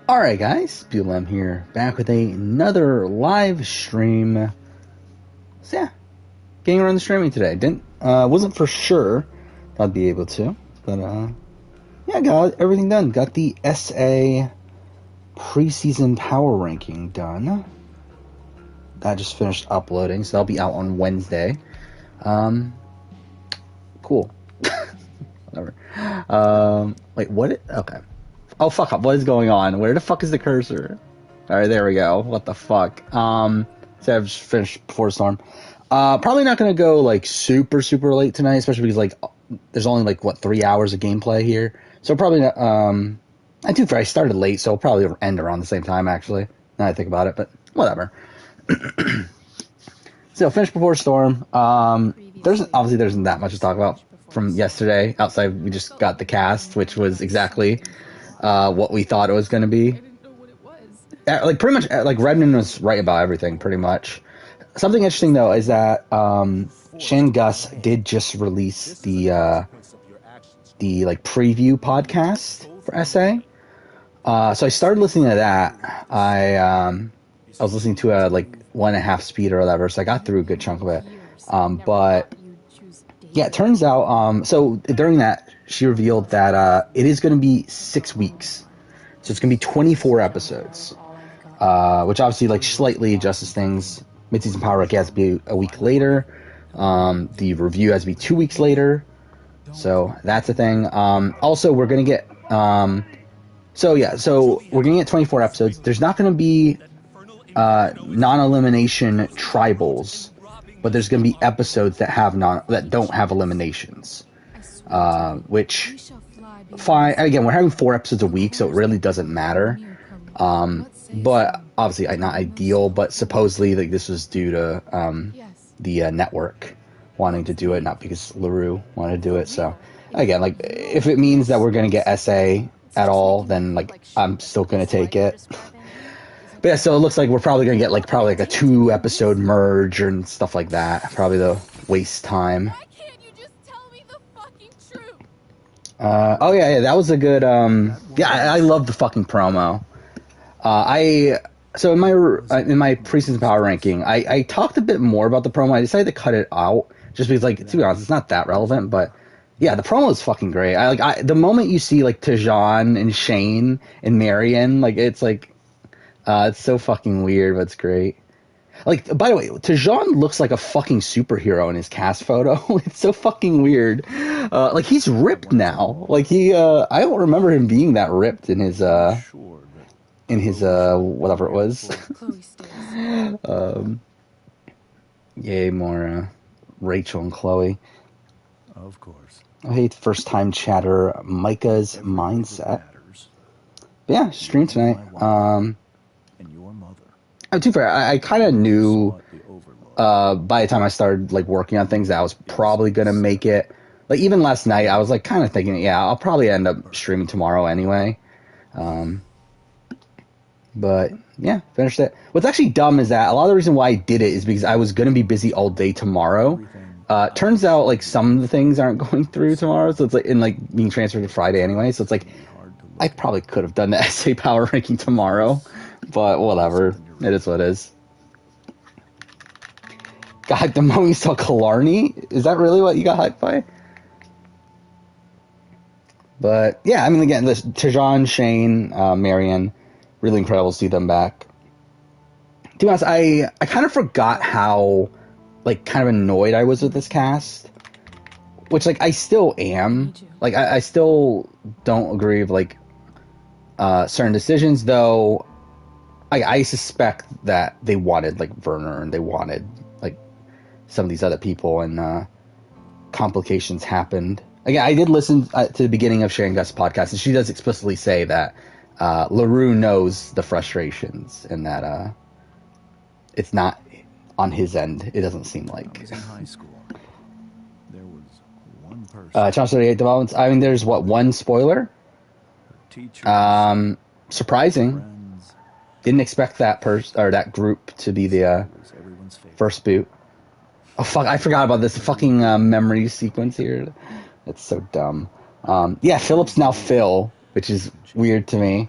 Alright guys, BLM here, back with another live stream. So yeah, getting around the streaming today. Wasn't for sure I'd be able to, but yeah, got everything done. Got the SA preseason power ranking done. That just finished uploading, so that'll be out on Wednesday. Cool. Whatever. Wait, what? Okay. Oh, fuck up. What is going on? Where the fuck is the cursor? Alright, there we go. What the fuck? So I've just finished before the storm. Probably not gonna go, like, super late tonight, especially because, like, there's only, like, what, 3 hours of gameplay here. So probably not, I started late, so it'll probably end around the same time, actually. Now I think about it, but whatever. So, finished before storm. There isn't that much to talk about from yesterday. Outside, we just got the cast, which was exactly what we thought it was going to be. Like, pretty much, like, Redmond was right about everything, pretty much. Something interesting, though, is that Shane Gus did just release the like, preview podcast for SA. So I started listening to that. I was listening to a, like, 1.5 speed or whatever, so I got through a good chunk of it. But yeah, it turns out, so during that, she revealed that it is going to be 6 weeks. So it's going to be 24 episodes, which obviously, like, slightly adjusts things. Mid-season power rank has to be a week later. The review has to be 2 weeks later. So that's a thing. Also, we're going to get, so we're going to get 24 episodes. There's not going to be non-elimination tribals, but there's going to be episodes that don't have eliminations, which fine. Again, we're having 4 episodes a week, so it really doesn't matter. But obviously not ideal. But supposedly, like, this was due to the network wanting to do it, not because LaRue wanted to do it. So again, like, if it means that we're going to get SA at all, then, like, I'm still going to take it. But yeah, so it looks like we're probably going to get, like, probably like a 2-episode merge and stuff like that. Probably the waste time. Why can't you just tell me the fucking truth? Oh yeah, that was a good, yeah, I love the fucking promo. So in my preseason power ranking, I talked a bit more about the promo. I decided to cut it out, just because, like, to be honest, it's not that relevant, but yeah, the promo is fucking great. The moment you see, like, Tajan and Shane and Marion, like, it's like, it's so fucking weird, but it's great. Like, by the way, Tajan looks like a fucking superhero in his cast photo. It's so fucking weird. Like, he's ripped now. Like, I don't remember him being that ripped in his whatever it was. Yay, more, Rachel and Chloe. Of course. Oh, hey, first time chatter, Micah's Mindset. But yeah, stream tonight. To be fair, I kind of knew by the time I started, like, working on things that I was probably going to make it. Like, even last night, I was, like, kind of thinking, yeah, I'll probably end up streaming tomorrow anyway. But yeah, finished it. What's actually dumb is that a lot of the reason why I did it is because I was going to be busy all day tomorrow. Turns out, like, some of the things aren't going through tomorrow, so it's, like, being transferred to Friday anyway. So it's like, I probably could have done the SA power ranking tomorrow, but whatever. It is what it is. Got hyped the moment you saw Killarney? Is that really what you got hyped by? But yeah, I mean, again, Tajan, Shane, Marion, really incredible to see them back. To be honest, I kind of forgot how, like, kind of annoyed I was with this cast. Which, like, I still am. Like, I still don't agree with, like, certain decisions, though. I suspect that they wanted, like, Werner, and they wanted, like, some of these other people, and complications happened. Again, I did listen to the beginning of Sharon Gus' podcast, and she does explicitly say that LaRue knows the frustrations, and that it's not on his end. It doesn't seem like. I was in high school. There was one person. Challenge 38 developments. I mean, there's, what, one spoiler? Surprising. Didn't expect that that group to be the first boot. Oh fuck! I forgot about this fucking memory sequence here. It's so dumb. Yeah, Philip's now Phil, which is weird to me.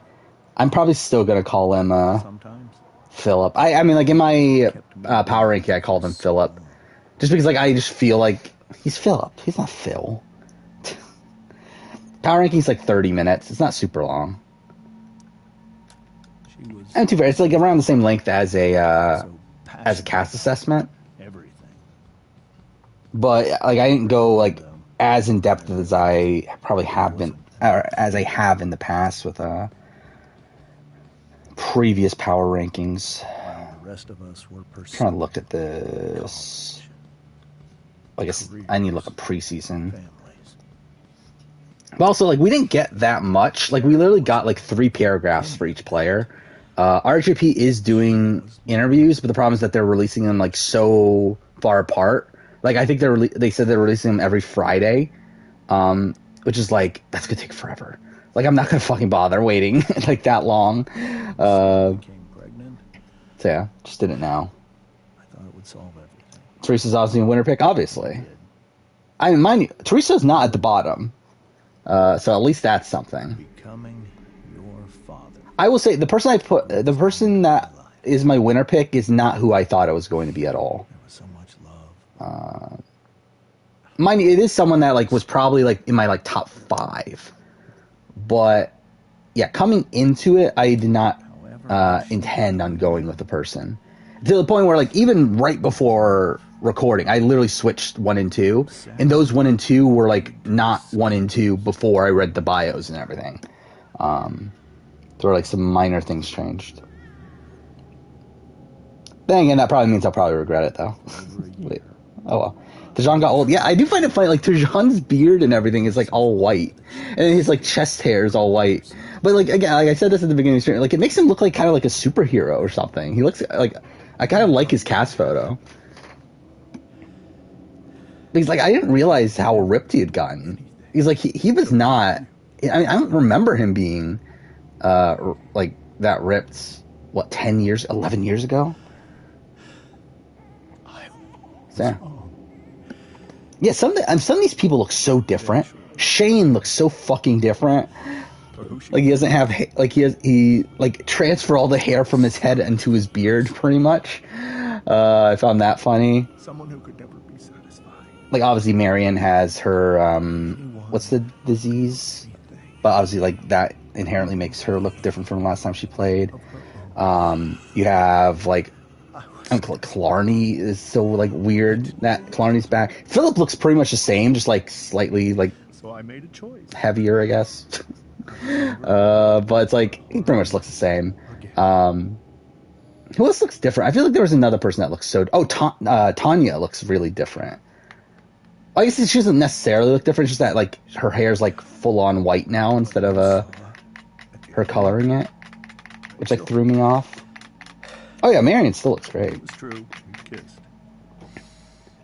I'm probably still gonna call him Sometimes Philip. I mean, like in my kept me power going ranking, I called him so Philip, long. just because like I just feel like he's Philip. He's not Phil. Power ranking's like 30 minutes. It's not super long. She was And too fair, it's like around the same length so as a passionate cast about assessment. everything. But like I didn't go And like as in depth as I probably have been, wasn't or as I have in the past with previous power rankings. while the rest of us were I'm trying to pursuing look at this. college, I guess I need to look careers, at preseason. families. But also, like, we didn't get that much. Like, we literally got like 3 paragraphs for each player. RJP is doing interviews, but the problem is that they're releasing them like so far apart. Like, I think they said they're releasing them every Friday, which is like that's gonna take forever. Like, I'm not gonna fucking bother waiting like that long. Sarah became pregnant. So yeah, just did it now. I thought it would solve everything. Teresa's obviously a winner pick, obviously. It did. I mean, mind you, Teresa's not at the bottom, so at least that's something. Becoming your father. I will say the person that is my winner pick is not who I thought it was going to be at all. There was so much love. Mind you, it is someone that like was probably like in my like top 5, but yeah, coming into it, I did not intend on going with the person to the point where like even right before recording, I literally switched 1 and 2, and those 1 and 2 were like not 1 and 2 before I read the bios and everything. There were like some minor things changed. Then again, that probably means I'll probably regret it though. Wait. Oh well. Tejan got old. Yeah, I do find it funny. Like Tejan's beard and everything is like all white, and then his like chest hair is all white. But like again, like I said this at the beginning of the stream, like it makes him look like kind of like a superhero or something. He looks like I kind of like his cast photo. Because like I didn't realize how ripped he had gotten. He's like he was not. I don't remember him being like that ripped. What 10 years, 11 years ago? Yeah. Yeah, some of these people look so different. Shane looks so fucking different. Like he doesn't have like he like transfer all the hair from his head into his beard pretty much. I found that funny. Someone who could never be satisfied. Like obviously Marion has her what's the disease? But obviously like that inherently makes her look different from the last time she played. You have like Clarny is so like weird that Clarny's back. Philip looks pretty much the same, just like slightly like So I made a choice. heavier, I guess. But it's like he pretty much looks the same. Who else looks different? I feel like there was another person that looks so. Oh, Tanya looks really different. I guess she doesn't necessarily look different. It's just that like her hair's like full on white now instead of her coloring it, which like threw me off. Oh yeah, Marion still looks great. It was true. We kissed.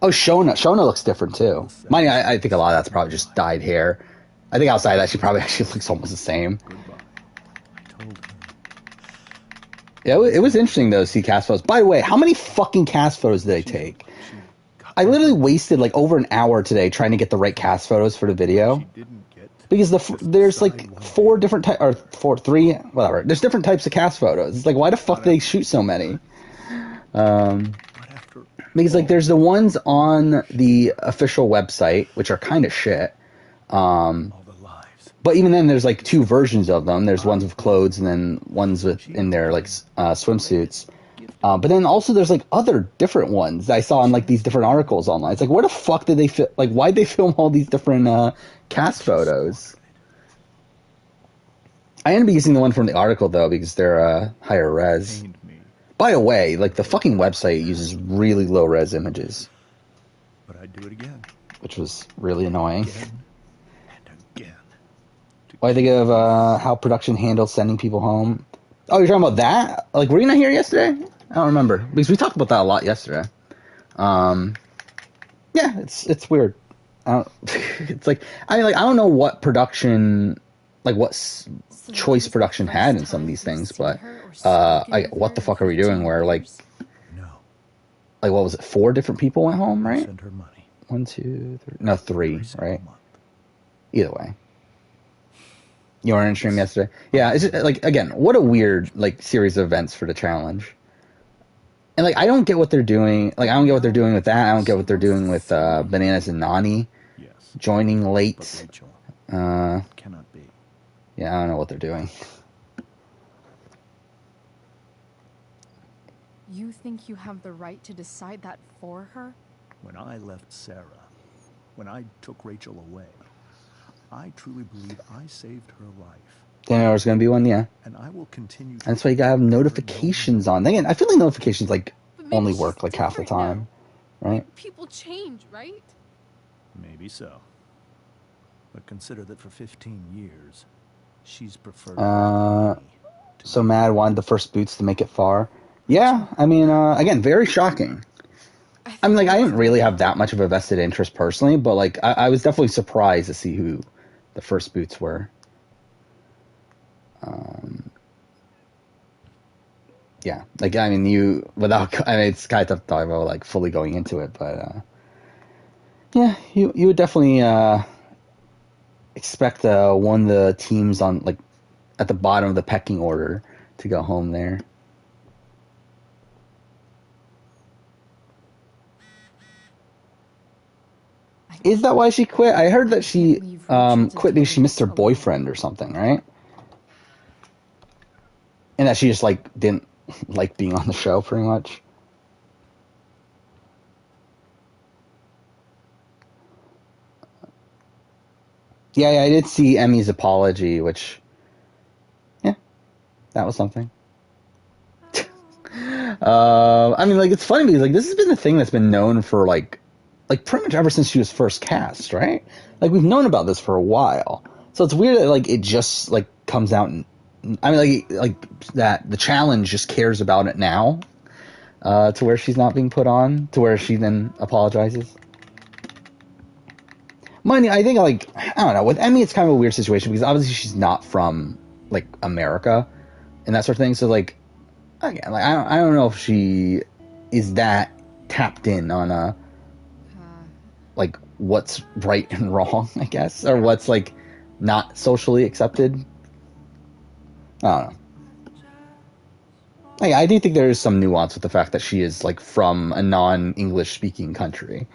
Oh, Shona looks different too. Mind you, I think a lot of that's probably just dyed hair. I think outside of that, she probably actually looks almost the same. Goodbye. I told him. Yeah, it was interesting though to see cast photos. By the way, how many fucking cast photos did I take? I literally wasted like over an hour today trying to get the right cast photos for the video. Because there's like 4 different types, or 3, whatever. There's different types of cast photos. It's like, why the fuck do they shoot so many? Because like there's the ones on the official website, which are kind of shit. But even then, there's like 2 versions of them. There's ones with clothes and then ones with in their like swimsuits. But then also there's like other different ones that I saw in like these different articles online. It's like, where the fuck did they like? Why'd they film all these different cast photos? I ended up using the one from the article though because they're higher res. By the way, like the fucking website uses really low res images, But I'd do it again. which was really annoying. Again and again. What I think of how production handles sending people home. Oh, you're talking about that? Like, were you not here yesterday? I don't remember because we talked about that a lot yesterday. Yeah, it's weird. It's like I don't know what production, like what choice production had in some of these things, but what the fuck are we doing? Where like what was it? 4 different people went home, right? Send her money. 1, 2, 3, no 3, right? Either way. You weren't in stream yesterday. Yeah, it's just, like, again, what a weird like series of events for the challenge. And like, I don't get what they're doing. Like, I don't get what they're doing with that. I don't get what they're doing with Bananas and Nani Yes, joining but late. Rachel, Uh, it cannot be. yeah, I don't know what they're doing. You think you have the right to decide that for her? When I left Sarah, when I took Rachel away, I truly believe I saved her life. Didn't know there was gonna be one. Yeah, And I will continue to that's why you gotta have protect her notifications no on. matter Again, I feel like notifications like But maybe only she's work like half the different time, now. right? People change, right? Maybe so. But consider that for 15 years, she's preferred me to So you. Mad wanted the first boots to make it far. Yeah, I mean, again, very shocking. I mean, like, I didn't really have that much of a vested interest personally, but like, I was definitely surprised to see who the first boots were. Yeah, like, I mean, I mean, it's kind of tough to talk about like fully going into it, but yeah, you would definitely expect one of the teams on like at the bottom of the pecking order to go home there. Is that why she quit? I heard that she quit because she missed her boyfriend or something, right? And that she just like didn't like being on the show, pretty much. Yeah, I did see Emmy's apology, which, yeah, that was something. I mean, like, it's funny because like this has been a thing that's been known for like pretty much ever since she was first cast, right? Like we've known about this for a while, so it's weird that like it just like comes out. And I mean, like that the challenge just cares about it now, to where she's not being put on, to where she then apologizes. Mind you, I think like I don't know, with Emmy it's kind of a weird situation because obviously she's not from like America and that sort of thing. So like again, like I don't know if she is that tapped in on like what's right and wrong, I guess, or what's like not socially accepted. I don't know. Like, I do think there is some nuance with the fact that she is like from a non-English speaking country.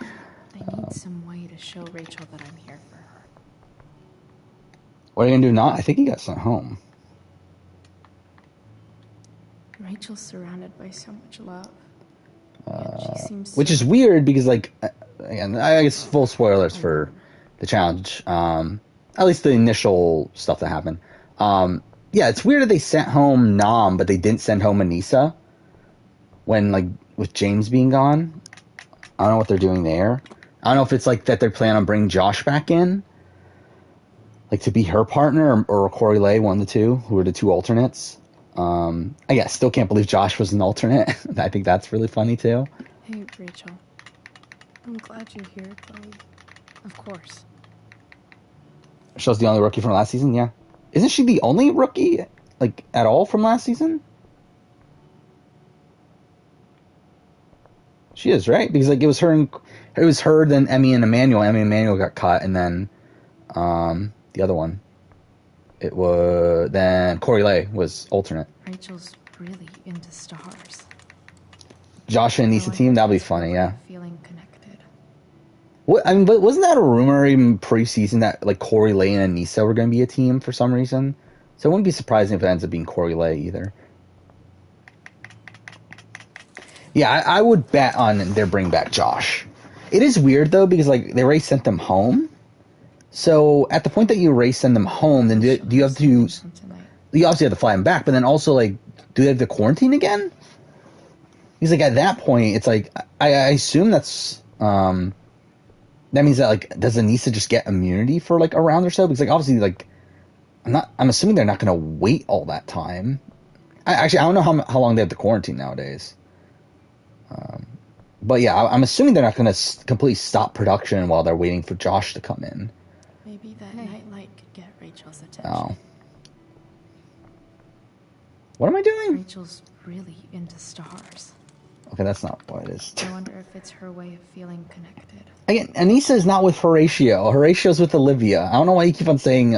I need some way to show Rachel that I'm here for her. What are you gonna do now? I think he got sent home. Rachel's surrounded by so much love. And she seems Which is weird because like again, I guess full spoilers for the challenge. At least the initial stuff that happened. Yeah, it's weird that they sent home Nam, but they didn't send home Anissa when like with James being gone. I don't know what they're doing there. I don't know if it's like that they're planning on bringing Josh back in, like to be her partner, or Corey Lay, one of the two, who are the two alternates. I guess still can't believe Josh was an alternate. I think that's really funny too. Hey, Rachel. I'm glad you're here, Chloe. Of course. Rachel's the only rookie from last season, yeah. Isn't she the only rookie, like, at all from last season? She is, right? Because, like, it was her, then Emmy and Emmanuel. Emmy and Emmanuel got cut, and then, the other one. Then Corey Lay was alternate. Rachel's really into stars. Josh and Anissa team, that'll be funny, yeah. Feeling connected. What, I mean, but wasn't that a rumor even pre-season that like Corey Lay and Anissa were going to be a team for some reason? So it wouldn't be surprising if it ends up being Corey Lay either. Yeah, I would bet on their bring back Josh. It is weird though because like they already sent them home. So at the point that you already send them home, then do you have to? You obviously have to fly them back, but then also like, do they have to quarantine again? Because like at that point, it's like I assume that's that means that like does Anissa just get immunity for like a round or so? Because like obviously like I'm assuming they're not going to wait all that time. I don't know how long they have to quarantine nowadays. But yeah, I'm assuming they're not going to completely stop production while they're waiting for Josh to come in. Maybe that nightlight could get Rachel's attention. Oh. What am I doing? Rachel's really into stars. Okay, that's not what it is. I wonder if it's her way of feeling connected. Again, Anissa is not with Horatio. Horatio's with Olivia. I don't know why you keep on saying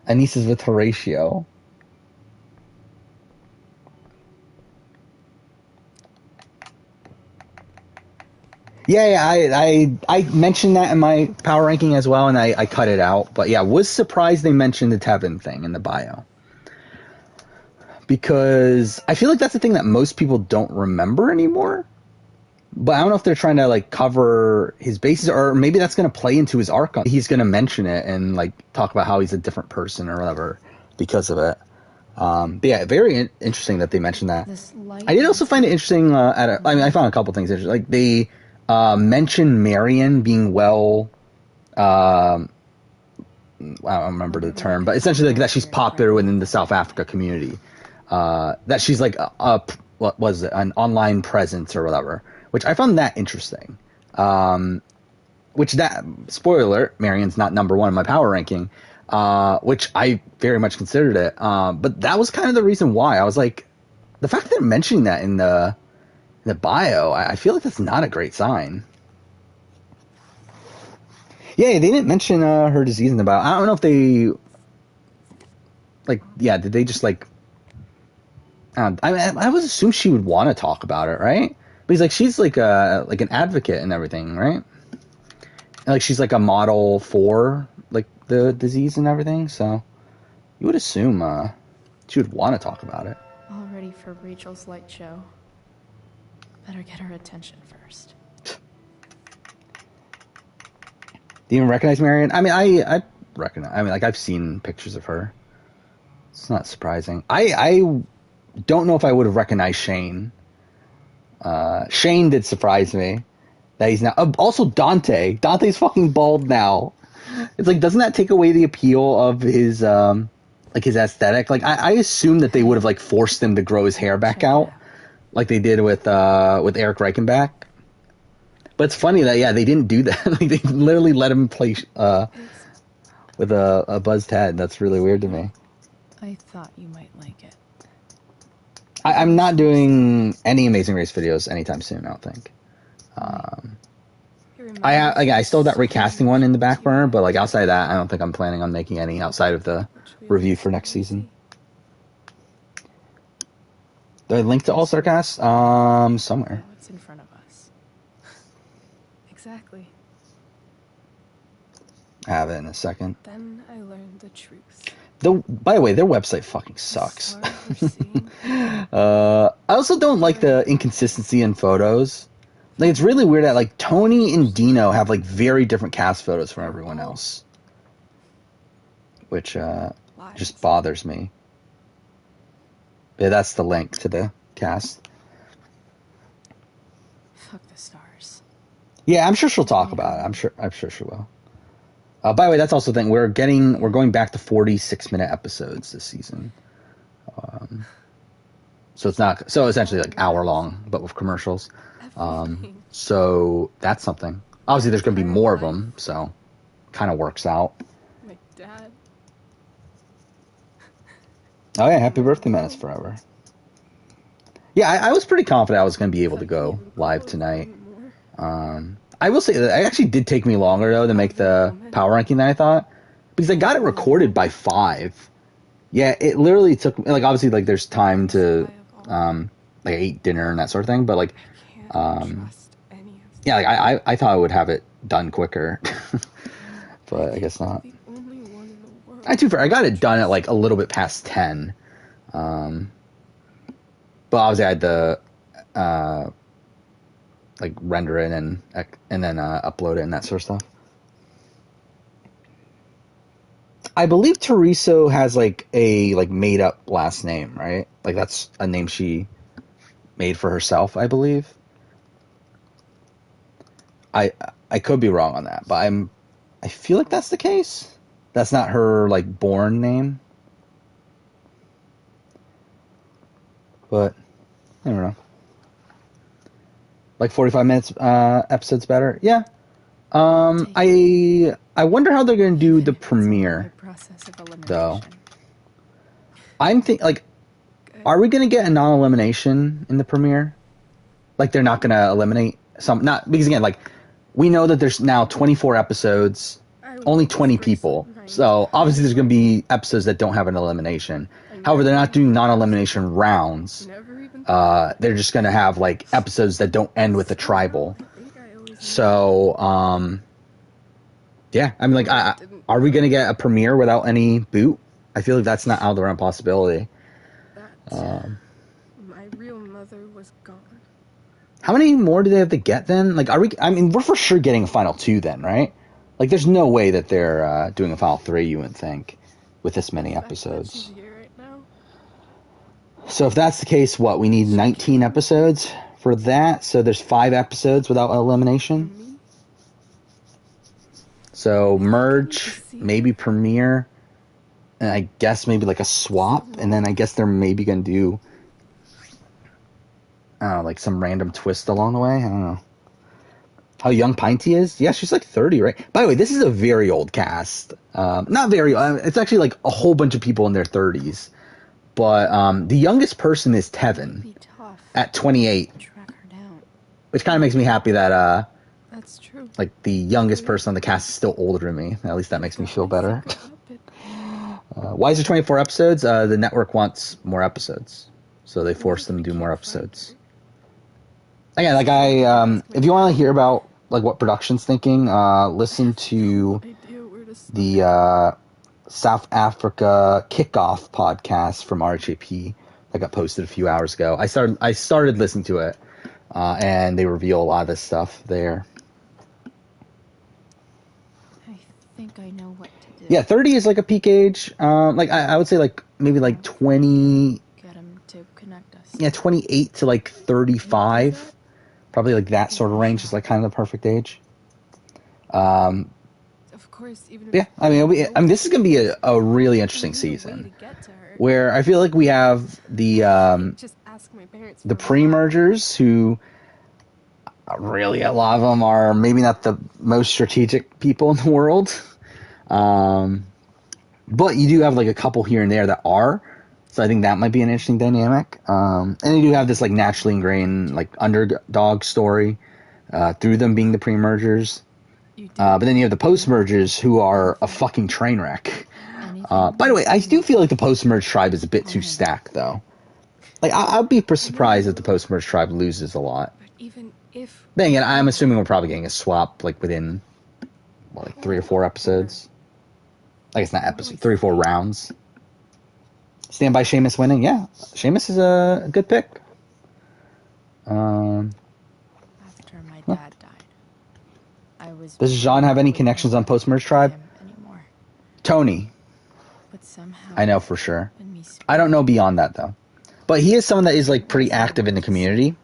Anise is with Horatio. Yeah, I mentioned that in my power ranking as well, and I cut it out. But yeah, was surprised they mentioned the Tevin thing in the bio. Because I feel like that's the thing that most people don't remember anymore. But I don't know if they're trying to like cover his bases, or maybe that's going to play into his arc. He's going to mention it and like talk about how he's a different person or whatever because of it. But yeah, very interesting that they mentioned that. I did also find it interesting. I found a couple things interesting. Like they mentioned Marion being well. I don't remember the term, but essentially like that she's popular within the South Africa community. That she's like what was it, an online presence or whatever, which I found that interesting. Which that spoiler alert, Marion's not number one in my power ranking, which I very much considered it. But that was kind of the reason why I was like, the fact that they're mentioning that in the bio, I feel like that's not a great sign. Yeah, they didn't mention her disease in the bio. I don't know if they did they just like. I would assume she would want to talk about it, right? But he's like she's like an advocate and everything, right? And like she's like a model for like the disease and everything, so you would assume she would want to talk about it. All ready for Rachel's light show. Better get her attention first. Do you even recognize Marion? I mean, I recognize. I mean, like I've seen pictures of her. It's not surprising. I don't know if I would have recognized Shane. Shane did surprise me that he's now. Also, Dante. Dante's fucking bald now. It's like, doesn't that take away the appeal of his like his aesthetic? Like I assume that they would have like forced him to grow his hair back out, like they did with Eric Reichenbach. But it's funny that they didn't do that. Like they literally let him play with a buzzed head. That's really weird to me. I thought you might like it. I'm not doing any Amazing Race videos anytime soon, I don't think. I still have that recasting one in the back burner, but like outside of that, I don't think I'm planning on making any outside of the review for next season. Do I link to All Star Cast? Somewhere. What's in front of us? Exactly. I have it in a second. Then I learned the truth. By the way, their website fucking sucks. I also don't like the inconsistency in photos. Like it's really weird that like Tony and Dino have like very different cast photos from everyone else, which just bothers me. Yeah, that's the link to the cast. Fuck the stars. Yeah, I'm sure she'll talk about it. I'm sure she will. By the way, that's also the thing. We're going back to 46-minute episodes this season. So it's not essentially like hour long, but with commercials. So that's something. Obviously, there's going to be more of them, so kind of works out. My dad. Oh yeah, happy birthday, Menace Forever. Yeah, I was pretty confident I was going to be able to go live tonight. I will say that it actually did take me longer though to make the power ranking than I thought, because I got it recorded by 5. Yeah, it literally took like obviously like there's time to like eat dinner and that sort of thing, but like yeah, like I thought I would have it done quicker, but I guess not. I got it done at like a little bit past 10, but obviously I had to like render it and then upload it and that sort of stuff. I believe Teresa has like a like made up last name, right? Like that's a name she made for herself, I believe. I could be wrong on that, but I feel like that's the case. That's not her like born name. But I don't know. Like 45 minutes episodes better? Yeah. I wonder how they're going to do the premiere though. I'm like are we going to get a non-elimination in the premiere? Like they're not going to eliminate some, not because again like we know that there's now 24 episodes only 20 people. So obviously there's going to be episodes that don't have an elimination. However, they're not doing non-elimination rounds. They're just going to have like episodes that don't end with a tribal. So, yeah, I mean, like, are we going to get a premiere without any boot? I feel like that's not out of the realm of possibility. My real mother was gone. How many more do they have to get then? Like, I mean, we're for sure getting a final 2 then, right? Like, there's no way that they're doing a final 3, you would think, with this many episodes. So if that's the case, what, we need 19 episodes for that? So there's 5 episodes without elimination? So merge, maybe premiere, and I guess maybe like a swap, and then I guess they're maybe going to do, I don't know, like some random twist along the way. I don't know. How young Pinty is? Yeah, she's like 30, right? By the way, this is a very old cast. Not very, it's actually like a whole bunch of people in their 30s. But the youngest person is Tevin at 28, which kind of makes me happy that that's true. Like the youngest person on the cast is still older than me. At least that makes me feel better. Why is there 24 episodes? The network wants more episodes, so they force them to do more episodes. Again, like if you want to hear about like what production's thinking, listen to the South Africa Kickoff podcast from RHAP that got posted a few hours ago. I started listening to it, and they reveal a lot of this stuff there. I think I know what to do. Yeah, 30 is like a peak age. Like I would say like maybe like 20. Get him to connect us. Yeah, 28 to like 35. Probably like that sort of range is like kind of the perfect age. Of course, even yeah, I mean, this is going to be a really interesting season, where I feel like we have the pre-mergers who really a lot of them are maybe not the most strategic people in the world, but you do have like a couple here and there that are. So I think that might be an interesting dynamic. And you do have this like naturally ingrained like underdog story through them being the pre-mergers. But then you have the post-mergers who are a fucking train wreck. By the way, I do feel like the post-merge tribe is a bit too stacked, though. Like, I'd be surprised if the post-merge tribe loses a lot. But even if... Then again, I'm assuming we're probably getting a swap, like, within, what, like 3 or 4 episodes? I guess not episodes, 3 or 4 rounds. Stand by Sheamus winning? Yeah, Sheamus is a good pick. After my dad died, I was... Does Jean have any connections on post-merge tribe? Tony. But somehow I know for sure. I don't know beyond that, though. But he is someone that is, like, pretty active in the community.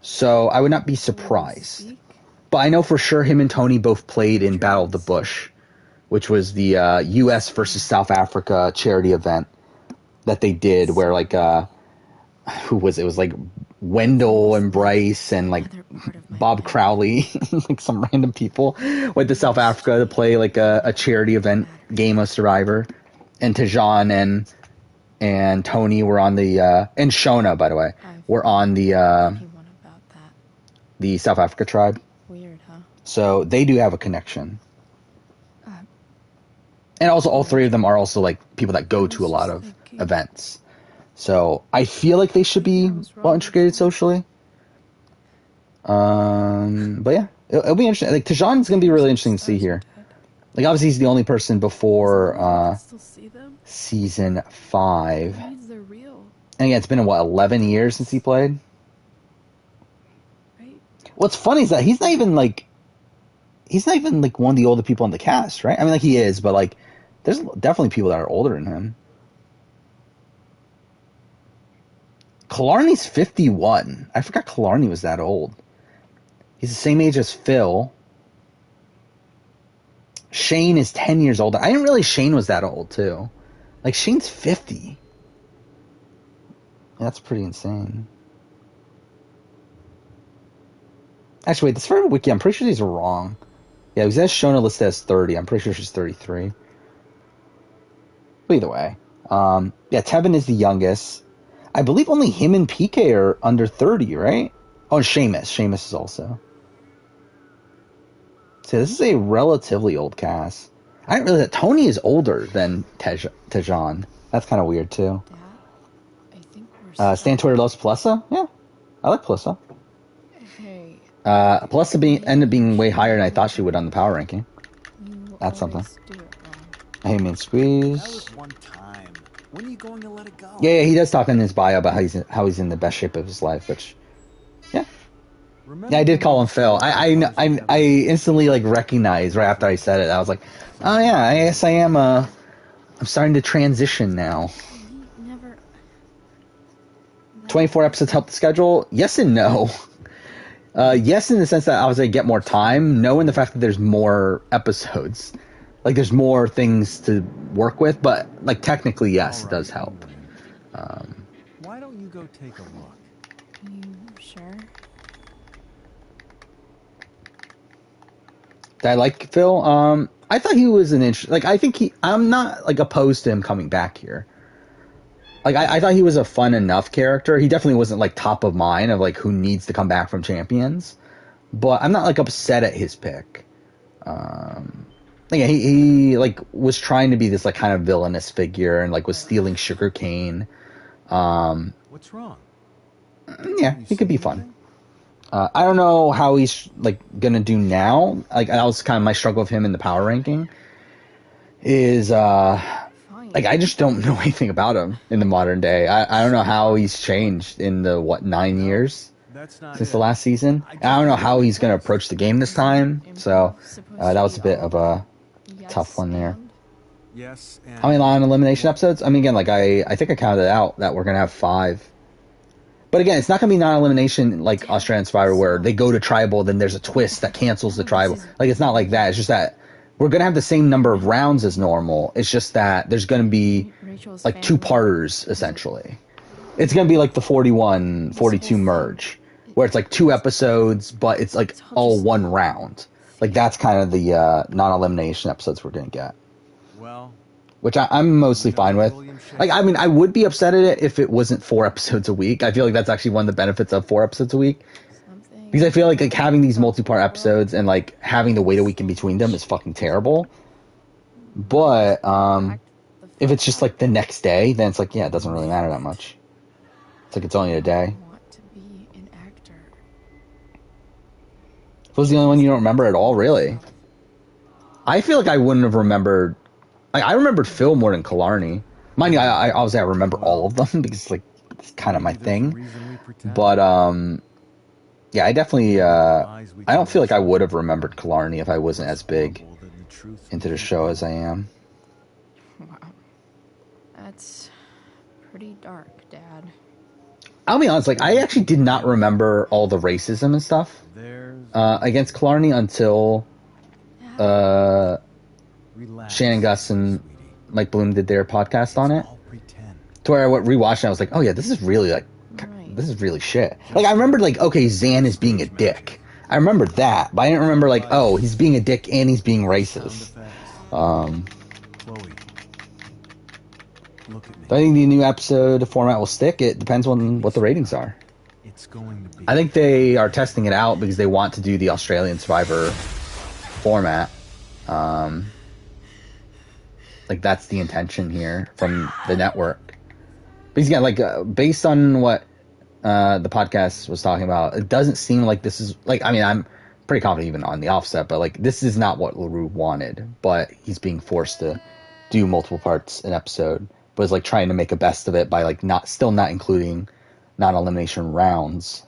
So I would not be surprised. But I know for sure him and Tony both played in Battle of the Bush, which was the U.S. versus South Africa charity event that they did where, like, who was it? It was, like, Wendell and Bryce and, like, Bob Crowley, like, some random people went to South Africa to play, like, a charity event game of Survivor. And Tajan and Tony were on the, and Shona, by the way, were on the South Africa tribe. Weird, huh? So they do have a connection. And also all 3 of them are also, like, people that go to a lot of events. So I feel like they should be well integrated socially. But yeah, it'll be interesting. Like Tajan's gonna be really interesting to see here. Like obviously he's the only person before season 5. And again, it's been what 11 years since he played. What's funny is that he's not even like one of the older people in the cast, right? I mean, like he is, but like there's definitely people that are older than him. Killarney's 51. I forgot Killarney was that old. He's the same age as Phil. Shane is 10 years older. I didn't realize Shane was that old, too. Like, Shane's 50. That's pretty insane. Actually, wait, this for Wiki, I'm pretty sure these are wrong. Yeah, because that's Shona listed as 30. I'm pretty sure she's 33. But either way. Yeah, Tevin is the youngest. I believe only him and PK are under 30, right? Oh, and Sheamus. Sheamus is also. See, this is a relatively old cast. I didn't realize that Tony is older than Tejan. That's kind of weird too. Dad, I think we're Stan Twitter loves Plessa. Yeah, I like Plessa. Hey, Plessa ended up being way higher than I thought she would on the power ranking. you That's something. always do it wrong. Hey, man, That squeeze. was one time. When are you going to let it go? Yeah, he does talk in his bio about how he's in the best shape of his life, which, yeah. Remember Yeah, I did when call we him Phil. I instantly like recognized right after I said it. I was like, oh yeah, I guess I am. I'm starting to transition now. He never. 24 episodes help the schedule? Yes and no. Yes, in the sense that I was going to get more time. No, in the fact that there's more episodes. Like, there's more things to work with. But, like, technically, yes, it does help. Why don't you go take a look? You sure? Did I like Phil? I thought he was an interesting... Like, I'm not, like, opposed to him coming back here. Like, I thought he was a fun enough character. He definitely wasn't, like, top of mind of, like, who needs to come back from Champions. But I'm not, like, upset at his pick. He like, was trying to be this, like, kind of villainous figure and, like, was stealing sugarcane. What's wrong? Yeah, he could be fun. I don't know how he's, like, gonna do now. Like, that was kind of my struggle with him in the power ranking. Is, like, I just don't know anything about him in the modern day. I don't know how he's changed in the, 9 years since the last season. And I don't know how he's going to approach the game this time. So that was a bit of a tough one there. Yes. How many non-elimination episodes? I mean, again, like, I think I counted it out that we're going to have 5. But again, it's not going to be non-elimination like Australian Survivor where they go to tribal, then there's a twist that cancels the tribal. Like, it's not like that. It's just that we're going to have the same number of rounds as normal. It's just that there's going to be, like, 2-parters, essentially. It's going to be like the 41, 42 merge, where it's like 2 episodes, but it's like all 1 round. Like, that's kind of the non-elimination episodes we're going to get. Well, which I'm mostly fine with. Like, I mean, I would be upset at it if it wasn't 4 episodes a week. I feel like that's actually one of the benefits of 4 episodes a week. Because I feel like having these multi-part episodes and, like, having to wait a week in between them is fucking terrible. But, if it's just, like, the next day, then it's like, yeah, it doesn't really matter that much. It's like, it's only a day. Want to be an actor. If it was the only one you don't remember at all, really. I feel like I wouldn't have remembered... Like, I remembered Phil more than Killarney. Mind you, I obviously I remember all of them because, like, it's kind of my thing. But, yeah, I definitely, I don't feel like I would have remembered Killarney if I wasn't as big into the show as I am. Wow. That's pretty dark, Dad. I'll be honest, like, I actually did not remember all the racism and stuff against Killarney until Shannon Gus and Mike Bloom did their podcast on it. To where I rewatched it, I was like, oh yeah, this is really, like, this is really shit. Like, I remembered, like, okay, Zan is being a dick. I remembered that, but I didn't remember, like, oh, he's being a dick and he's being racist. Do I think the new episode format will stick? It depends on what the ratings are. I think they are testing it out because they want to do the Australian Survivor format. Like, that's the intention here from the network. Because, yeah, like, based on what the podcast was talking about, it doesn't seem like this is, like, I mean, I'm pretty confident even on the offset, but, like, this is not what LaRue wanted, but he's being forced to do multiple parts an episode, but is, like, trying to make a best of it by, like, still not including non-elimination rounds.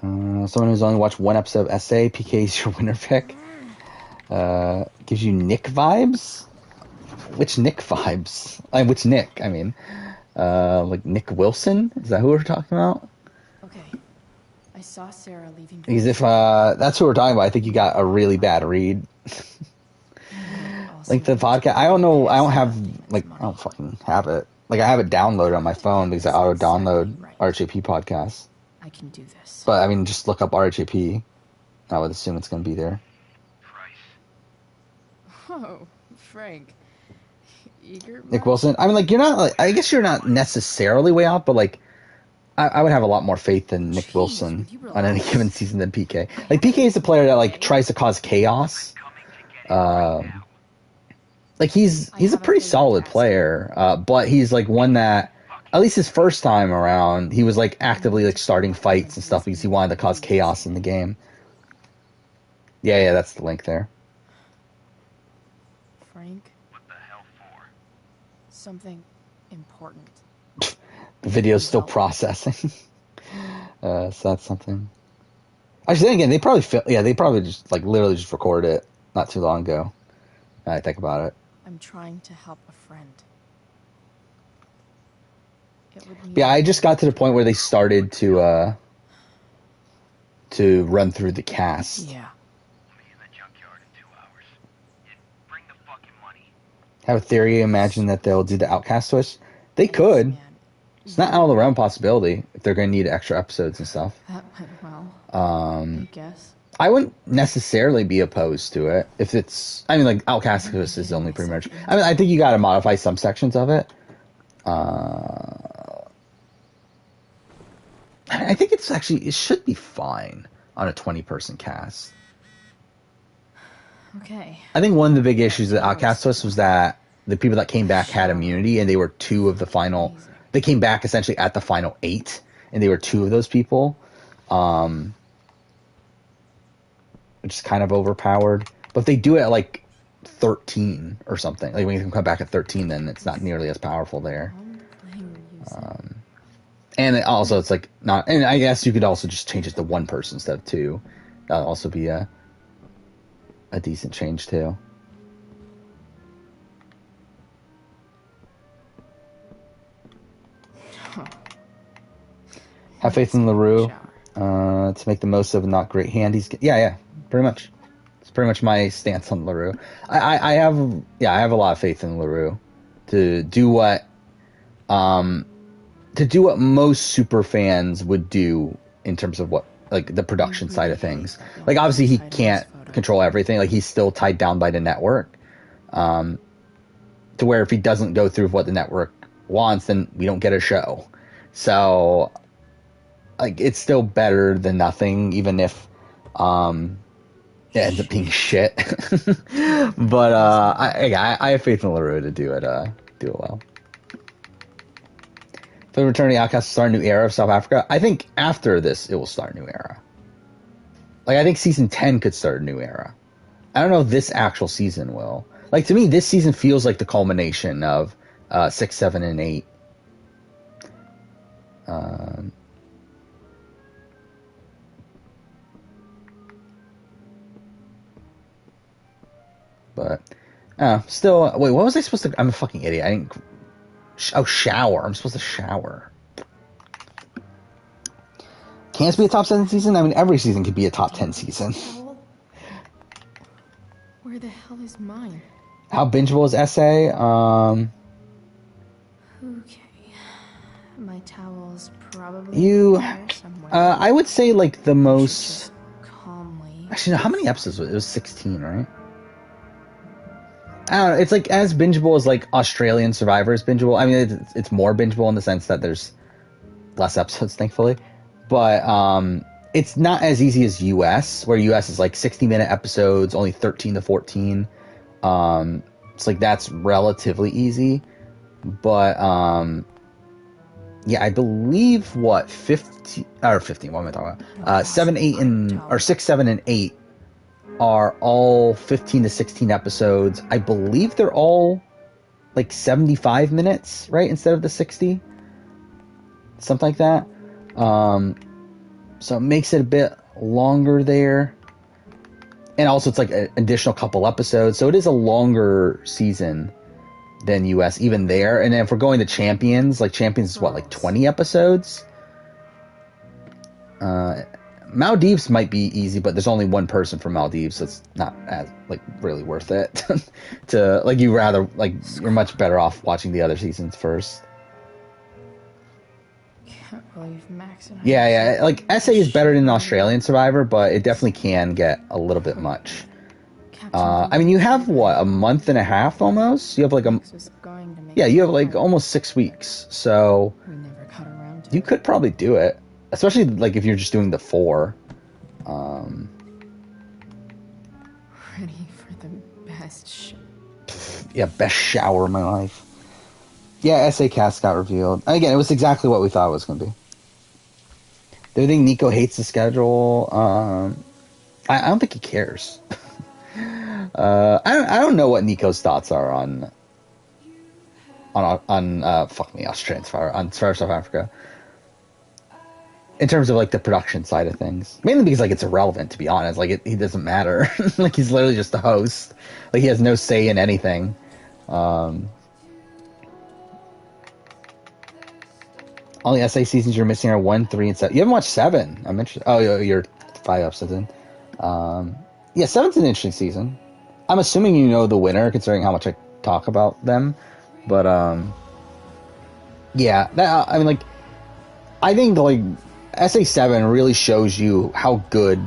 Someone who's only watched 1 episode of SA, PK is your winner pick. Gives you Nick vibes? Which Nick vibes? Which Nick? I mean, like Nick Wilson? Is that who we're talking about? Okay. I saw Sarah leaving. Because if that's who we're talking about, I think you got a really bad read. Like, the podcast, I don't know, I don't have, like, I don't fucking have it. Like, I have it downloaded on my phone because I auto-download RHAP podcasts. I can do this. But, I mean, just look up RHAP. I would assume it's going to be there. Oh, Frank. eager. Nick Wilson. I mean, like, you're not, like, I guess you're not necessarily way out, but, like, I would have a lot more faith in Nick Wilson on any given season than PK. Like, PK is a player that, like, tries to cause chaos. Like, he's a pretty solid player, but he's, like, one that, at least his first time around, he was, like, actively, like, starting fights and stuff because he wanted to cause chaos in the game. Yeah, that's the link there. Frank? What the hell for? Something important. The video's still processing. So that's something. Actually, then again, they probably just, like, literally just recorded it not too long ago. Now I think about it. I'm trying to help a friend. Yeah, I just got to the point where they started to run through the cast. Yeah. Have a theory, imagine that they'll do the Outcast twist. They could. It's not out of the realm possibility if they're going to need extra episodes and stuff. That went well. I guess. I wouldn't necessarily be opposed to it if it's. I mean, like, Outcast twist is only pretty much. I mean, I think you got to modify some sections of it. I think it should be fine on a 20-person cast. Okay. I think one of the big issues with Outcast twist was that the people that came back had immunity, and they were two of the final. They came back essentially at the final 8, and they were two of those people, which is kind of overpowered. But if they do it at like 13 or something, like when you can come back at 13, then it's not nearly as powerful there. And it's like not. And I guess you could also just change it to one person instead of two. That'll also be a decent change too. Have faith in LaRue to make the most of a not great hand. Yeah, pretty much. It's pretty much my stance on LaRue. I have a lot of faith in LaRue to do what most super fans would do in terms of what, like, the production side of things. Like, obviously he can't control everything. Like, he's still tied down by the network. To where if he doesn't go through what the network wants, then we don't get a show. So, like, it's still better than nothing, even if it ends up being shit. But I have faith in LaRue to do it well. For the Return of the Outcast to start a new era of South Africa, I think after this it will start a new era. Like, I think season 10 could start a new era. I don't know if this actual season will. Like, to me, this season feels like the culmination of 6, 7, and 8. But still, wait, what was I supposed to? I'm a fucking idiot. I didn't. Shower. I'm supposed to shower. Can this be a top 7 season? I mean, every season could be a top 10 season. Where the hell is mine? How bingeable is SA? Okay. My towel's probably here somewhere. I would say, like, the most. Calmly. Actually, no, how many episodes was it? It was 16, right? I don't know. It's like as bingeable as like Australian Survivor is bingeable. I mean, it's more bingeable in the sense that there's less episodes, thankfully. But it's not as easy as US, where US is like 60-minute episodes, only 13 to 14. It's like that's relatively easy. But yeah, I believe 15 or 15. What am I talking about? 7, 8, or 6, 7, and 8. Are all 15 to 16 episodes. I believe they're all like 75 minutes, right? Instead of the 60. Something like that. So it makes it a bit longer there. And also it's like an additional couple episodes. So it is a longer season than US, even there. And then if we're going to Champions, like Champions is what, like 20 episodes? Maldives might be easy, but there's only one person from Maldives, so it's not as, like, really worth it. To, like, you're much better off watching the other seasons first. Can't believe Max and I. Yeah, like, SA is better than Australian Survivor, but it definitely can get a little bit much. I mean, you have what, a month and a half almost? You have like you have like almost 6 weeks. So you could probably do it, especially like if you're just doing the 4. Ready for the best yeah, best shower of my life. Yeah, SA cast got revealed. And again, it was exactly what we thought it was going to be. Do you think Nico hates the schedule? I don't think he cares. I don't know what Nico's thoughts are on fuck me, Australian Fire, on Fire South Africa. In terms of like the production side of things, mainly because like it's irrelevant, to be honest. Like he doesn't matter. Like he's literally just a host. Like he has no say in anything. All the SA seasons you're missing are 1, 3, and 7. You haven't watched 7. I'm interested. Oh, you're 5 episodes in. Yeah, 7's an interesting season. I'm assuming you know the winner, considering how much I talk about them. But yeah, I mean, like, I think like SA7 really shows you how good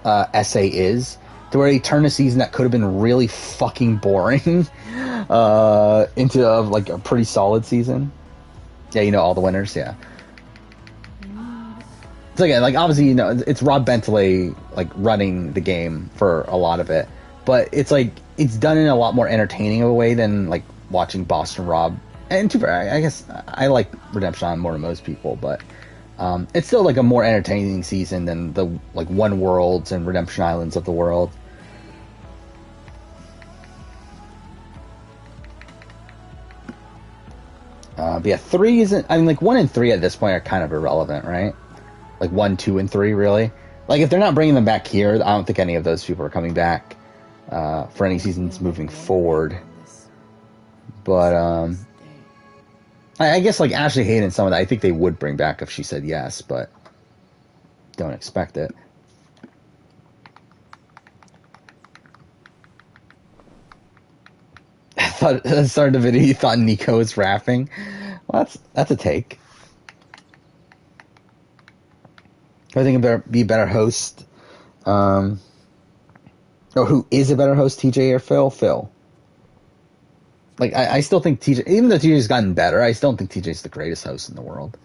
SA is, to where they turn a season that could have been really fucking boring into like a pretty solid season. Yeah, you know all the winners. Yeah. So again, like obviously, you know, it's Rob Bentley like running the game for a lot of it, but it's like it's done in a lot more entertaining of a way than like watching Boston Rob. And I guess I like Redemption Island more than most people, but it's still like a more entertaining season than the like One Worlds and Redemption Islands of the world. But yeah, 3 isn't. I mean, like 1 and 3 at this point are kind of irrelevant, right? Like 1, 2, and 3, really. Like if they're not bringing them back here, I don't think any of those people are coming back for any seasons moving forward. But I guess like Ashley Hayden, some of that I think they would bring back if she said yes, but don't expect it. I thought at the start of the video you thought Nico was rapping. Well, that's a take. I think be a better host. Or who is a better host, TJ or Phil? Phil. Like I still think TJ, even though TJ's gotten better, I still don't think TJ's the greatest host in the world.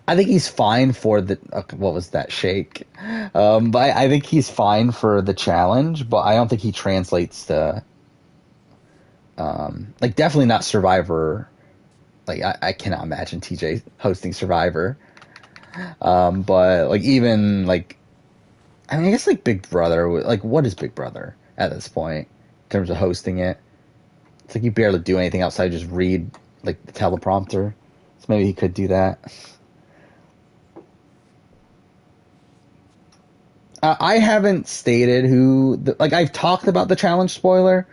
I think he's fine for the what was that shake? But I think he's fine for the challenge, but I don't think he translates to. Like definitely not Survivor. Like I cannot imagine TJ hosting Survivor. But like even like, I mean, I guess like Big Brother. Like what is Big Brother at this point in terms of hosting it? It's like you barely do anything outside just read like the teleprompter. So maybe he could do that. I haven't stated who. Like I've talked about the challenge spoiler.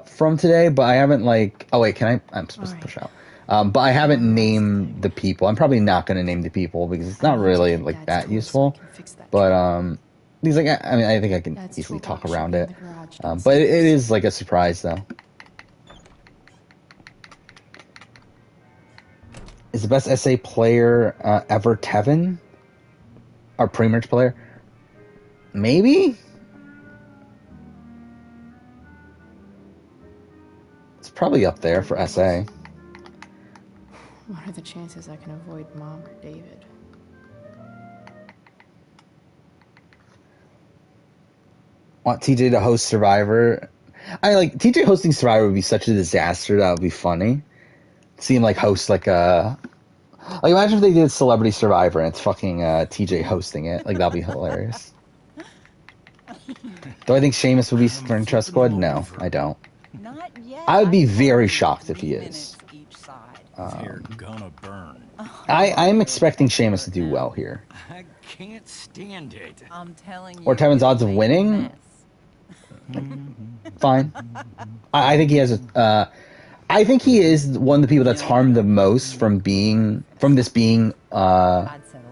From today, but I haven't like. Oh wait, I'm supposed to push out. But I haven't named the people. I'm probably not going to name the people because it's not really like that useful. But these like I mean I think I can easily talk around it. But it is like a surprise though. Is the best SA player ever Tevin? Our pre-merge player? Maybe. Probably up there for SA. What are the chances I can avoid Mom or David? Want TJ to host Survivor? I like TJ hosting Survivor would be such a disaster. That would be funny. See him like host like a. Like imagine if they did Celebrity Survivor and it's fucking TJ hosting it. Like that'd be hilarious. Do I think Sheamus would be for Trust Squad? No, I don't. I would be very shocked if he is. They're gonna burn. I'm expecting Sheamus to do well here. I can't stand it. I'm telling you. Or Tevin's odds of winning? Fine. I think he has a. I think he is one of the people that's harmed the most from this being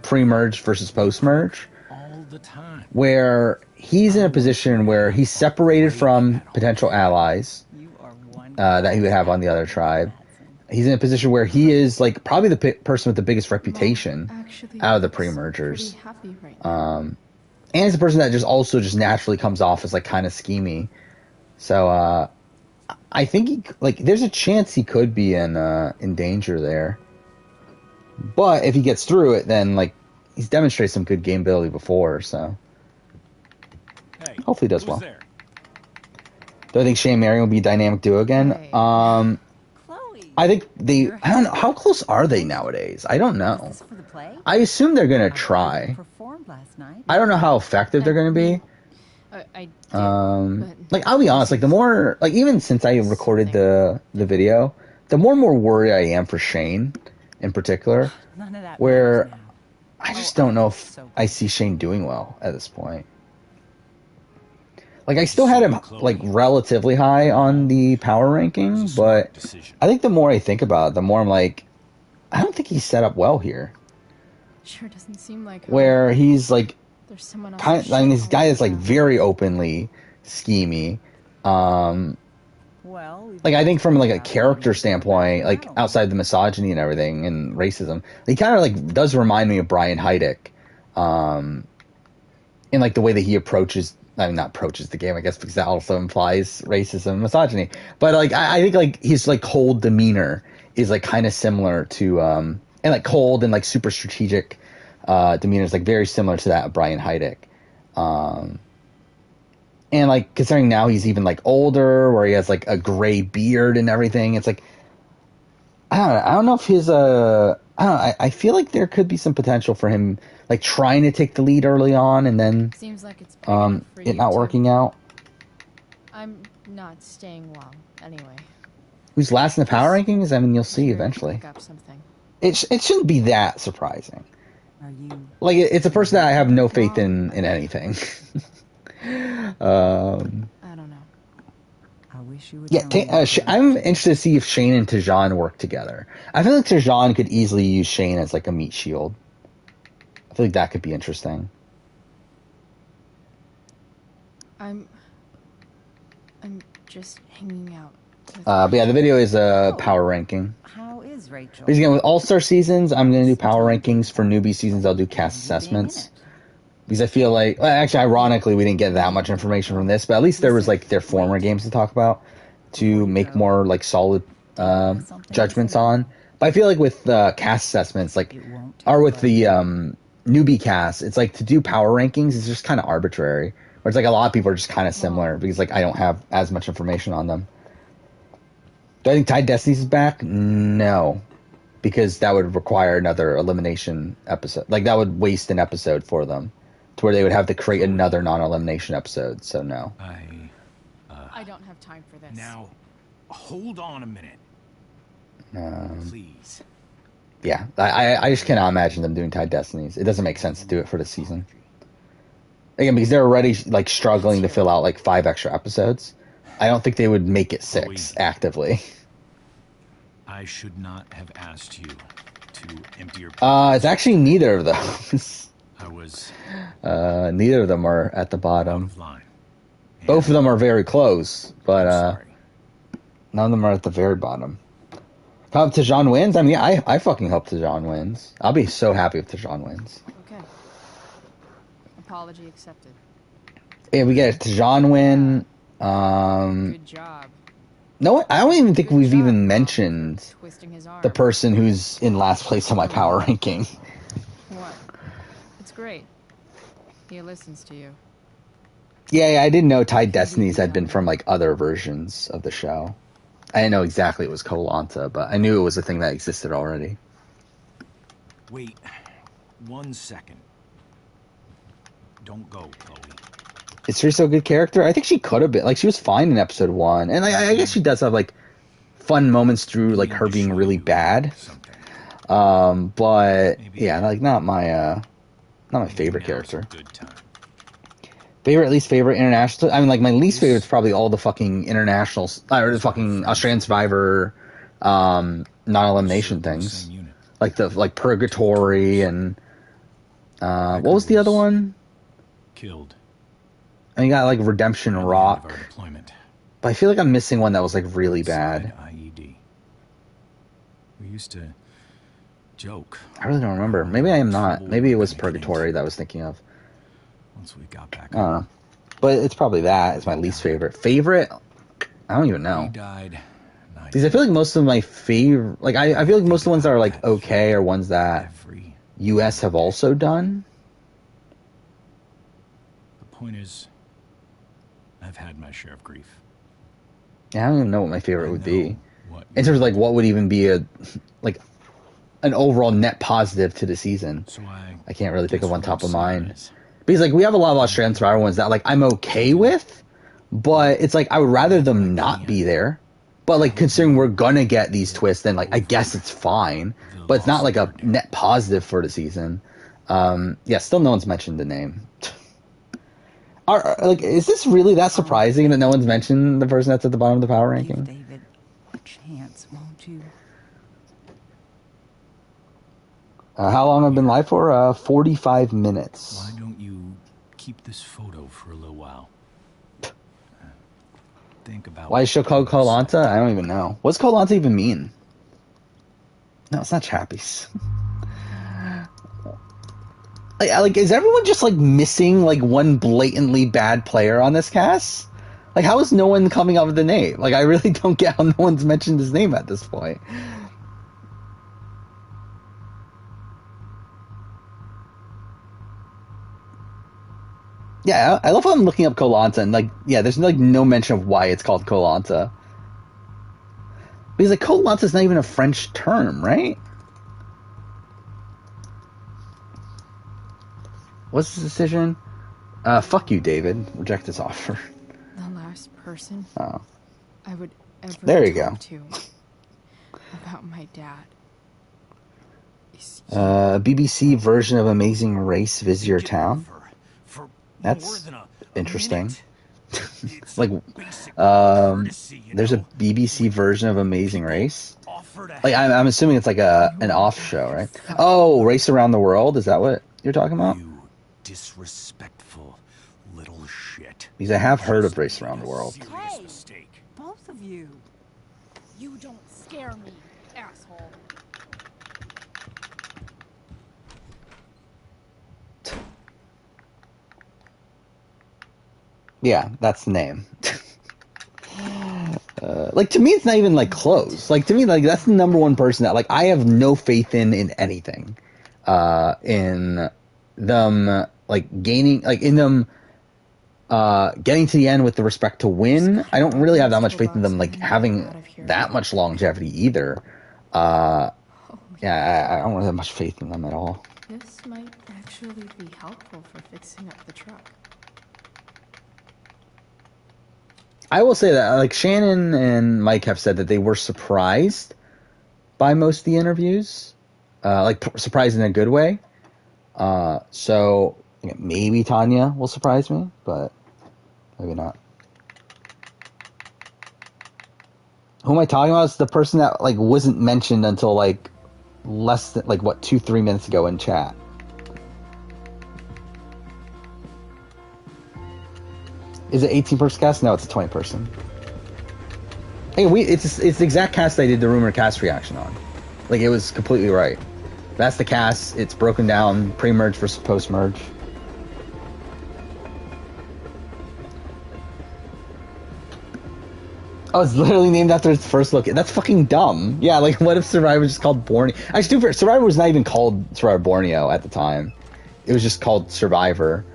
pre-merge versus post-merge. All the time. Where he's in a position where he's separated from potential allies that he would have on the other tribe. He's in a position where he is like probably the person with the biggest reputation out of the pre-mergers. and he's a person that just also just naturally comes off as like kind of schemy. So I think he like there's a chance he could be in danger there. But if he gets through it, then like he's demonstrated some good game ability before, so hopefully he does well. There? Do I think Shane and Marion will be a dynamic duo again? Hey. I think I don't know. How close are they nowadays? I don't know. I assume they're going to try. I don't know how effective they're going to be. Like, I'll be honest, like, the more, like, even since I recorded the video, the more and more worried I am for Shane, in particular, where I just don't know if I see Shane doing well at this point. Like, I still had him, like, relatively high on the power ranking, but I think the more I think about it, the more I'm like, I don't think he's set up well here. Sure doesn't seem like where he's, like, there's someone else. I mean, this guy is, like, very openly schemy. Like, I think from, like, a character standpoint, like, outside the misogyny and everything and racism, he kind of, like, does remind me of Brian Heidick. In, like, the way that he approaches... I mean, not approaches the game, I guess, because that also implies racism and misogyny. But, like, I think, like, his, like, cold demeanor is, like, kind of similar to, and, like, cold and, like, super strategic demeanor is, like, very similar to that of Brian Heidick. And, like, considering now he's even, like, older, where he has, like, a gray beard and everything, it's, like, I don't know if his, I feel like there could be some potential for him, like, trying to take the lead early on and then seems like it's it not working out. I'm not staying long anyway. Who's last in the power rankings? I mean, you'll see eventually. Pick up something. It shouldn't be that surprising. Like, it's a person that I have no faith in anything. I don't know. I wish you would. Yeah, I'm interested to see if Shane and Tajan work together. I feel like Tajan could easily use Shane as, like, a meat shield. I feel like that could be interesting. I'm just hanging out. But yeah, the video is power ranking. How is Rachel? Because again, with All-Star seasons, I'm going to do power rankings. For newbie seasons, I'll do cast assessments. Because I feel like, well, actually, ironically, we didn't get that much information from this, but at least there was, like, their former games to talk about to make more, like, solid judgments on. But I feel like with cast assessments, like, or with the newbie cast, it's like to do power rankings is just kind of arbitrary. Where it's like a lot of people are just kind of similar because, like, I don't have as much information on them. Do I think Tide Destinies is back? No. Because that would require another elimination episode. Like, that would waste an episode for them. To where they would have to create another non-elimination episode, so no. I don't have time for this. Now, hold on a minute. Please. Yeah, I just cannot imagine them doing Tide Destinies. It doesn't make sense to do it for this season. Again, because they're already, like, struggling to fill out, like, 5 extra episodes. I don't think they would make it 6 actively. I should not have asked you to empty your it's actually neither of those. I was neither of them are at the bottom. line. Both of them are very close, but none of them are at the very bottom. Hope Tajan wins? I mean, yeah, I fucking hope Tajan wins. I'll be so happy if Tajan wins. Okay. Apology accepted. Yeah, we get a Tajan win. Good job. No, I don't even think we've even mentioned Twisting his arm. the person who's in last place on my power ranking. What? It's great. He listens to you. Yeah, I didn't know Tide Destinies had been from, like, other versions of the show. I didn't know exactly it was Koh-Lanta, but I knew it was a thing that existed already. Wait 1 second. Don't go, Chloe. Is Teresa a good character? I think she could have been. Like, she was fine in episode 1. And I guess she does have, like, fun moments through, like, her being really bad. But, yeah, like, not my favorite character. Favorite, least favorite international... I mean, like, my least favorite is probably all the fucking international... or the fucking Australian Survivor non-elimination things. Like, Purgatory and... what was the other one? Killed. And you got, like, Redemption Rock. But I feel like I'm missing one that was, like, really bad. IED. We used to joke. I really don't remember. Maybe I am not. Maybe it was Purgatory that I was thinking of. once we got back I don't know. But it's probably that. It's my least favorite. Favorite? I don't even know. He died. Because I feel like most of my favorite... Like, I feel like most of the ones that are, like, okay are ones that US have also done. The point is, I've had my share of grief. Yeah, I don't even know what my favorite would be. In terms of, like, what would even be a... Like, an overall net positive to the season. So I can't really think of one top of mind. Because, like, we have a lot of Australian Survivor ones that, like, I'm okay with. But it's like, I would rather them not be there. But, like, considering we're gonna get these twists, then, like, I guess it's fine. But it's not, like, a net positive for the season. Yeah, still no one's mentioned the name. Like, is this really that surprising that no one's mentioned the person that's at the bottom of the power ranking? Give David a chance, won't you? How long have I been live for? 45 minutes. Why don't you keep this photo for a little while? Think about why is show called Koh-Lanta? I don't even know. What's Koh-Lanta even mean? No, it's not Chappies. like, is everyone just, like, missing, like, one blatantly bad player on this cast? Like, how is no one coming up with the name? Like, I really don't get how no one's mentioned his name at this point. Yeah, I love how I'm looking up Koh-Lanta and, like, yeah, there's, like, no mention of why it's called Koh-Lanta. Because, like, Koh-Lanta's not even a French term, right? What's the decision? Fuck you, David. Reject this offer. The last person I would ever there you talk go. to about my dad. BBC version of Amazing Race Visit Your Town. That's interesting. Like, there's a BBC version of Amazing Race. Like, I'm assuming it's like an off show, right? Oh, Race Around the World. Is that what you're talking about? You disrespectful little shit. Because I have heard of Race Around the World. Hey, both of you. You don't scare me, asshole. Yeah, that's the name. Like, to me, it's not even, like, close. Like, to me, like, that's the number one person that, like, I have no faith in anything. In them, like, gaining, like, in them, getting to the end with the respect to win. I don't really have that much faith in them, like, having that much longevity either. Yeah, I don't really have much faith in them at all. This might actually be helpful for fixing up the truck. I will say that, like, Shannon and Mike have said that they were surprised by most of the interviews, like, surprised in a good way. So maybe Tanya will surprise me, but maybe not. Who am I talking about? It's the person that, like, wasn't mentioned until, like, less than, like, what, 2-3 minutes ago in chat. Is it 18-person cast? No, it's a 20-person. Hey, it's the exact cast I did the rumor cast reaction on. Like, it was completely right. That's the cast. It's broken down pre-merge versus post-merge. Oh, it's literally named after its first look. That's fucking dumb. Yeah, like, what if Survivor was just called Borneo? Actually, Survivor was not even called Survivor Borneo at the time. It was just called Survivor.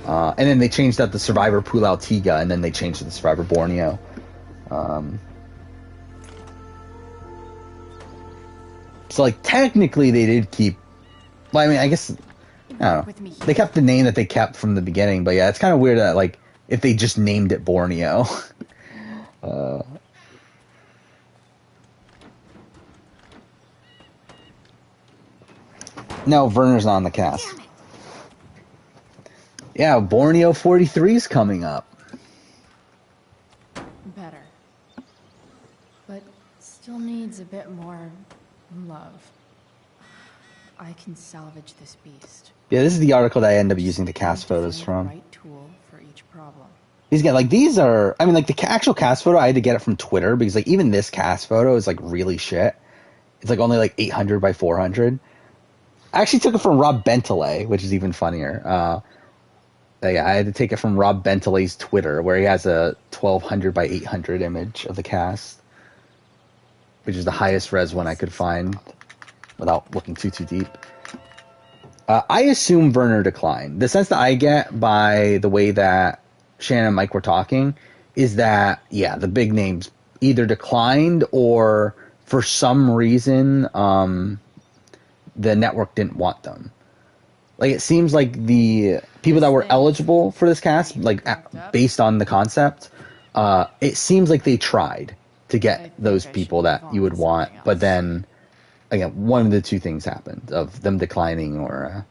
And then they changed out the Survivor Pulau Tiga, and then they changed it to Survivor Borneo. So, like, technically they did keep... Well, I mean, I guess... I don't know. They kept the name that they kept from the beginning, but yeah, it's kind of weird that, like, if they just named it Borneo. No, Werner's not on the cast. Yeah, Borneo 43 is coming up. Better. But still needs a bit more love. I can salvage this beast. Yeah, this is the article that I end up using the cast photos from. Right tool for each problem. These are, I mean, like, the actual cast photo, I had to get it from Twitter, because, like, even this cast photo is, like, really shit. It's, like, only, like, 800 by 400. I actually took it from Rob Bentelay, which is even funnier. Yeah, I had to take it from Rob Bentley's Twitter, where he has a 1200 by 800 image of the cast, which is the highest res one I could find without looking too deep. I assume Werner declined. The sense that I get by the way that Shannon and Mike were talking is that, yeah, the big names either declined or for some reason the network didn't want them. Like, it seems like the people that were eligible for this cast, like, based on the concept, it seems like they tried to get those people that you would want, but then, again, one of the two things happened, of them declining or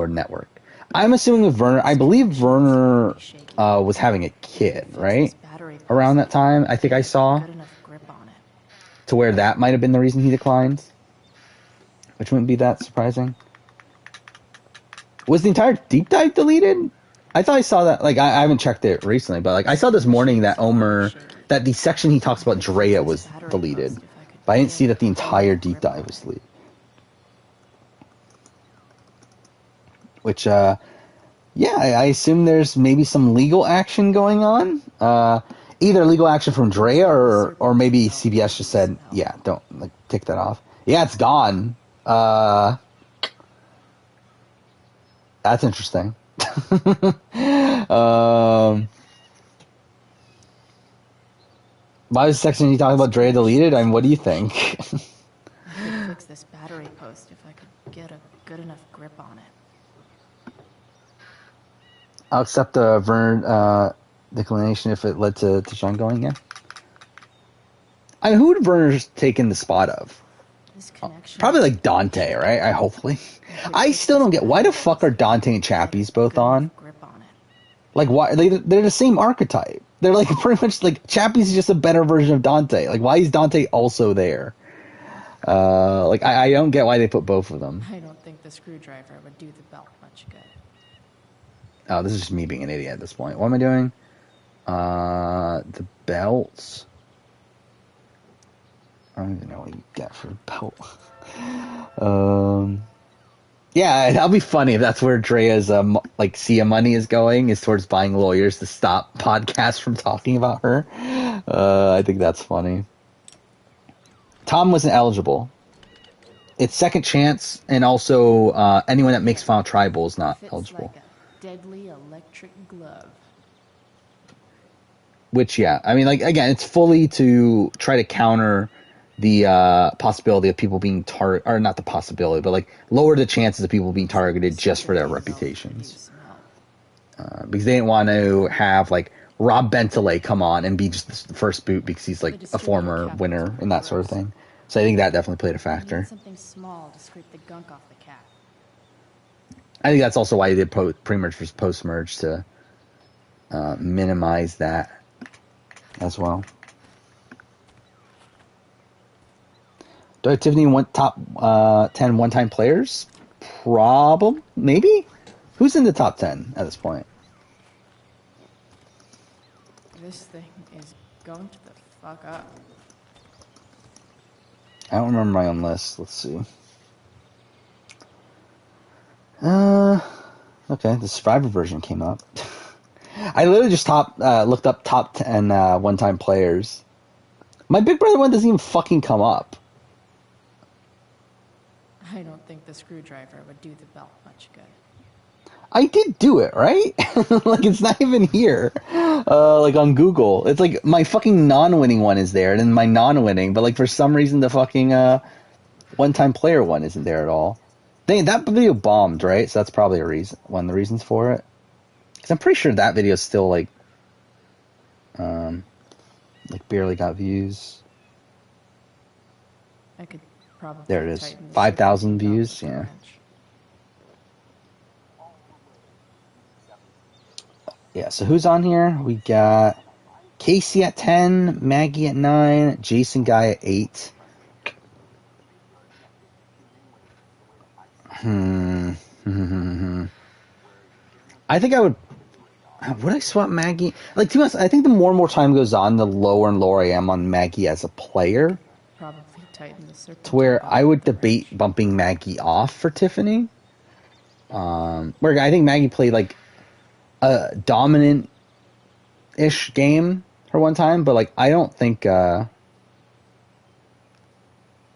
network. I'm assuming with Werner, I believe Werner was having a kid, right? Around that time, I think I saw, to where that might have been the reason he declined. Which wouldn't be that surprising. Was the entire deep dive deleted? I thought I saw that. Like, I haven't checked it recently, but like I saw this morning that that the section he talks about Drea was deleted, but I didn't see that the entire deep dive was deleted. Which, yeah, I assume there's maybe some legal action going on. Either legal action from Drea or maybe CBS just said, yeah, don't take that off. Yeah, it's gone. That's interesting. Why was the section you talking about Drea deleted? I mean, what do you think? I could fix this battery post if I could get a good enough grip on it. I'll accept the Vern declination if it led to Sean going, yeah. I mean, who would Werner taken the spot of? Probably like Dante, right? Hopefully. I still don't get, why the fuck are Dante and Chappie's both on? Like, why? They're the same archetype. They're like pretty much like, Chappie's just a better version of Dante. Like, why is Dante also there? Like, I don't get why they put both of them. I don't think the screwdriver would do the belt much good. Oh, this is just me being an idiot at this point. What am I doing? The belts. I don't even know what you get for a belt. Yeah, that'll be funny if that's where Drea's like Sia money is going, is towards buying lawyers to stop podcasts from talking about her. I think that's funny. Tom wasn't eligible. It's second chance, and also anyone that makes Final Tribal is not eligible. Like a deadly electric glove. Which, yeah, I mean, like, again, it's fully to try to counter the possibility of people being or not the possibility, but like lower the chances of people being targeted just for their reputations. Because they didn't want to have like Rob Bentley come on and be just the first boot because he's like a former winner and that sort of thing. So I think that definitely played a factor. Something small to scrape the gunk off the cat. I think that's also why he did pre-merge versus post-merge, to minimize that as well. Do I have Tiffany top 10 one-time players? Problem, maybe? Who's in the top 10 at this point? This thing is going to the fuck up. I don't remember my own list. Let's see. Okay, the Survivor version came up. I literally just looked up top 10 one-time players. My Big Brother one doesn't even fucking come up. I don't think the screwdriver would do the belt much good. I did do it, right? Like, it's not even here. Like, on Google. It's like, my fucking non-winning one is there, and then my non-winning, but like, for some reason, the fucking one-time player one isn't there at all. Dang, that video bombed, right? So that's probably one of the reasons for it. Because I'm pretty sure that video is still, like barely got views. I could probably there it is. 5,000 views, yeah. Yeah, so who's on here? We got Casey at 10, Maggie at 9, Jason Guy at 8. I think I would I swap Maggie? Like, to be honest, I think the more and more time goes on, the lower and lower I am on Maggie as a player. Probably tighten the circle. To where I would debate bumping Maggie off for Tiffany. Where I think Maggie played like a dominant-ish game her one time, but like I don't think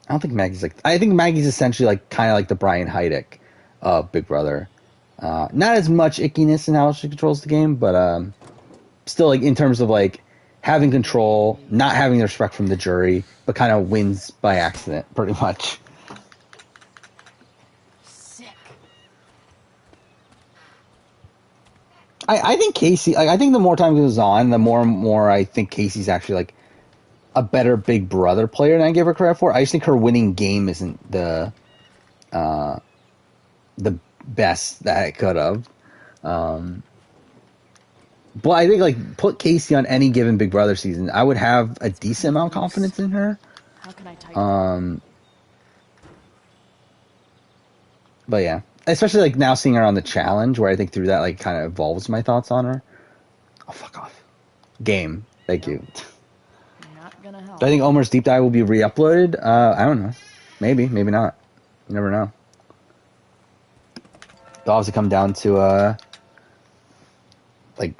Maggie's like. I think Maggie's essentially like kind of like the Brian Heidick of Big Brother. Not as much ickiness in how she controls the game, but still like in terms of like having control, not having the respect from the jury, but kind of wins by accident, pretty much. Sick. I think Casey. Like, I think the more time goes on, the more and more I think Casey's actually like a better Big Brother player than I give her credit for. I just think her winning game isn't the best that it could have. But I think like put Casey on any given Big Brother season, I would have a decent amount of confidence in her. How can I tighten? But yeah, especially like now seeing her on the challenge, where I think through that like kind of evolves my thoughts on her. Oh, fuck off. Game. Thank you. Not gonna help. Do I think Omer's Deep Dive will be re-uploaded? I don't know. Maybe not. You never know. It'll obviously come down to like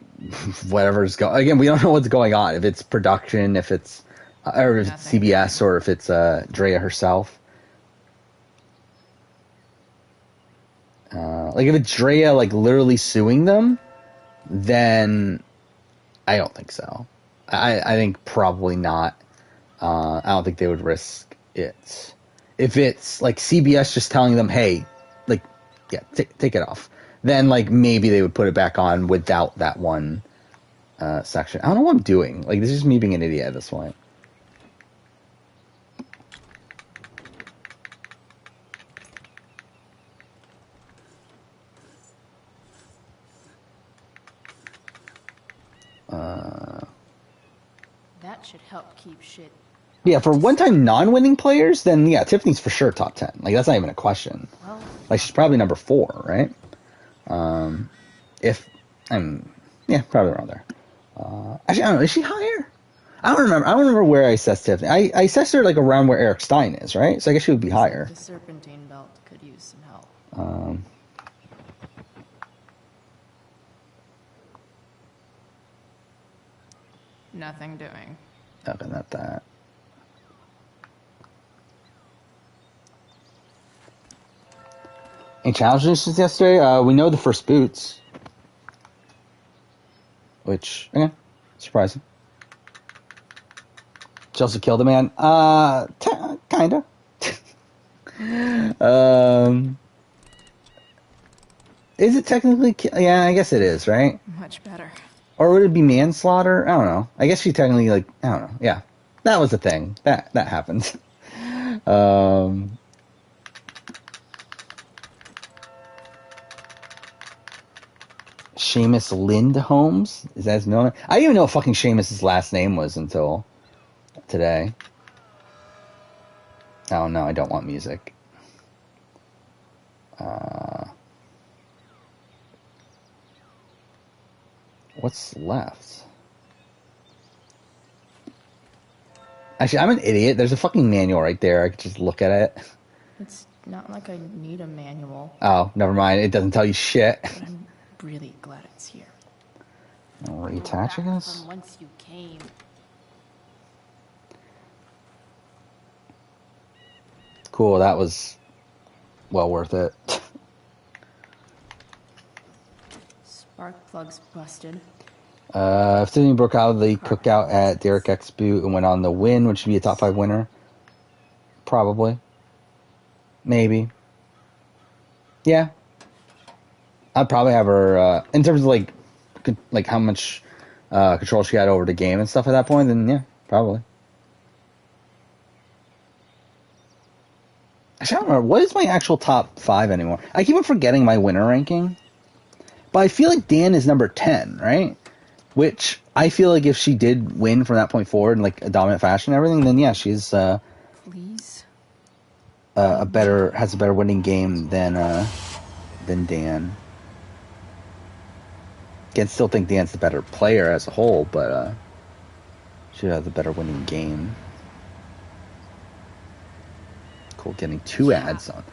whatever's going. Again, we don't know what's going on. If it's production, if it's or if it's CBS, or if it's Drea herself. Like if it's Drea like literally suing them, then I don't think so. I think probably not. I don't think they would risk it. If it's like CBS just telling them, hey, like, yeah, take it off, then like maybe they would put it back on without that one section. I don't know what I'm doing. Like, this is just me being an idiot at this point. That should help keep shit. Yeah, for one-time non-winning players, then yeah, Tiffany's for sure top 10. Like, that's not even a question. Well, Like, she's probably number 4, right? Yeah, probably around there. Actually, I don't know. Is she higher? I don't remember. I don't remember where I assessed Tiffany. I assessed her like around where Eric Stein is, right? So I guess she would be higher. the serpentine belt could use some help. Nothing doing. Okay, not that. Any challenges since yesterday? We know the first boots. Which, okay, surprising. She also killed a man. Kinda. Is it technically? Yeah, I guess it is, right? Much better. Or would it be manslaughter? I don't know. I guess she technically, like, I don't know. Yeah, that was the thing. That happened. Seamus Lindholms? Is that his middle name? I didn't even know what fucking Seamus' last name was until today. Oh no, I don't want music. What's left? Actually, I'm an idiot. There's a fucking manual right there. I could just look at it. It's not like I need a manual. Oh, never mind. It doesn't tell you shit. But I'm really glad it's here. Reattach, I guess? From once you came. Cool, that was well worth it. Spark plugs busted. If Sydney broke out of the cookout at Derek X Boot and went on the win, would she be a top 5 winner? Probably. Maybe. Yeah. I'd probably have her, in terms of like how much control she had over the game and stuff at that point, then yeah, probably. Actually, I don't remember. What is my actual top 5 anymore? I keep on forgetting my winner ranking. But I feel like Dan is number 10, right? Which I feel like if she did win from that point forward in like a dominant fashion and everything, then yeah, she's Please. has a better winning game than Dan. Again, still think Dan's the better player as a whole, but she has a better winning game. Cool, getting 2 ads on.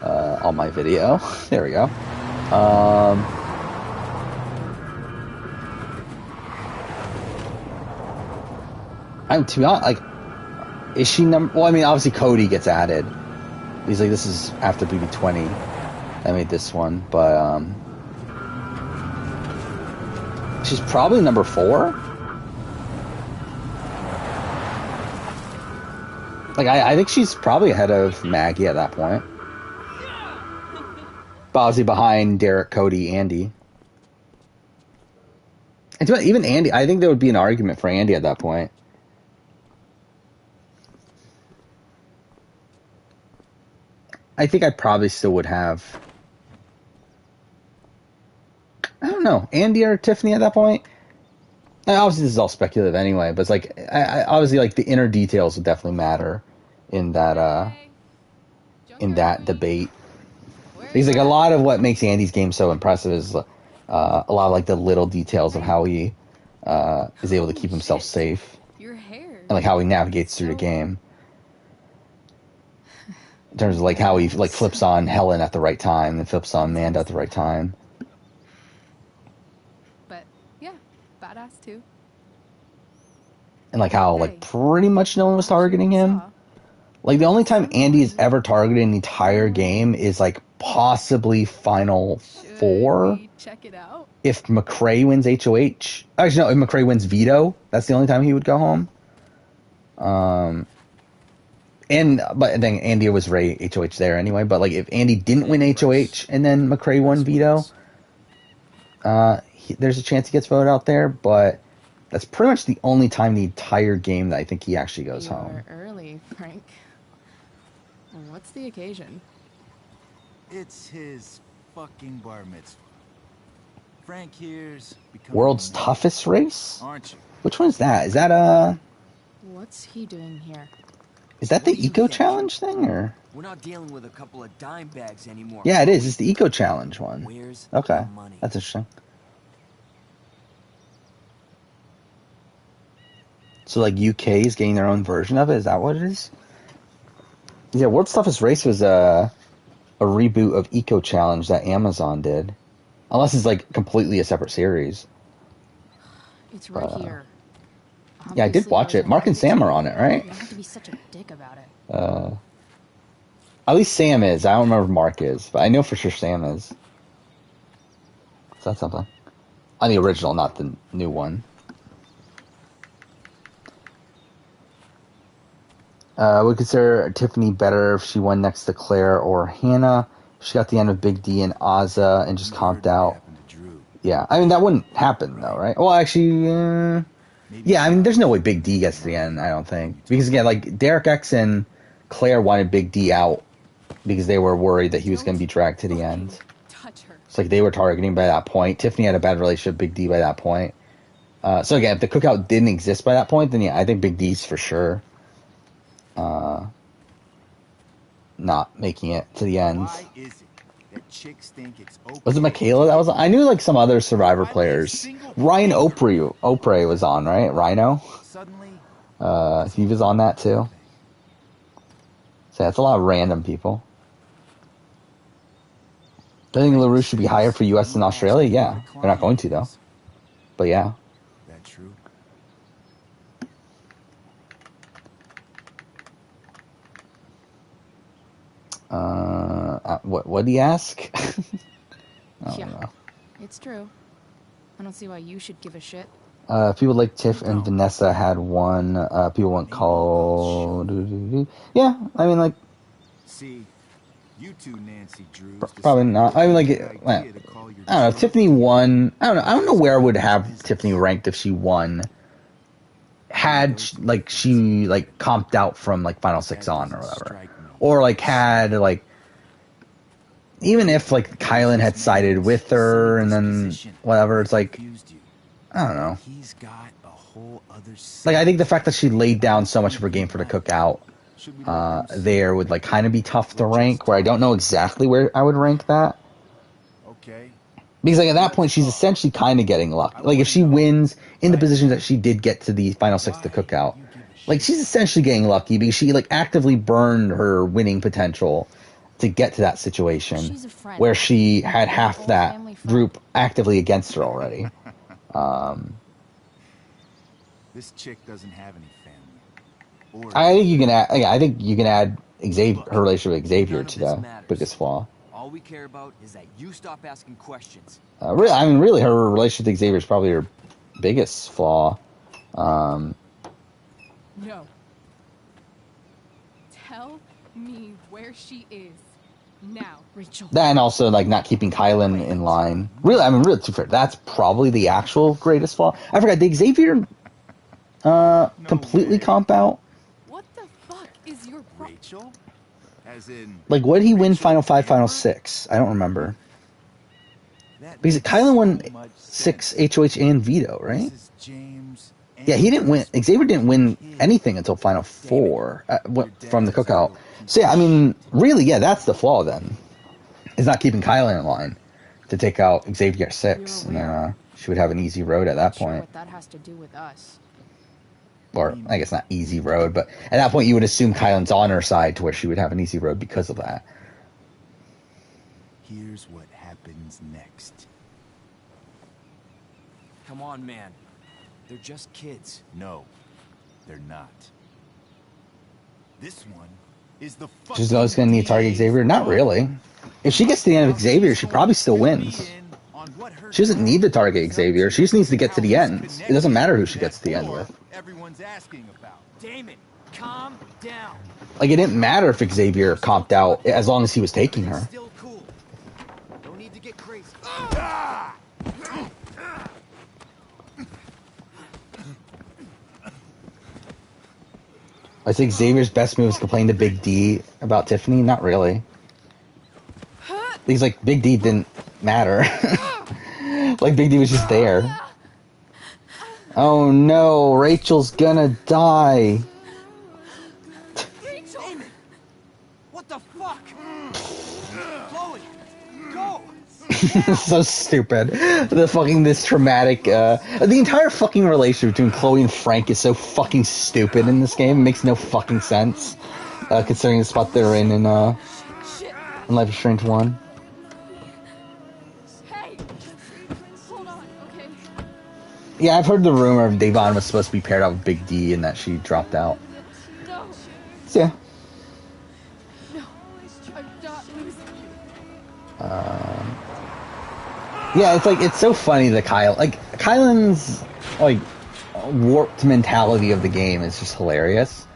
on my video. There we go. To be honest, like, is she number? Well, I mean, obviously Cody gets added. He's like, this is after BB20. I made this one, but she's probably number 4. Like, I think she's probably ahead of Maggie at that point. But obviously behind Derek, Cody, Andy. And even Andy, I think there would be an argument for Andy at that point. I think I probably still would have, I don't know, Andy or Tiffany at that point. And obviously, this is all speculative anyway, but it's like, obviously, like, the inner details would definitely matter in that debate. Because, like, a lot of what makes Andy's game so impressive is a lot of, like, the little details of how he is able to keep himself safe. And, like, how he navigates through the game. In terms of, like, how he, like, flips on Helen at the right time and flips on Amanda at the right time. But, yeah, badass too. And, like, how, like, pretty much no one was targeting him. Like, the only time Andy is ever targeted in the entire game is, like, possibly Final 4. Check it out. If McRae wins HOH. Actually, no, if McRae wins Veto, that's the only time he would go home. But then Andy was Ray HOH there anyway. But, like, if Andy didn't win HOH and then McRae won Veto, there's a chance he gets voted out there. But that's pretty much the only time the entire game that I think he actually goes home. You're early, Frank. What's the occasion? It's his fucking bar mitzvah. Frank here's becoming World's toughest race? Aren't you? Which one is that? Is that What's he doing here? is that the Eco Challenge thing, or? We're not dealing with a couple of dime bags anymore. Yeah, it is. It's the Eco Challenge one. Where's Okay, the money? that's interesting. So, like, UK is getting their own version of it? Is that what it is? Yeah, World's Toughest Race was a reboot of Eco Challenge that Amazon did. Unless it's, like, completely a separate series. It's right here. Yeah, I did watch it. Mark and Sam are on it, right? You don't have to be such a dick about it. At least Sam is. I don't remember if Mark is, but I know for sure Sam is. So that's something. On the original, not the new one. Would consider Tiffany better if she won next to Claire or Hannah. She got the end of Big D and Ozza and just comped out. Yeah, I mean, that wouldn't happen, though, right? Well, actually, yeah, I mean, there's no way Big D gets to the end, I don't think. Because, again, like, Derek X and Claire wanted Big D out because they were worried that he was going to be dragged to the end. It's like they were targeting by that point. Tiffany had a bad relationship with Big D by that point. So, again, if the cookout didn't exist by that point, then, yeah, I think Big D's for sure not making it to the end. Why is it that chicks think it's okay? Was it Michaela that was on? I knew, like, some other Survivor players. Ryan Opry was on, right? Rhino? Suddenly, He was on that, too. So that's a lot of random people. Do I think LaRue should be higher for US and Australia? Yeah. They're not going to, though. But, yeah. that true? What did he ask? I Yeah. don't know. It's true. I don't see why you should give a shit. People like Tiff and Vanessa had one. People want call. Yeah, I mean, like, See, you two Nancy Drews probably not. I mean, like, I don't know. If Tiffany won. I don't know. I don't know where I would have Tiffany ranked if she won. Had like she like comped out from like Final Six on or whatever, or like had like. Even if, like, Kylan had sided with her and then whatever, it's like, I don't know. He's got a whole other Like, I think the fact that she laid down so much of her game for the cookout there would, like, kind of be tough to rank, where I don't know exactly where I would rank that. Okay. Because, like, at that point, she's essentially kind of getting lucky. Like, if she wins in the positions that she did get to the Final Six of the cookout, like, she's essentially getting lucky because she, like, actively burned her winning potential to get to that situation She's a friend. where she had half Old that family friend. group actively against her already. This chick doesn't have any family. Or I think you can add. Yeah, I think you can add Xavier, her relationship with Xavier None of to this the matters. biggest flaw. All we care about is that you stop asking questions. Really, her relationship with Xavier is probably her biggest flaw. No. Tell me where she is. Now. Rachel. That and also like not keeping Kylan in line. Really, to be fair, that's probably the actual greatest flaw. I forgot, did Xavier completely way. comp out? What the fuck is your problem? Rachel? As in... Like, what did he win Rachel Final 5, Final Amber? 6? I don't remember. That Because makes Kylan won so much 6 sense. HOH and Veto, right? This is James Yeah, he didn't win. and Xavier didn't win kid. anything until Final Damn it. 4 Your from the dad's a cookout. little piece So yeah, I of mean, really, yeah, that's the flaw then. Is not keeping Kylan in line to take out Xavier at 6, and then she would have an easy road at that Not sure point. what that has to do with us. Or I guess not easy road, but at that point you would assume Kylan's on her side to where she would have an easy road because of that. Here's what happens next. Come on, man. They're just kids. No, they're not. This one is the She's always going to need to target Xavier? Not really. If she gets to the end of Xavier, she probably still wins. She doesn't need to target Xavier. She just needs to get to the end. It doesn't matter who she gets to the end with. Everyone's asking about. Damon, calm down. Like, it didn't matter if Xavier comped out as long as he was taking her. Still cool. Don't need to get crazy. I think Xavier's best move is complain to Big D about Tiffany. Not really. Because, like, Big D didn't matter. Like, Big D was just there. Oh no, Rachel's gonna die. Rachel! Damon! What the fuck? Chloe! Go! So stupid. This traumatic, the entire fucking relationship between Chloe and Frank is so fucking stupid in this game. It makes no fucking sense, considering the spot they're in Life is Strange 1. Hey! Hold on, okay? Yeah, I've heard the rumor of Devon was supposed to be paired up with Big D and that she dropped out. No! So, yeah. No! I'm not losing you. Yeah, it's like, it's so funny that Kylan's, like, warped mentality of the game is just hilarious.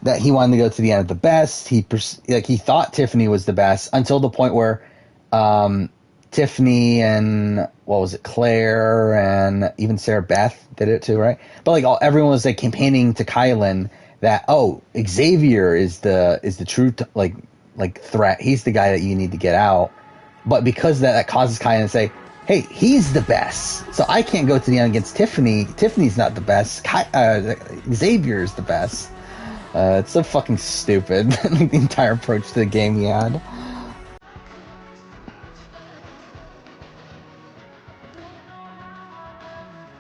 That he wanted to go to the end of the best. He thought Tiffany was the best until the point where, Tiffany and, what was it, Claire and even Sarah Beth did it too, right? But, like, everyone was, like, campaigning to Kylan that, oh, Xavier is the true, threat. He's the guy that you need to get out. But because that causes Kylan to say, hey, he's the best, so I can't go to the end against Tiffany. Tiffany's not the best. Xavier's the best. It's so fucking stupid. The entire approach to the game he had.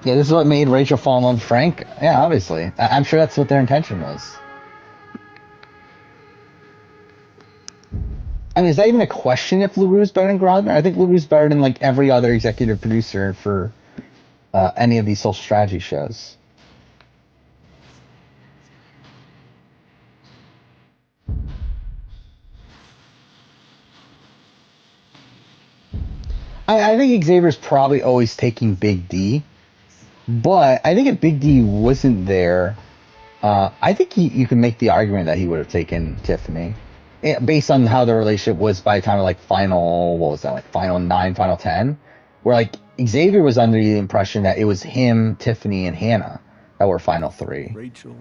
Yeah, this is what made Rachel fall in love with Frank. Yeah, obviously. I'm sure that's what their intention was. I mean, is that even a question if LaRue's better than Grodman? I think LaRue's better than, like, every other executive producer for any of these social strategy shows. I think Xavier's probably always taking Big D, but I think if Big D wasn't there, I think you can make the argument that he would have taken Tiffany. Based on how the relationship was by the time of, like, final 9, final 10, where, like, Xavier was under the impression that it was him, Tiffany, and Hannah that were final 3. Rachel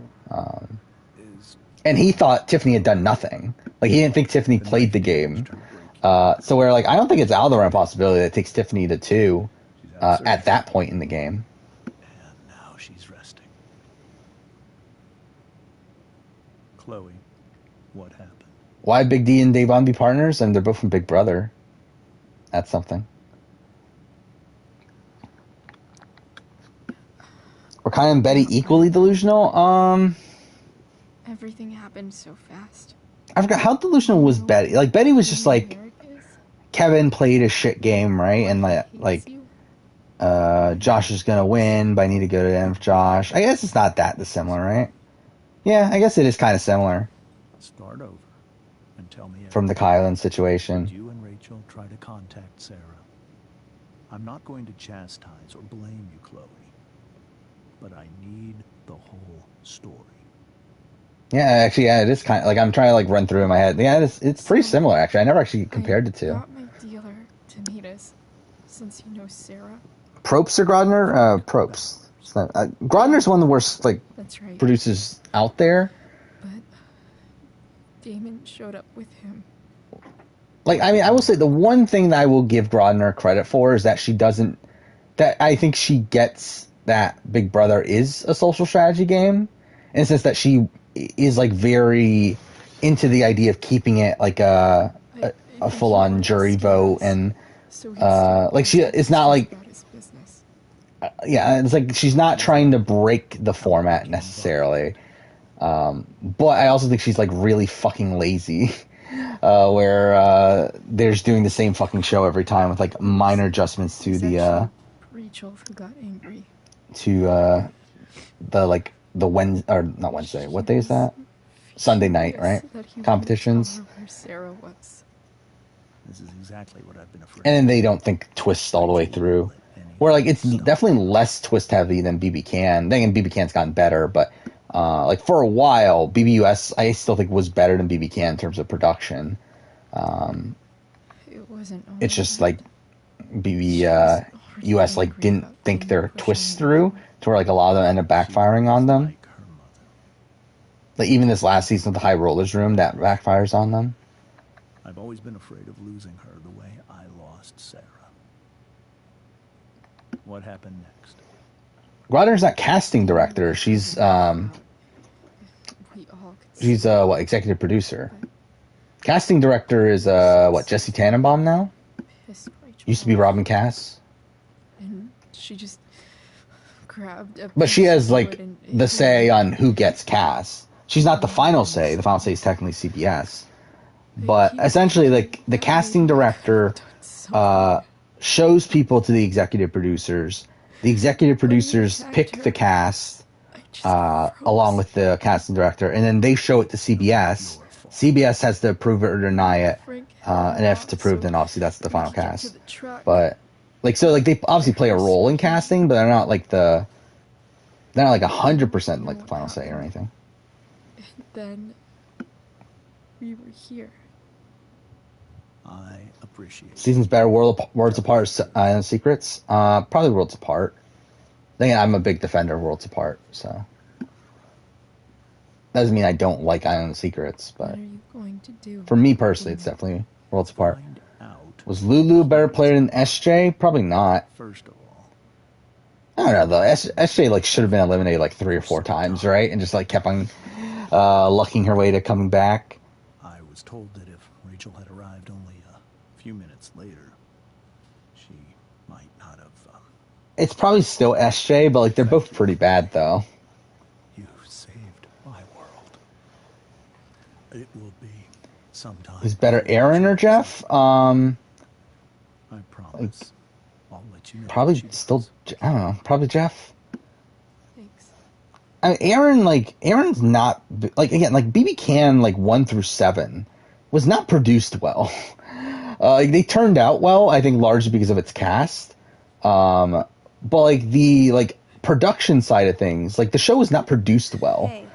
is And he thought Tiffany had done nothing. Like, he didn't think Tiffany played the game. So we're like, I don't think it's out of the realm of possibility that it takes Tiffany to 2 at that point in the game. and now she's resting. Chloe, what happened? Why Big D and Davon be partners? And they're both from Big Brother. That's something. Were Kai and Betty equally delusional? Everything happened so fast. I forgot how delusional was Betty. Like Betty was just like Kevin played a shit game, right? And like Josh is gonna win, but I need to go to him for Josh. I guess it's not that dissimilar, right? Yeah, I guess it is kind of similar Start over and tell me from the everything. Kylan situation. Did you and Rachel try to contact Sarah? I'm not going to chastise or blame you, Chloe, but I need the whole story. Yeah, actually, yeah, it is kind of like I'm trying to like run through in my head. Yeah, it's pretty similar actually. I never actually compared the two. I got my dealer to meet us, since you know Sarah. Probst or Grodner? Probst. Grodner's one of the worst like That's right. producers out there. But Damon showed up with him. Like, I mean, I will say the one thing that I will give Grodner credit for is that she doesn't. That I think she gets that Big Brother is a social strategy game, in the sense that she is like very into the idea of keeping it like a full on jury vote and like she it's not like yeah, it's like she's not trying to break the format necessarily. But I also think she's like really fucking lazy. Where they're just doing the same fucking show every time with like minor adjustments to the Rachel who got angry. to the like the Wednesday or not Wednesday. What day is that? Sunday night, right? Competitions. Where Sarah was. This is exactly what I've been afraid. And then they don't think twists all the way through. Where like it's definitely less twist heavy than BB Can. Then BB Can's gotten better, but like for a while, BBUS I still think was better than BB Can in terms of production. It wasn't. It's just like BBUS like didn't think their twists through, to where like a lot of them ended up backfiring on them. Like even this last season of the High Rollers Room, that backfires on them. I've always been afraid of losing her the way I lost Sarah. What happened next? Grodner's not casting director. She's what, executive producer. Casting director is what, Jesse Tannenbaum now? Used to be Robin Cass. And she just grabbed a But she has like the say on who gets cast. She's not the final say. The final say is technically CBS. But essentially, like the casting director shows people to the executive producers. The executive producers pick the cast along with the casting director, and then they show it to CBS. CBS has to approve it or deny it, and if it's approved, then obviously that's the final cast. But like so, like they obviously play a role in casting, but they're not like 100% like the final say or anything. Then we were here. I appreciate it. Season's better. Worlds Apart, Island Secrets. Probably Worlds Apart. Then I'm a big defender of Worlds Apart, so doesn't mean I don't like Island Secrets, but What are you going to do? for me personally, it's definitely Worlds Apart. Find out. Was Lulu a better player than SJ? Probably not. First of all, I don't know though. SJ like should have been eliminated like 3 or 4 times, right? And just like kept on lucking her way to coming back. I was told that if Rachel had arrived only a few minutes later, she might not have. It's probably still SJ, but like they're both pretty bad though. You saved my world. It will be sometime. Who's better, Aaron or Jeff? I promise. I'll let you know. Probably still. I don't know. Probably Jeff. Thanks. I mean, Aaron's not like again like BB Can like 1 through 7 was not produced well. Like they turned out well, I think largely because of its cast. But like the production side of things, like the show was not produced well. Hey.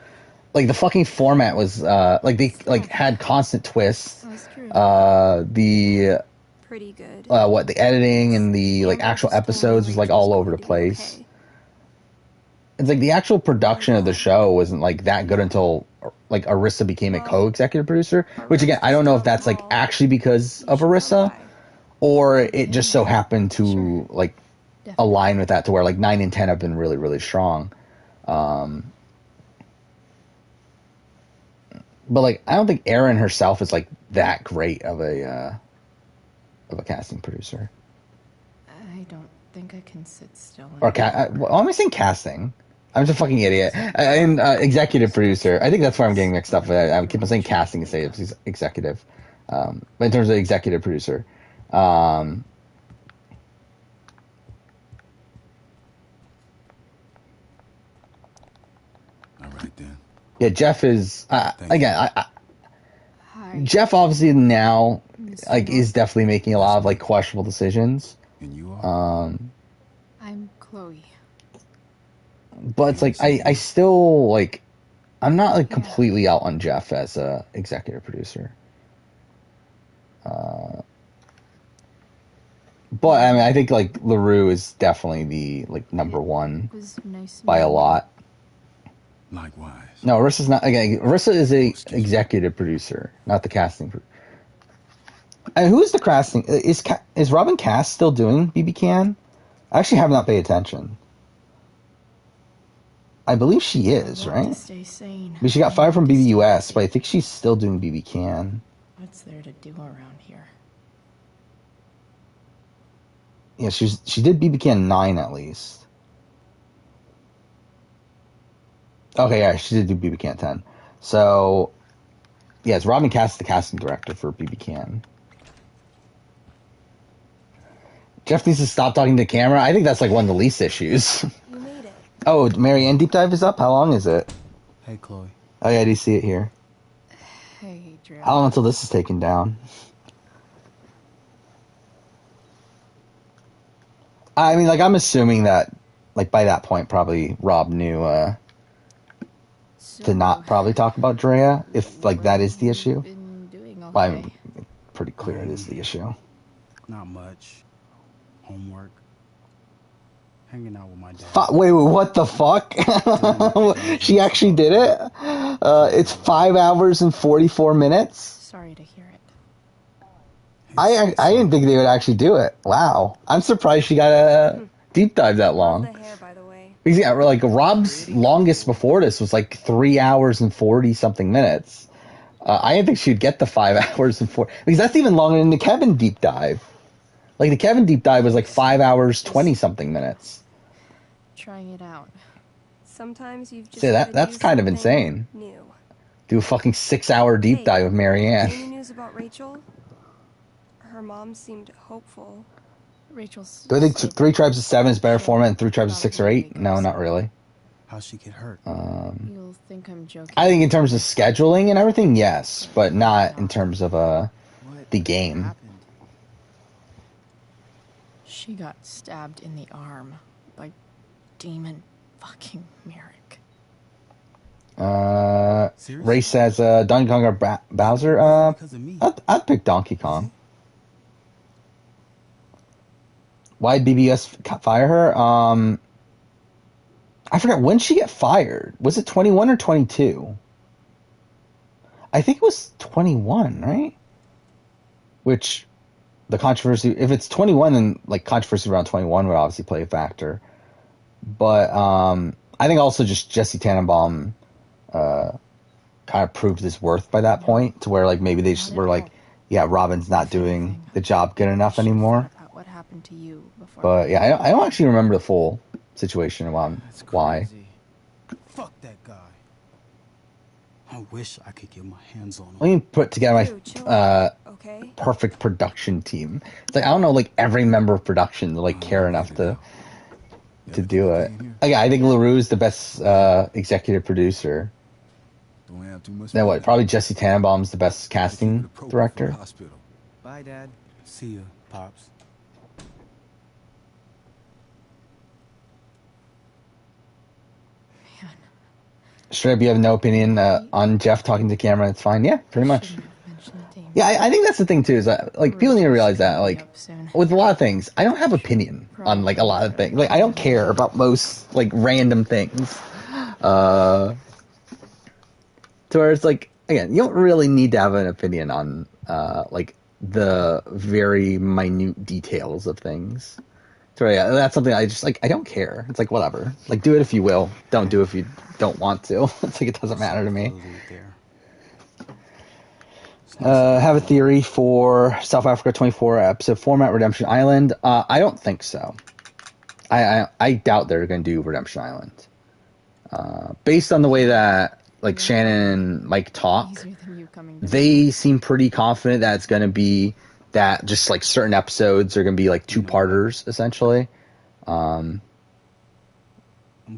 Like the fucking format was like they like had constant twists. That's true. The Pretty good. the editing and the like actual episodes was like all over the place. It's like the actual production of the show wasn't like that good until like Arissa became a co-executive producer, which again I don't know if that's like actually because of Arissa or it just so happened to like align with that to where like 9 and 10 have been really really strong. But like I don't think Erin herself is like that great of a casting producer. I don't think I can sit still. Or am I saying casting? I'm just a fucking idiot. And executive producer. I think that's where I'm getting mixed up. I keep on saying casting instead of executive. But in terms of executive producer. All right, then. Yeah, Jeff is... again, Hi. Jeff obviously now Mr. is definitely making a lot of questionable decisions. And you are? I'm Chloe. But it's I still I'm not completely out on Jeff as a executive producer. But I mean, I think LaRue is definitely the number one by a lot. Likewise. No, Arissa's not. Again, Arissa is a executive producer, not the casting. And who is the casting? Is Robin Cass still doing BB Can? I actually have not paid attention. I believe she is, right? To stay sane. But she got fired from BBUS, but I think she's still doing BB Can. What's there to do around here? Yeah, she did BB Can 9 at least. Okay, yeah, she did do BB Can 10. So, yeah, it's Robin Cass, the casting director for BB Can. Jeff needs to stop talking to the camera. I think that's one of the least issues. You made it. Oh, Marianne Deep Dive is up? How long is it? Hey, Chloe. Oh, yeah, I do see it here. Hey, Drew. How long until this is taken down? I mean, I'm assuming that, by that point, probably Rob knew, to not probably talk about Drea, if, that is the issue. Well, I'm pretty clear it is the issue. Not much. Homework. Hanging out with my dad. Wait, what the fuck? She actually did it? It's 5 hours and 44 minutes? Sorry to hear it. I didn't think they would actually do it. Wow. I'm surprised she got a deep dive that long. The hair, by the way. Because, yeah, Rob's longest before this was 3 hours and 40-something minutes. I didn't think she'd get the 5 hours and 4... Because that's even longer than the Kevin deep dive. The Kevin deep dive was 5 hours, 20-something minutes. Trying it out. Sometimes you've just See, that's kind of insane. New. Do a fucking 6-hour deep dive with Marianne. Any news about Rachel? Her mom seemed hopeful. Rachel's. Do I think 3 Tribes of 7 is better format than 3 Tribes of 6 or 8? No, not really. How'd she get hurt? You'll think I'm joking. I think in terms of scheduling and everything, yes, but not in terms of the game. She got stabbed in the arm by Demon fucking Merrick. Ray says Donkey Kong or Bowser. I'd pick Donkey Kong. Why'd BBS fire her? I forgot, when she get fired. Was it 21 or 22? I think it was 21, right? Which, the controversy, if it's 21, then controversy around 21 would obviously play a factor. But I think also just Jesse Tannenbaum kind of proved his worth by that point, to where maybe they just were yeah, Robin's not doing the job good enough anymore. What happened to you before? But yeah, I don't actually remember the full situation around why. Fuck that guy. I wish I could get my hands on him. Let me put together my Okay. perfect production team. It's I don't know every member of production to care enough to do it. Yeah, I think LaRue's the best executive producer. Then what? Probably Jesse Tannenbaum's the best casting director. Bye, Dad. See ya, Pops. Straight up, you have no opinion on Jeff talking to camera. It's fine. Yeah, pretty much. Yeah, I think that's the thing too. Is that people need to realize that with a lot of things, I don't have opinion on a lot of things. I don't care about most random things. To where it's again, you don't really need to have an opinion on the very minute details of things. So yeah, that's something I just I don't care. It's whatever. Do it if you will. Don't do it if you don't want to. It's it doesn't matter to me. Have a theory for South Africa 24 episode format Redemption Island. I don't think so. I doubt they're going to do Redemption Island. based on the way that like Shannon and Mike talk, Easier than you coming to they seem pretty confident that it's going to be that just like certain episodes are going to be like two-parters essentially. I'm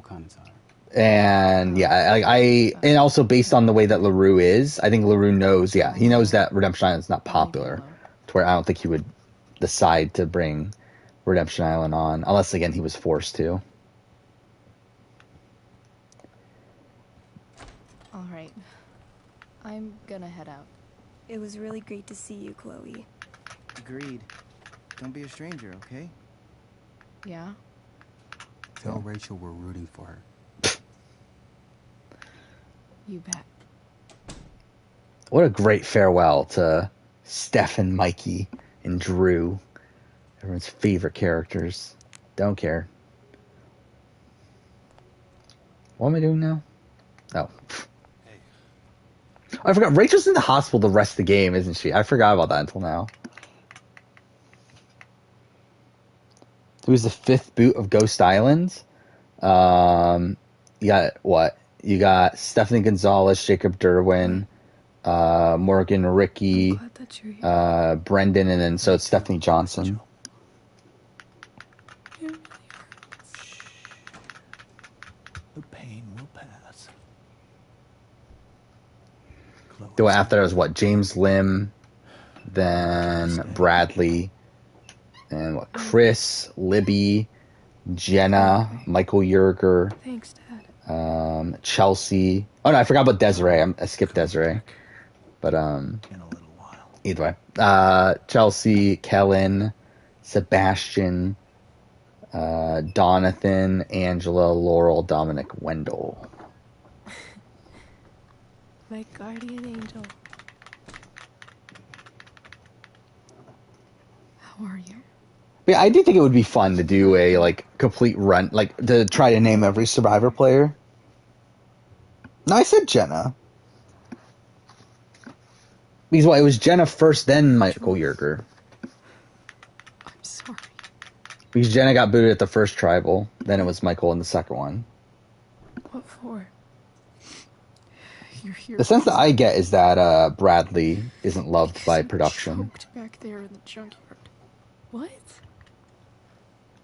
kind of tired. And yeah, and also based on the way that LaRue is, I think LaRue knows, he knows that Redemption Island's not popular, to where I don't think he would decide to bring Redemption Island on, unless again he was forced to. All right. I'm gonna head out. It was really great to see you, Chloe. Agreed. Don't be a stranger, okay? Yeah? Tell Rachel we're rooting for her. You bet. What a great farewell to Steph and Mikey and Drew. Everyone's favorite characters. Don't care. What am I doing now? Oh. I forgot. Rachel's in the hospital the rest of the game, isn't she? I forgot about that until now. Who's the fifth boot of Ghost Islands? You got what? You got Stephanie Gonzalez, Jacob Derwin, Morgan Ricky, I'm glad that you're here. Brendan, and then so it's Stephanie Johnson. It really hurts. The pain will pass. So after that was what? James Lim, then Bradley, and what? Chris, Libby, Jenna, Michael Yerger, Thanks, Dad. Chelsea. Oh no, I forgot about Desiree. I skipped Desiree, but In a little while. either way, Chelsea, Kellen, Sebastian, Donathan, Angela, Laurel, Dominic, Wendell. My guardian angel. How are you? Yeah, I do think it would be fun to do a like complete run, like to try to name every Survivor player. No, I said Jenna. Because what, it was Jenna first, then Michael Yerger. I'm sorry. Because Jenna got booted at the first tribal, then it was Michael in the second one. What for? You're here. The sense that I get is that Bradley isn't loved by I'm production. choked back there in the junkyard. What?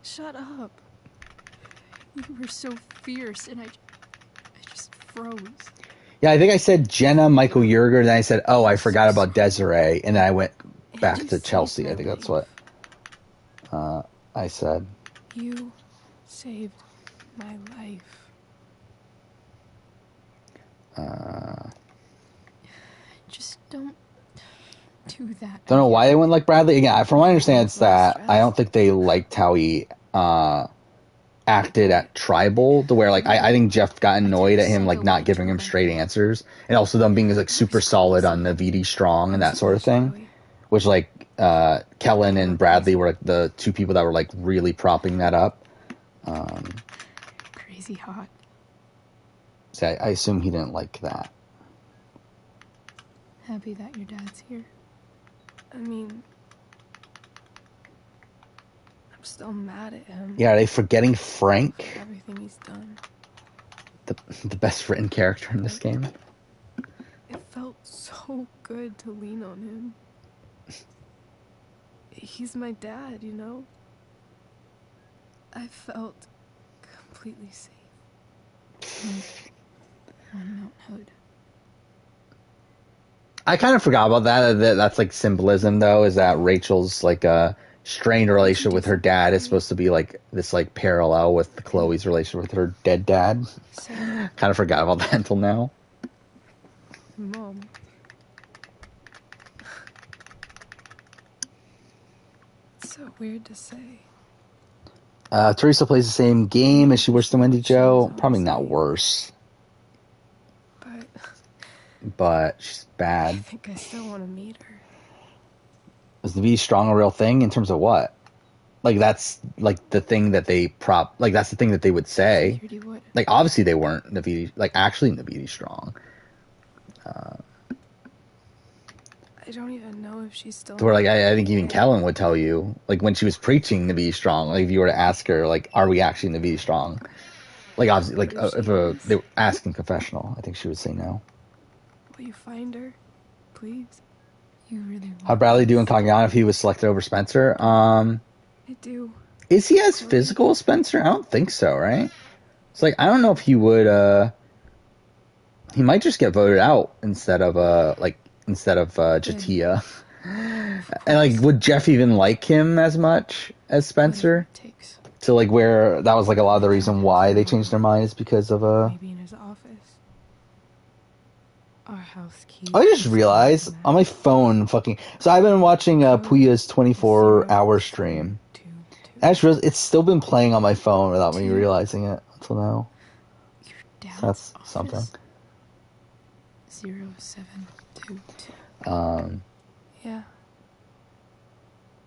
Shut up. You were so fierce, and I just froze. Yeah, I think I said Jenna, Michael Yerger, then I said, oh, I forgot about Desiree, and then I went back to Chelsea. I think that's what I said. You saved my life. Just don't do that. Don't know why they went like Bradley. Again, from what I understand, it's that I don't think they liked how he acted at Tribal, to where like I think Jeff got annoyed at him like not giving him straight answers, and also them being like super solid on Navidi Strong and that sort of thing, which like Kellen and Bradley were like the two people that were like really propping that up. Crazy hot. So I assume he didn't like that. Happy that your dad's here. I mean, I'm still mad at him. Yeah, are they forgetting Frank, For everything he's done. the best written character in this game? It felt so good to lean on him. He's my dad, you know? I felt completely safe. On Mount Hood. I kind of forgot about that. That's like symbolism, though, is that Rachel's like a strained relationship with her dad is supposed to be like this like parallel with Chloe's relationship with her dead dad. Kind of forgot about that until now. Mom. It's so weird to say. Teresa plays the same game as she worse than Wendy Jo. Probably not worse, but she's I bad. think I still want to meet her. Was Navidi Strong a real thing in terms of what? Like that's like the thing that they that's the thing that they would say. Figured you would. Like obviously they weren't Navidi, like actually Navidi Strong. I don't even know if she's still. To where like I think even Kellen would tell you, like when she was preaching Navidi Strong, like if you were to ask her, like, are we actually Navidi Strong? Like obviously, like But if she is, they were asking confessional, I think she would say no. will you find her, please? You really How'd want Bradley do in this? Cagayan if he was selected over Spencer? I do. Is he as Chloe? physical as Spencer? I don't think so, right? It's like I don't know if he would. He might just get voted out instead of Jatia. And like, would Jeff even like him as much as Spencer? Whatever it takes. To like where that was like a lot of the reason why they changed their minds because of Maybe in his office. Our house keys. I just realized on my phone, so I've been watching Puya's 24-hour stream. Actually, it's still been playing on my phone without me realizing it until now. Your dad's So that's office? something. 0722. Yeah.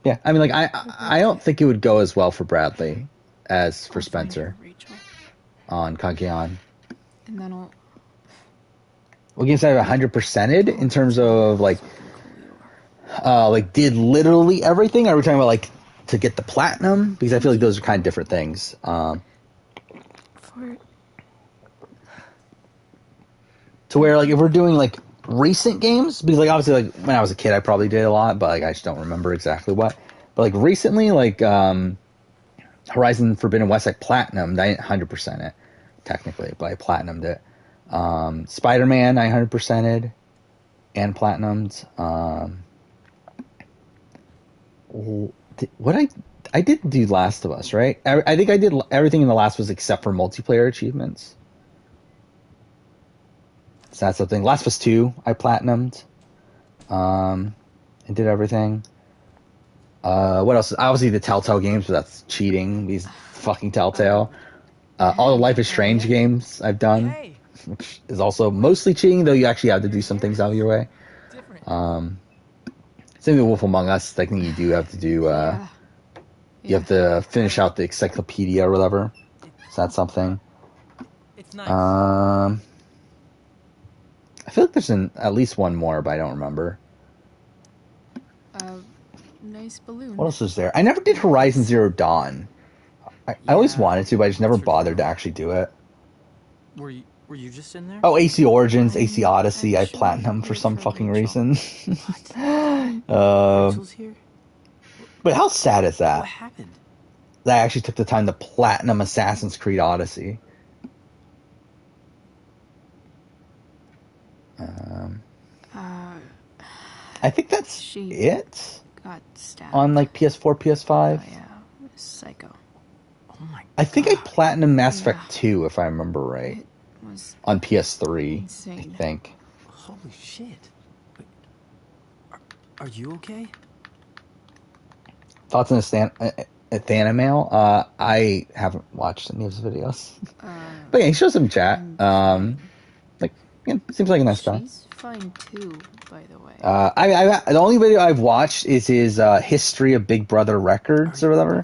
Yeah, I mean, like I don't think it would go as well for Bradley as for Spencer on Cagayan. And then I'll. What games I have 100%ed in terms of like did literally everything? Are we talking about like to get the platinum? Because I feel like those are kind of different things. For to where like if we're doing like recent games, because like obviously like when I was a kid I probably did a lot, but like I just don't remember exactly what. But like recently, like Horizon Forbidden West, like platinum, I didn't 100% it technically, but I platinumed it. Spider-Man I 100%ed and platinumed. What I didn't do Last of Us, right? I think I did everything in The Last was except for multiplayer achievements. So that's something. Last of Us 2 I platinumed. And did everything. What else? Obviously the Telltale games, but that's cheating. These fucking Telltale. All the Life is Strange games I've done, which is also mostly cheating, though you actually have to do some things out of your way. Same with Wolf Among Us. I think you do have to do. You have to finish out the encyclopedia or whatever. So that's something. I feel like there's at least one more, but I don't remember. Nice balloon. What else is there? I never did Horizon Zero Dawn. I always wanted to, but I just never bothered to actually do it. Were you just in there? Oh, AC Origins, AC Odyssey, I platinumed for some fucking reason. Rachel's here? But how sad is that? What happened? That I actually took the time to platinum Assassin's Creed Odyssey. I think that's it. Got stabbed. On like PS4, PS5. Oh, yeah. Psycho. Oh my God. I think I platinumed Mass Effect 2, if I remember right. It was on PS3, insane. I think. Holy shit. Wait, are you okay? Thoughts on Thanamail? I haven't watched any of his videos. But yeah, he shows some chat. Seems like a nice guy. She's fine too, by the way. The only video I've watched is his history of Big Brother records or whatever.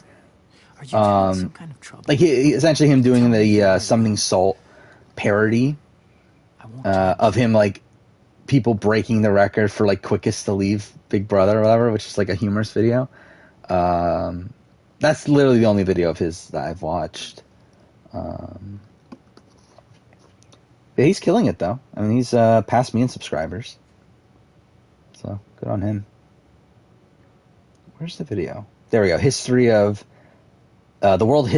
Are you in some kind of trouble? Like essentially him doing the Summoning Salt parody of him like people breaking the record for like quickest to leave Big Brother or whatever, which is like a humorous video. That's literally the only video of his that I've watched. Yeah, he's killing it though. I mean, he's passed me in subscribers, so good on him. Where's the video? There we go. History of the world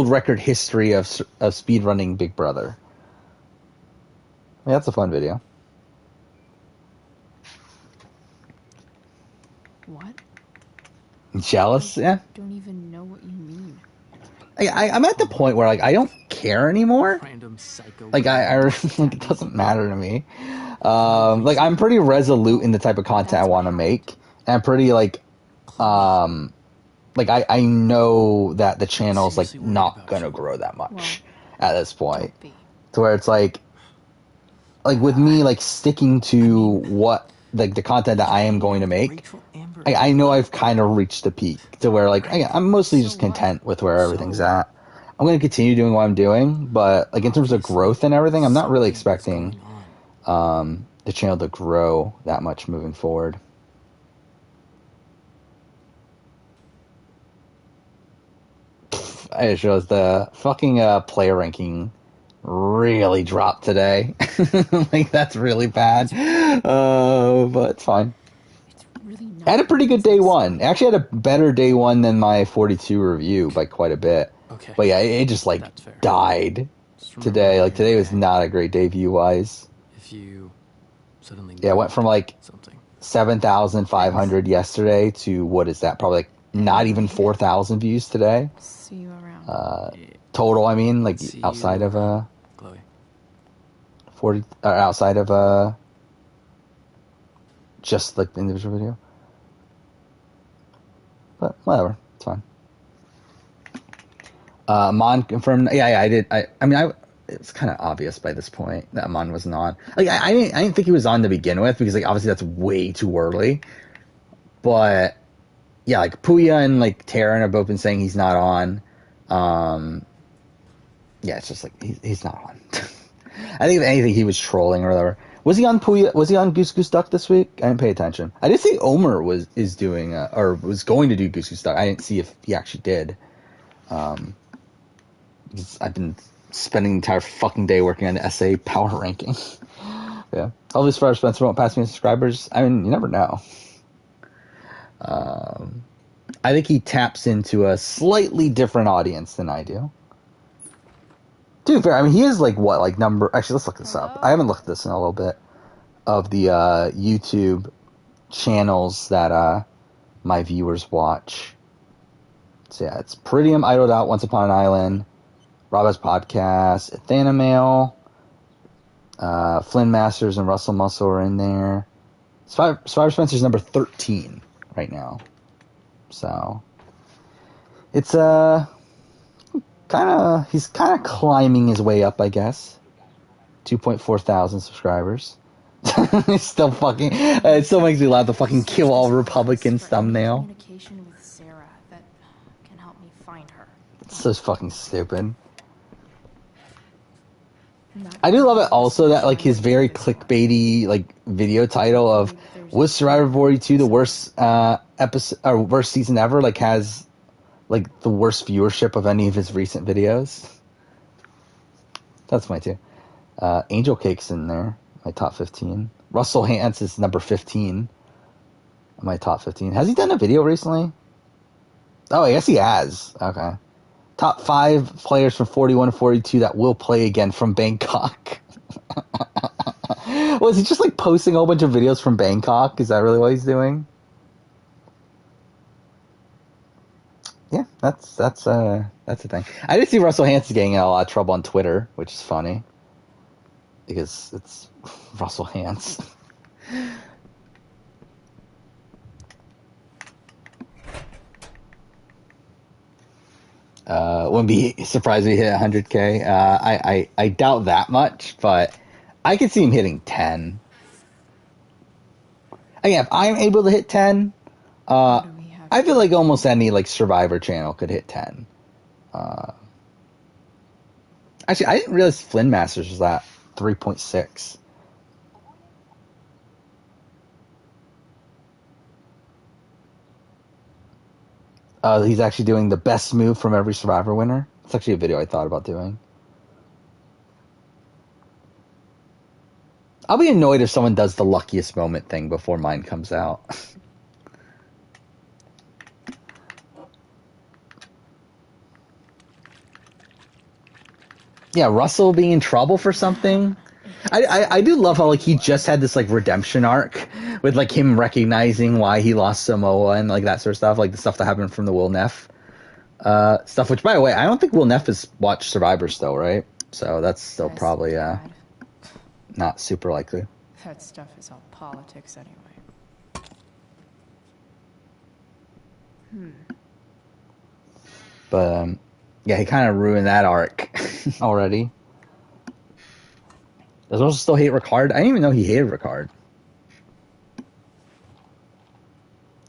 record history of speedrunning Big Brother. Yeah, that's a fun video. What? Jealous? Yeah. I don't even know what you mean. I'm at the point where like I don't care anymore. Random psycho. Like like it doesn't matter to me. Like I'm pretty resolute in the type of content I want to make, and I'm pretty like I know that the channel's like not gonna grow that much at this point, to where it's like with me like sticking to what like the content that I am going to make. I know I've kind of reached the peak to where like I'm mostly just content with where everything's at. I'm going to continue doing what I'm doing, but like in terms of growth and everything, I'm not really expecting the channel to grow that much moving forward. I just realized the fucking player ranking really dropped today. Like, that's really bad. But it's fine. It's really not I had a pretty good convincing day one. stuff. Actually, I had a better day one than my 42 review by quite a bit. Okay. But yeah, it just like That's fair. died Just remember today. when Like, you're today was okay, not a great day view wise. if you suddenly Yeah, it went from like something. 7,500 yesterday to what is that? Probably like not even 4,000 views today. See you around. Total, I mean, like See outside you of around, Chloe. 40 or outside of just like the individual video. But whatever, it's fine. Mon confirmed. Yeah, I did. I mean, it's kind of obvious by this point that Mon wasn't on. Like, I didn't think he was on to begin with because, like, obviously that's way too early. But yeah, like Puya and like Taryn have both been saying he's not on. Yeah, it's just like he's not on. I think if anything, he was trolling or whatever. Was he on Puya? Was he on Goose Goose Duck this week? I didn't pay attention. I did see Omer is doing or was going to do Goose Goose Duck. I didn't see if he actually did. I've been spending the entire fucking day working on the SA power ranking. Yeah. All these Fire Spencer won't pass me as subscribers. I mean, you never know. I think he taps into a slightly different audience than I do. To be fair, I mean, he is like what, like number... Actually, let's look this up. I haven't looked at this in a little bit. Of the YouTube channels that my viewers watch. So yeah, it's Peridium, Idled Out, Once Upon an Island, Robo's Podcast, Athanamail, Flynn Masters and Russell Muscle are in there. Survivor Spencer's number 13 right now. So it's he's kind of climbing his way up, I guess. 2.4 thousand subscribers. It's still fucking. It still makes me laugh. The fucking kill all Republicans thumbnail. Communication with Sarah that can help me find her. It's so fucking stupid. I do love it also that like his very clickbaity like video title of "Was Survivor 42 the worst episode or worst season ever?" like has like the worst viewership of any of his recent videos. That's my too. Angel Cake's in there. My top 15. Russell Hance is number 15. My top 15. Has he done a video recently? Oh, I guess he has. Okay. Top 5 players from 41 to 42 that will play again from Bangkok. Was he just like posting a whole bunch of videos from Bangkok? Is that really what he's doing? Yeah, that's the thing. I did see Russell Hance getting in a lot of trouble on Twitter, which is funny. Because it's Russell Hance. Wouldn't be surprised if he hit 100K. I doubt that much, but I could see him hitting 10. Again, if I'm able to hit 10, I feel like almost any like Survivor channel could hit 10. Actually, I didn't realize Flynn Masters was at 3.6. He's actually doing the best move from every Survivor winner. It's actually a video I thought about doing. I'll be annoyed if someone does the luckiest moment thing before mine comes out. Yeah, Russell being in trouble for something. I do love how like he just had this like redemption arc with like him recognizing why he lost Samoa and like that sort of stuff, like the stuff that happened from the Will Neff stuff. Which, by the way, I don't think Will Neff has watched Survivor still, right? So that's still probably not super likely. That stuff is all politics anyway. But yeah, he kind of ruined that arc already. Does also still hate Ricard? I didn't even know he hated Ricard.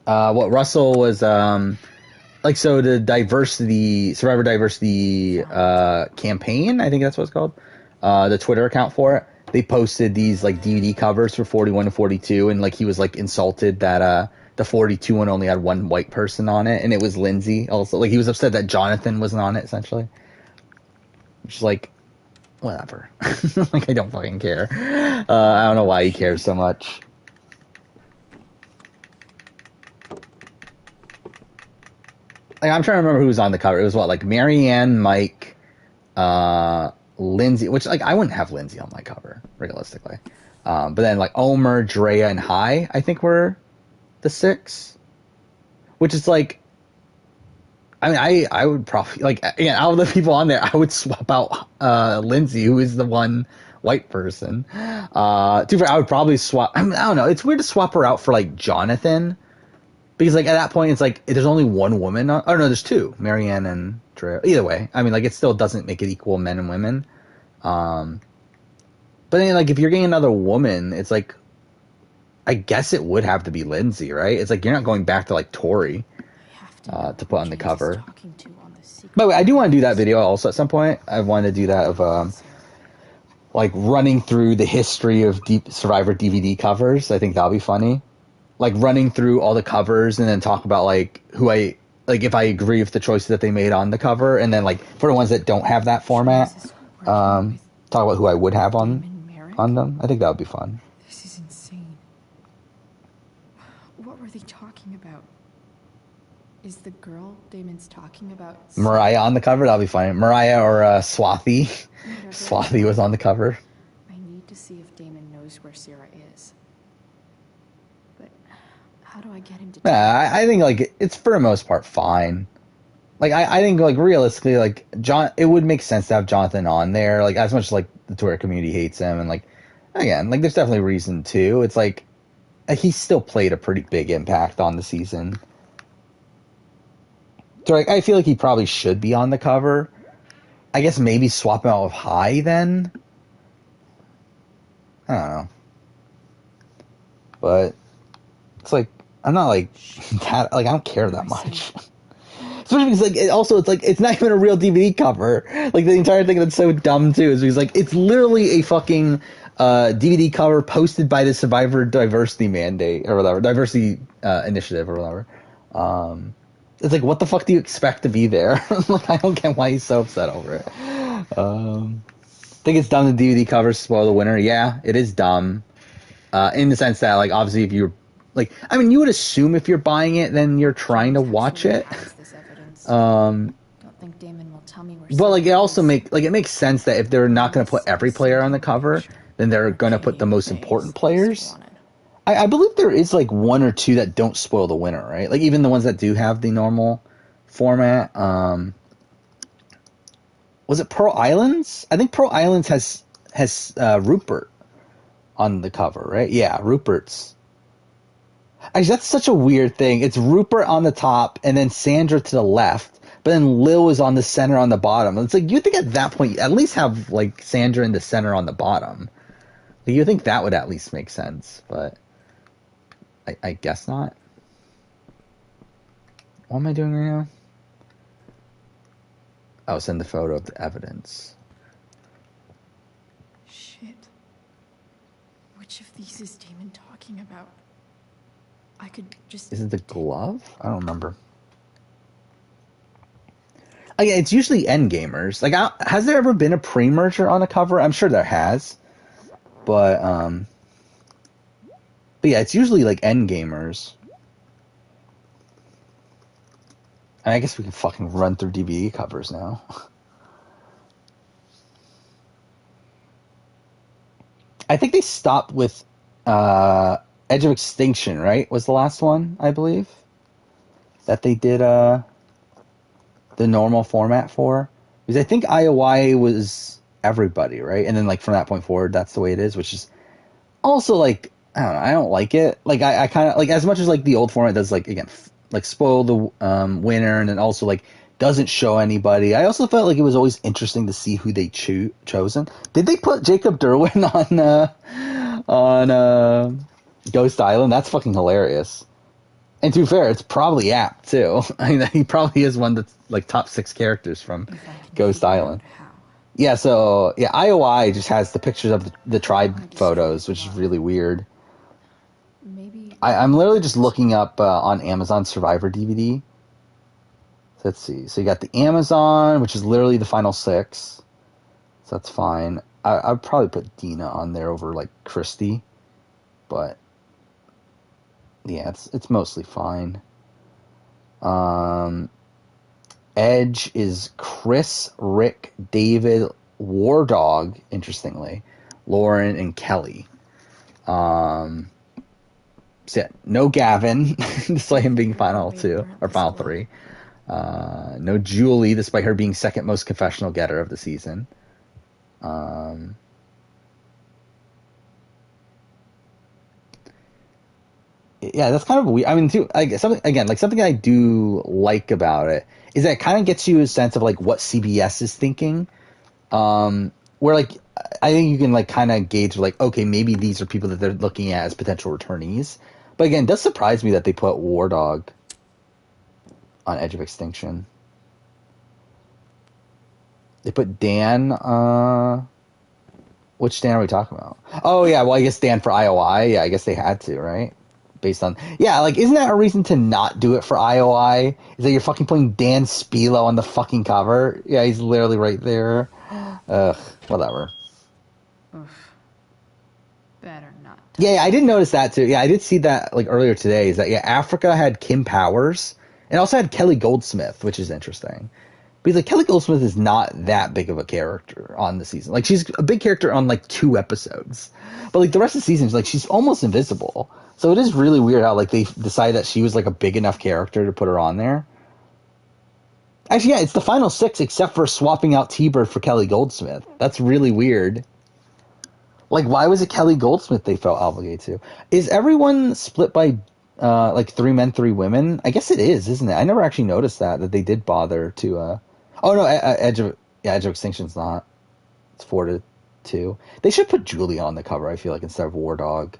What Russell was like, so the Survivor Diversity campaign, I think that's what it's called. The Twitter account for it. They posted these like DVD covers for 41 to 42, and like he was like insulted that the 42 one only had one white person on it, and it was Lindsay also. Like, he was upset that Jonathan wasn't on it, essentially. Which is like, whatever. Like, I don't fucking care. I don't know why he cares so much. Like, I'm trying to remember who was on the cover. It was what, like Marianne, Mike, Lindsay, which, like, I wouldn't have Lindsay on my cover, realistically. But then, like, Omer, Drea, and Hai, I think were the 6. Which is like, I mean, I would probably, like, again, out of the people on there, I would swap out Lindsay, who is the one white person. To be fair, I would probably swap, I mean, I don't know, it's weird to swap her out for, like, Jonathan. Because, like, at that point, it's like, there's only one woman on, oh, no, there's 2, Marianne and Drea. Either way, I mean, like, it still doesn't make it equal men and women. But then, like, if you're getting another woman, it's like, I guess it would have to be Lindsay, right? It's like, you're not going back to, like, Tori to put on the cover. By the way, I do want to do that video also at some point. I want to do that of, like, running through the history of Survivor DVD covers. I think that'll be funny. Like, running through all the covers and then talk about, like, if I agree with the choices that they made on the cover, and then, like, for the ones that don't have that format, talk about who I would have on them. I think that would be fun. This is insane. What were they talking about? Is the girl Damon's talking about Mariah on the cover? That'll be funny. Mariah or Swathi. Swathi was on the cover. I need to see if Damon knows where Sarah is. But how do I get him to... Yeah, I think, like, it's for the most part fine. Like, I think, like, realistically, like, it would make sense to have Jonathan on there, like, as much as, like, the Twitter community hates him, and, like, again, like, there's definitely reason to. It's like, he still played a pretty big impact on the season. So, like, I feel like he probably should be on the cover. I guess maybe swap him out with Hai then? I don't know. But it's like, I'm not like that, like, I don't care that much. Especially because, like, it's not even a real DVD cover. Like, the entire thing that's so dumb too is because, like, it's literally a fucking DVD cover posted by the Survivor Diversity Mandate or whatever, Diversity Initiative or whatever. It's like, what the fuck do you expect to be there? Like, I don't get why he's so upset over it. I think it's dumb the DVD covers spoil the winner. Yeah, it is dumb. In the sense that, like, obviously if you're, like, I mean, you would assume if you're buying it, then you're trying to watch it. Don't think Damon will tell me where... But, like, it also makes sense that if they're not going to put every player on the cover, then they're going to put the most important players. I believe there is, like, 1 or 2 that don't spoil the winner, right? Like, even the ones that do have the normal format. Was it Pearl Islands? I think Pearl Islands has Rupert on the cover, right? Yeah, Rupert's. Actually, that's such a weird thing. It's Rupert on the top, and then Sandra to the left, but then Lil is on the center on the bottom. It's like, you'd think at that point, you at least have, like, Sandra in the center on the bottom. Like, you'd think that would at least make sense, but I guess not. What am I doing right now? Oh, send the photo of the evidence. Shit. Which of these is Damon talking about? I could just... Is it the glove? I don't remember. Oh, yeah, it's usually Endgamers. Like, has there ever been a pre-merger on a cover? I'm sure there has. But yeah, it's usually, like, Endgamers. And I guess we can fucking run through DVD covers now. I think they stopped with Edge of Extinction, right? Was the last one, I believe, that they did the normal format for. Because I think IOI was everybody, right? And then, like, from that point forward, that's the way it is, which is also, like, I don't know, I don't like it. Like, I kind of, like, as much as, like, the old format does, like, again, like, spoil the winner, and then also, like, doesn't show anybody. I also felt like it was always interesting to see who they chosen. Did they put Jacob Derwin on Ghost Island? That's fucking hilarious. And to be fair, it's probably apt too. I mean, he probably is one of the, like, top 6 characters from Ghost Island. Yeah, so yeah, IOI just has the pictures of the tribe photos, which is really weird. Maybe I'm literally just looking up on Amazon Survivor DVD. So let's see. So you got the Amazon, which is literally the final 6. So that's fine. I'd probably put Dina on there over like Christy, but yeah, it's mostly fine. Edge is Chris, Rick, David, War Dog, interestingly, Lauren, and Kelly. So yeah, no Gavin, despite him being final 2 or final 3. No Julie, despite her being second most confessional getter of the season. Yeah, that's kind of weird. I mean, too, something I do like about it is that it kind of gets you a sense of like what CBS is thinking. Where like I think you can like kind of gauge like, okay, maybe these are people that they're looking at as potential returnees. But again, it does surprise me that they put War Dog on Edge of Extinction. They put Dan. Which Dan are we talking about? Oh yeah, well I guess Dan for IOI. Yeah, I guess they had to, right? Based on like, isn't that a reason to not do it for IOI? Is that you're fucking putting Dan Spilo on the fucking cover? Yeah, he's literally right there. Ugh, whatever. Oof. Better not. Yeah, I did notice that too. Yeah, I did see that like earlier today. Is that Africa had Kim Powers and also had Kelly Goldsmith, which is interesting. Because like Kelly Goldsmith is not that big of a character on the season. Like she's a big character on like 2 episodes, but like the rest of the season, like she's almost invisible. So it is really weird how like they decided that she was like a big enough character to put her on there. Actually, yeah, it's the final 6 except for swapping out T-Bird for Kelly Goldsmith. That's really weird. Like, why was it Kelly Goldsmith they felt obligated to? Is everyone split by like 3 men, 3 women? I guess it is, isn't it? I never actually noticed that they did bother to. Oh no, Edge of Extinction's not. It's 4-2. They should put Julia on the cover. I feel like instead of War Dog.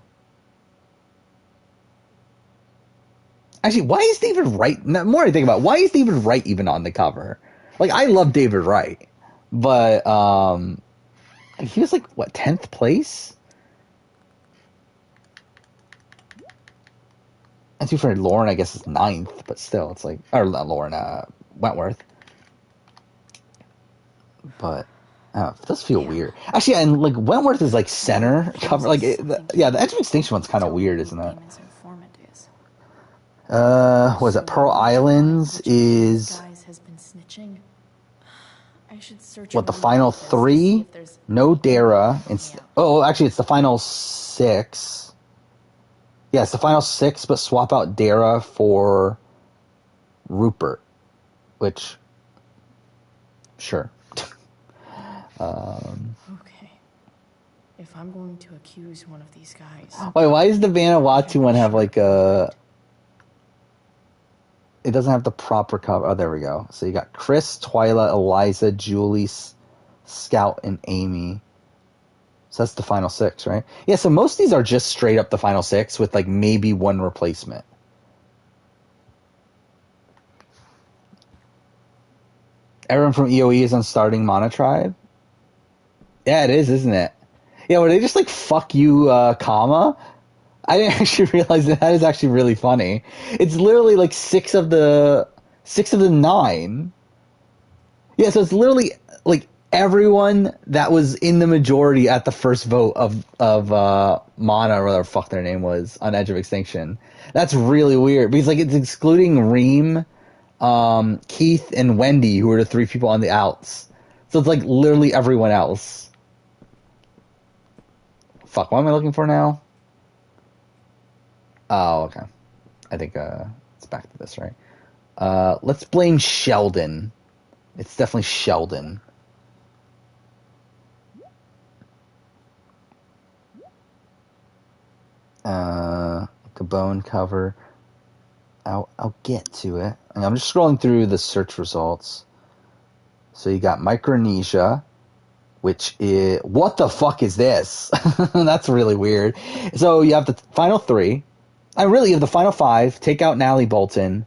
Actually, why is David Wright? The more I think about it, why is David Wright even on the cover? Like, I love David Wright, but he was like what 10th place. And too for Lauren, I guess is 9th, but still, it's like or not Lauren, Wentworth. But it does feel weird. Actually, and like Wentworth is like center cover. Like, the Edge of Extinction one's kind of weird, isn't it? Was it Pearl Islands is what the final 3? No Dara. Actually, it's the final 6. Yeah, it's the final 6, but swap out Dara for Rupert, which sure. Okay. If I'm going to accuse one of these guys. Wait, why does the Vanuatu one have like a? It doesn't have the proper cover. Oh, there we go. So you got Chris, Twyla, Eliza, Julie, Scout, and Amy. So that's the final 6, right? Yeah, so most of these are just straight up the final 6 with like maybe 1 replacement. Everyone from EOE is on starting Monotribe? Yeah, it is, isn't it? Yeah, were they just like, fuck you, comma? I didn't actually realize that is actually really funny. It's literally like 6 of the 9. Yeah, so it's literally like everyone that was in the majority at the first vote of Mana, or whatever the fuck their name was, on Edge of Extinction. That's really weird because like it's excluding Reem, Keith, and Wendy, who are the 3 people on the outs. So it's like literally everyone else. Fuck, what am I looking for now? Oh, okay. I think it's back to this, right? Let's blame Sheldon. It's definitely Sheldon. Gabon cover. I'll get to it. I'm just scrolling through the search results. So you got Micronesia, which is... What the fuck is this? That's really weird. So you have the final 3. You have the final 5. Take out Natalie Bolton.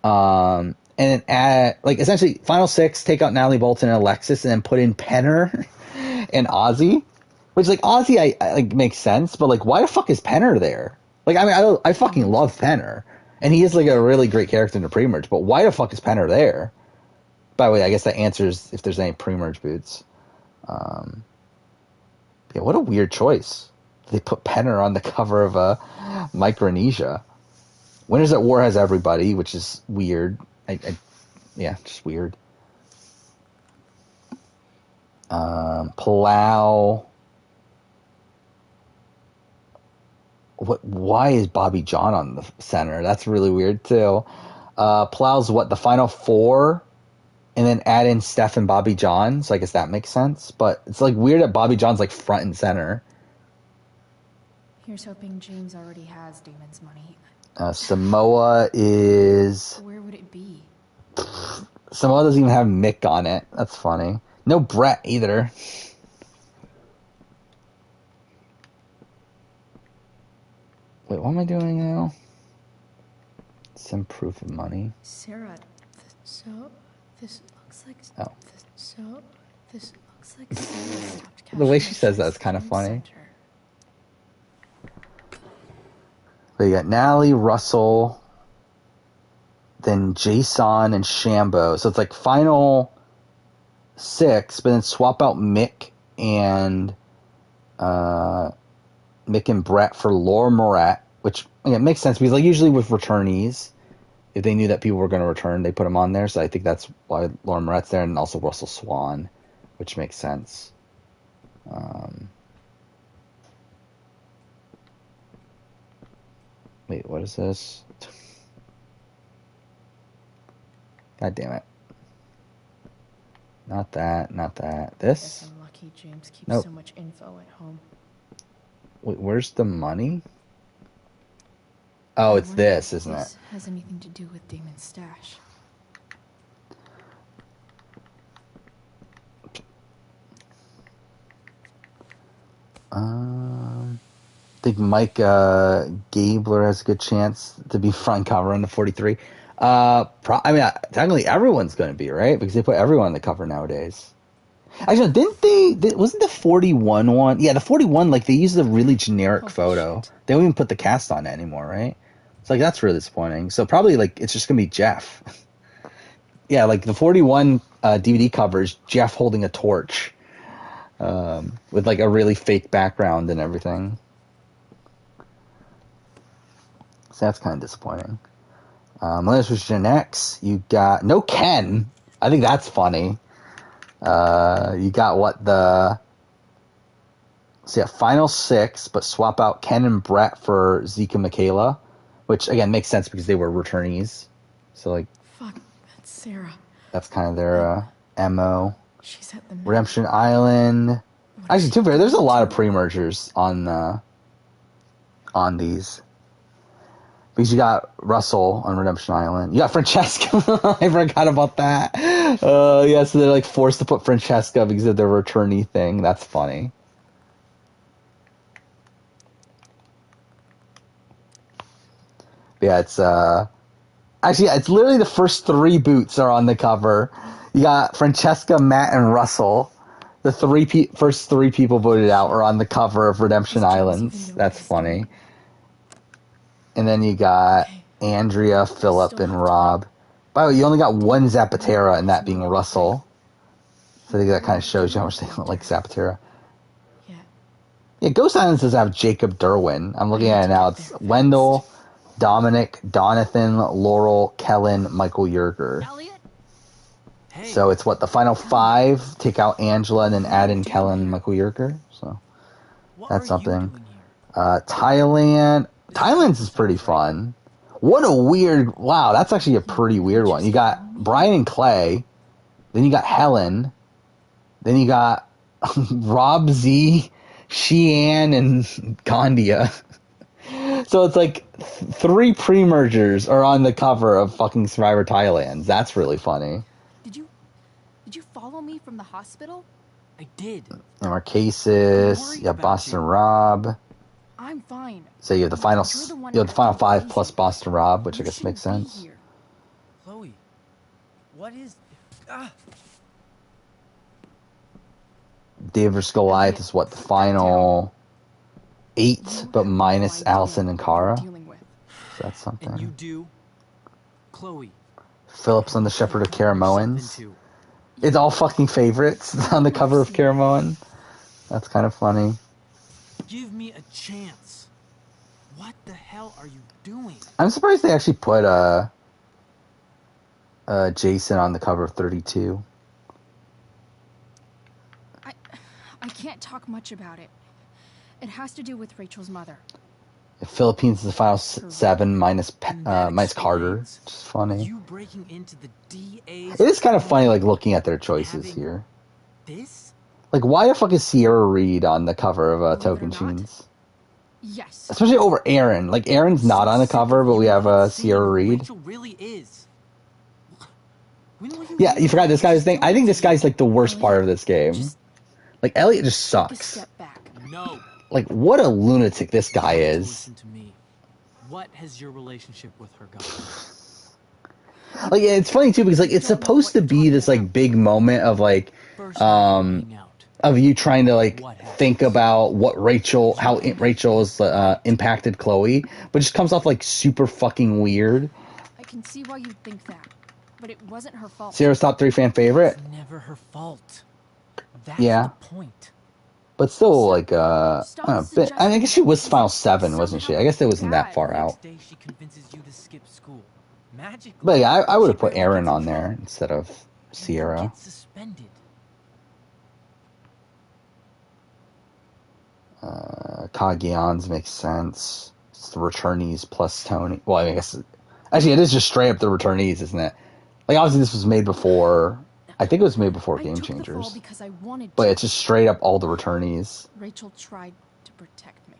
And then add... Like, essentially, final 6, take out Natalie Bolton and Alexis, and then put in Penner and Ozzy. Which, like, Ozzy, I like, makes sense. But, like, why the fuck is Penner there? Like, I mean, I fucking love Penner. And he is, like, a really great character in the pre-merge, but why the fuck is Penner there? By the way, I guess that answers if there's any pre-merge boots. Yeah, what a weird choice. They put Penner on the cover of Micronesia. Winners at War has everybody, which is weird. Yeah, just weird. Palau. Why is Bobby John on the center? That's really weird too. Palau's the final four, and then add in Steph and Bobby John. So I guess that makes sense. But it's like weird that Bobby John's like front and center. Here's hoping James already has Damon's money. Samoa is. Where would it be? Samoa doesn't even have Mick on it. That's funny. No Brett either. Wait, what am I doing now? Some proof of money. Sarah, So, this looks like... Oh. This looks like Sarah stopped The way cashing she her says checks that's kind of in funny. Center. So you got Nally, Russell, then Jason and Shambo. So it's like final 6, but then swap out Mick and Brett for Laura Morat, which again makes sense because like usually with returnees, if they knew that people were going to return, they put them on there. So I think that's why Laura Morat's there, and also Russell Swan, which makes sense. Wait, what is this? God damn it. Not that, not that. This? guess I'm lucky James keeps Nope. so much info at home. Wait, where's the money? Oh, it's this, isn't it? This has anything to do with Damon's stash. I think Mike Gabler has a good chance to be front cover on the 43. Technically everyone's going to be, right? Because they put everyone on the cover nowadays. Actually, wasn't the 41 one? Yeah, the 41, like, they used a really generic photo. Shit. They don't even put the cast on it anymore, right? It's like, that's really disappointing. So probably, like, it's just going to be Jeff. Yeah, like, the 41 DVD cover is Jeff holding a torch with, like, a really fake background and everything. So that's kind of disappointing. Unless it was Gen X, you got... No Ken! I think that's funny. You got final 6, but swap out Ken and Brett for Zeke and Michaela, which again makes sense because they were returnees. So like, Fuck, that's Sarah. that's kind of their MO. She's at the Redemption Island. Actually, to be fair, there's a lot of pre-mergers on these. Because you got Russell on Redemption Island. You got Francesca. I forgot about that. Yeah, so they're like forced to put Francesca because of their returnee thing. That's funny. But yeah, it's it's literally the first 3 boots are on the cover. You got Francesca, Matt, and Russell. The first 3 people voted out are on the cover of Redemption Islands. That's funny. And then you got Andrea, Philip, and Rob. By the way, you only got one Zapatera, and that being Russell. So I think that kind of shows you how much they don't like Zapatera. Yeah, Ghost Islands does have Jacob Derwin. I'm looking at it now. It's Wendell, Dominic, Donathan, Laurel, Kellen, Michael Yerger. So it's the final 5, take out Angela, and then add in Kellen and Michael Yerger. So that's something. Thailand's is pretty fun. What a weird... Wow, that's actually a pretty weird one. You got Brian and Clay. Then you got Helen. Then you got Rob Z, Sheehan, and Gandia. So it's like 3 pre-mergers are on the cover of fucking Survivor Thailand. That's really funny. Did you follow me from the hospital? I did. And Marquesas, you got Boston Rob. I'm fine. So you have the final 5 plus Boston Rob, which I guess makes sense. Chloe, what is... David vs. Goliath is the final 8, but minus Allison and Kara. Dealing with. So that's something. And you do, Chloe. Phillips on the Shepherd of Caramoans. It's all fucking favorites on the cover of Caramoan. That's kind of funny. Give me a chance. What the hell are you doing? I'm surprised they actually put Jason on the cover of 32. I can't talk much about it. It has to do with Rachel's mother. Philippines is the final 7 minus Carter, which is funny. You breaking into the DA's It is kind of funny, like, looking at their choices here. This? Like, why the fuck is Sierra Reed on the cover of Token Tunes? Yes. Especially over Aaron. Like, Aaron's not on the cover, but we have Sierra Reed. Rachel really is. Yeah, you forgot this guy's thing. I think this guy's, like, the worst part of this game. Like, Elliot just sucks. No. Like, what a lunatic this guy is. Listen to me. What has your relationship with her got? Like, it's funny too because like it's supposed to be this like big moment of like of you trying to like think about what how Rachel has impacted Chloe, but it just comes off like super fucking weird. I can see why you'd think that, but it wasn't her fault. Sierra's top 3 fan favorite. It's never her fault. That's yeah. the point. But still, like, I guess she was final 7, wasn't she? I guess it wasn't that far out. But yeah, I would have put Aaron on there instead of Sierra. Kagians makes sense. It's the returnees plus Tony. Well, I guess actually it is just straight up the returnees, isn't it? Like obviously this was made before. I think it was made before Game Changers. But it's just straight up all the returnees. Rachel tried to protect me.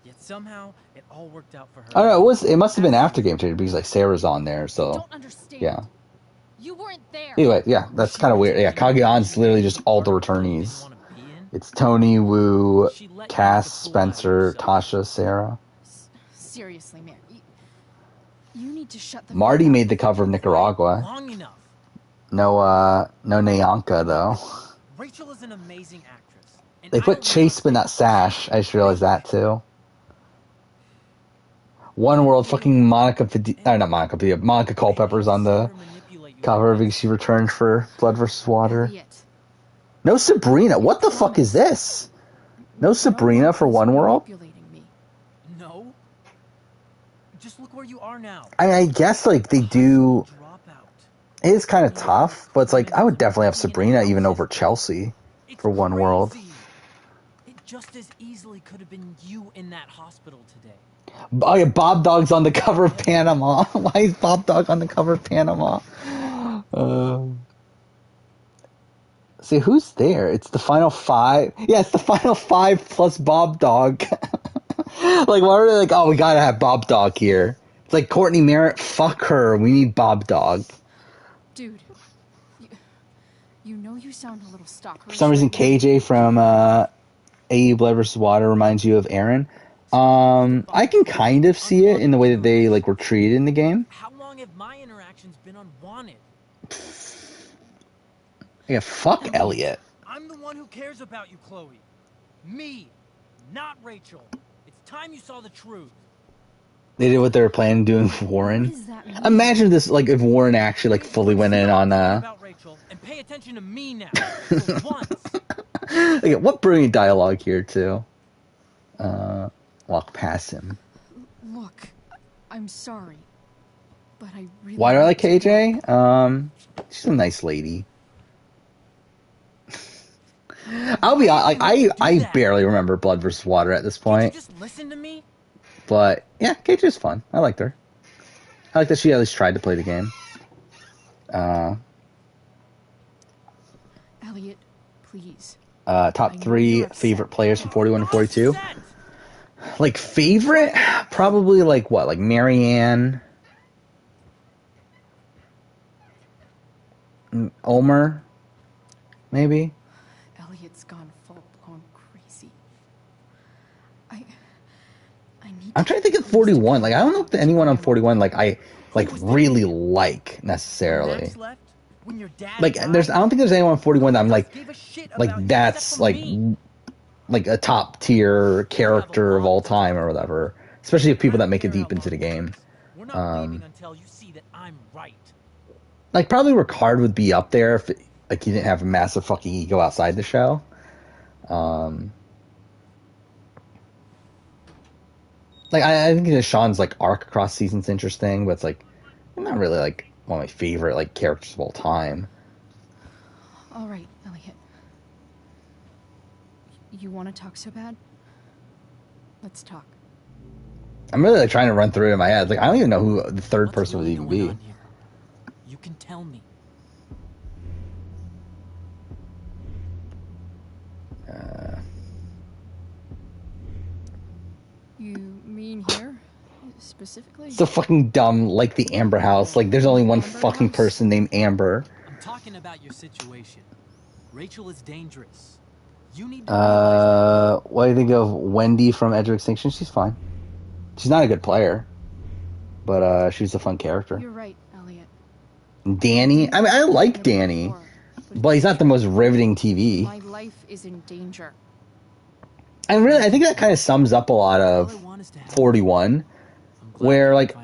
Yet somehow it all worked out for her. I don't know, it must have been after Game Changers because like Sarah's on there, so yeah. You weren't there. Anyway, yeah, that's kind of weird. Yeah, Kageon's literally just all the returnees. It's Tony, Wu, Cass, Spencer, Tasha, Sarah. Seriously, man. You need to shut the Marty made the cover of Nicaragua. Long enough. No Nyanka though. Rachel is an amazing actress. They put Chase but not Sash. I just realized that too. One World fucking Monica Culpepper's on the cover because she returned for Blood vs. Water. No Sabrina. What the fuck is this? No Sabrina for One World? No. Just look where you are now. I guess like they do. It is kind of tough, but it's like I would definitely have Sabrina even over Chelsea for One World. It just as easily could have been you in that hospital today. Oh yeah, Bob Dog's on the cover of Panama. Why is Bob Dog on the cover of Panama? See, who's there? It's the final 5. Yeah, it's the final 5 plus Bob Dog. Like, why are they like, oh, we gotta have Bob Dog here? It's like Courtney Merritt, fuck her. We need Bob Dog. Dude, you know you sound a little stalkerish. For some reason, KJ from AU Blood vs. Water reminds you of Aaron. I can kind of see it in the way that they like were treated in the game. How long have my interactions been unwanted? Yeah, fuck Elliot. I'm the one who cares about you, Chloe. Me, not Rachel. It's time you saw the truth. They did what they were planning doing with Warren. Imagine this, like, if Warren actually, like, fully went in on, About Rachel, and pay attention to me now, for once. Okay, what brilliant dialogue here, too. Walk past him. Look, I'm sorry, but I really... Why do I like KJ? She's a nice lady. I'll be honest, like, I barely remember Blood vs. Water at this point. Just listen to me. But, yeah, KJ's fun. I liked her. I like that she at least tried to play the game. Elliot, please. Top 3 favorite players from 41 to 42. Like, favorite? Probably, like, what? Like, Marianne? Omer? Maybe? Elliot's gone full-blown crazy. I'm trying to think of 41. Like, I don't know if anyone on 41, like, I, like, really like, necessarily. Like, I don't think there's anyone on 41 that I'm like, that's, like, like a top tier character of all time or whatever. Especially if people that make it deep into the game. We're not leaving until you see that I'm right. Like probably Ricard would be up there if like he didn't have a massive fucking ego outside the show. Like I think Sean's like arc across seasons interesting, but it's like not really like one of my favorite like characters of all time. All right, Elliot. You want to talk so bad? Let's talk. I'm really like trying to run through it in my head. Like I don't even know who the third What's person really would even going be. on here? You can tell me. You mean here? Specifically? It's so fucking dumb, like the Amber House. Like there's only one fucking person named Amber. I'm talking about your situation. Rachel is dangerous. You need to realize What do you think of Wendy from Edge of Extinction? She's fine. She's not a good player, but she's a fun character. You're right, Elliot. Danny, I mean, I like Danny, but he's not the most riveting TV. My life is in danger. And really, I think that kind of sums up a lot of 41, where like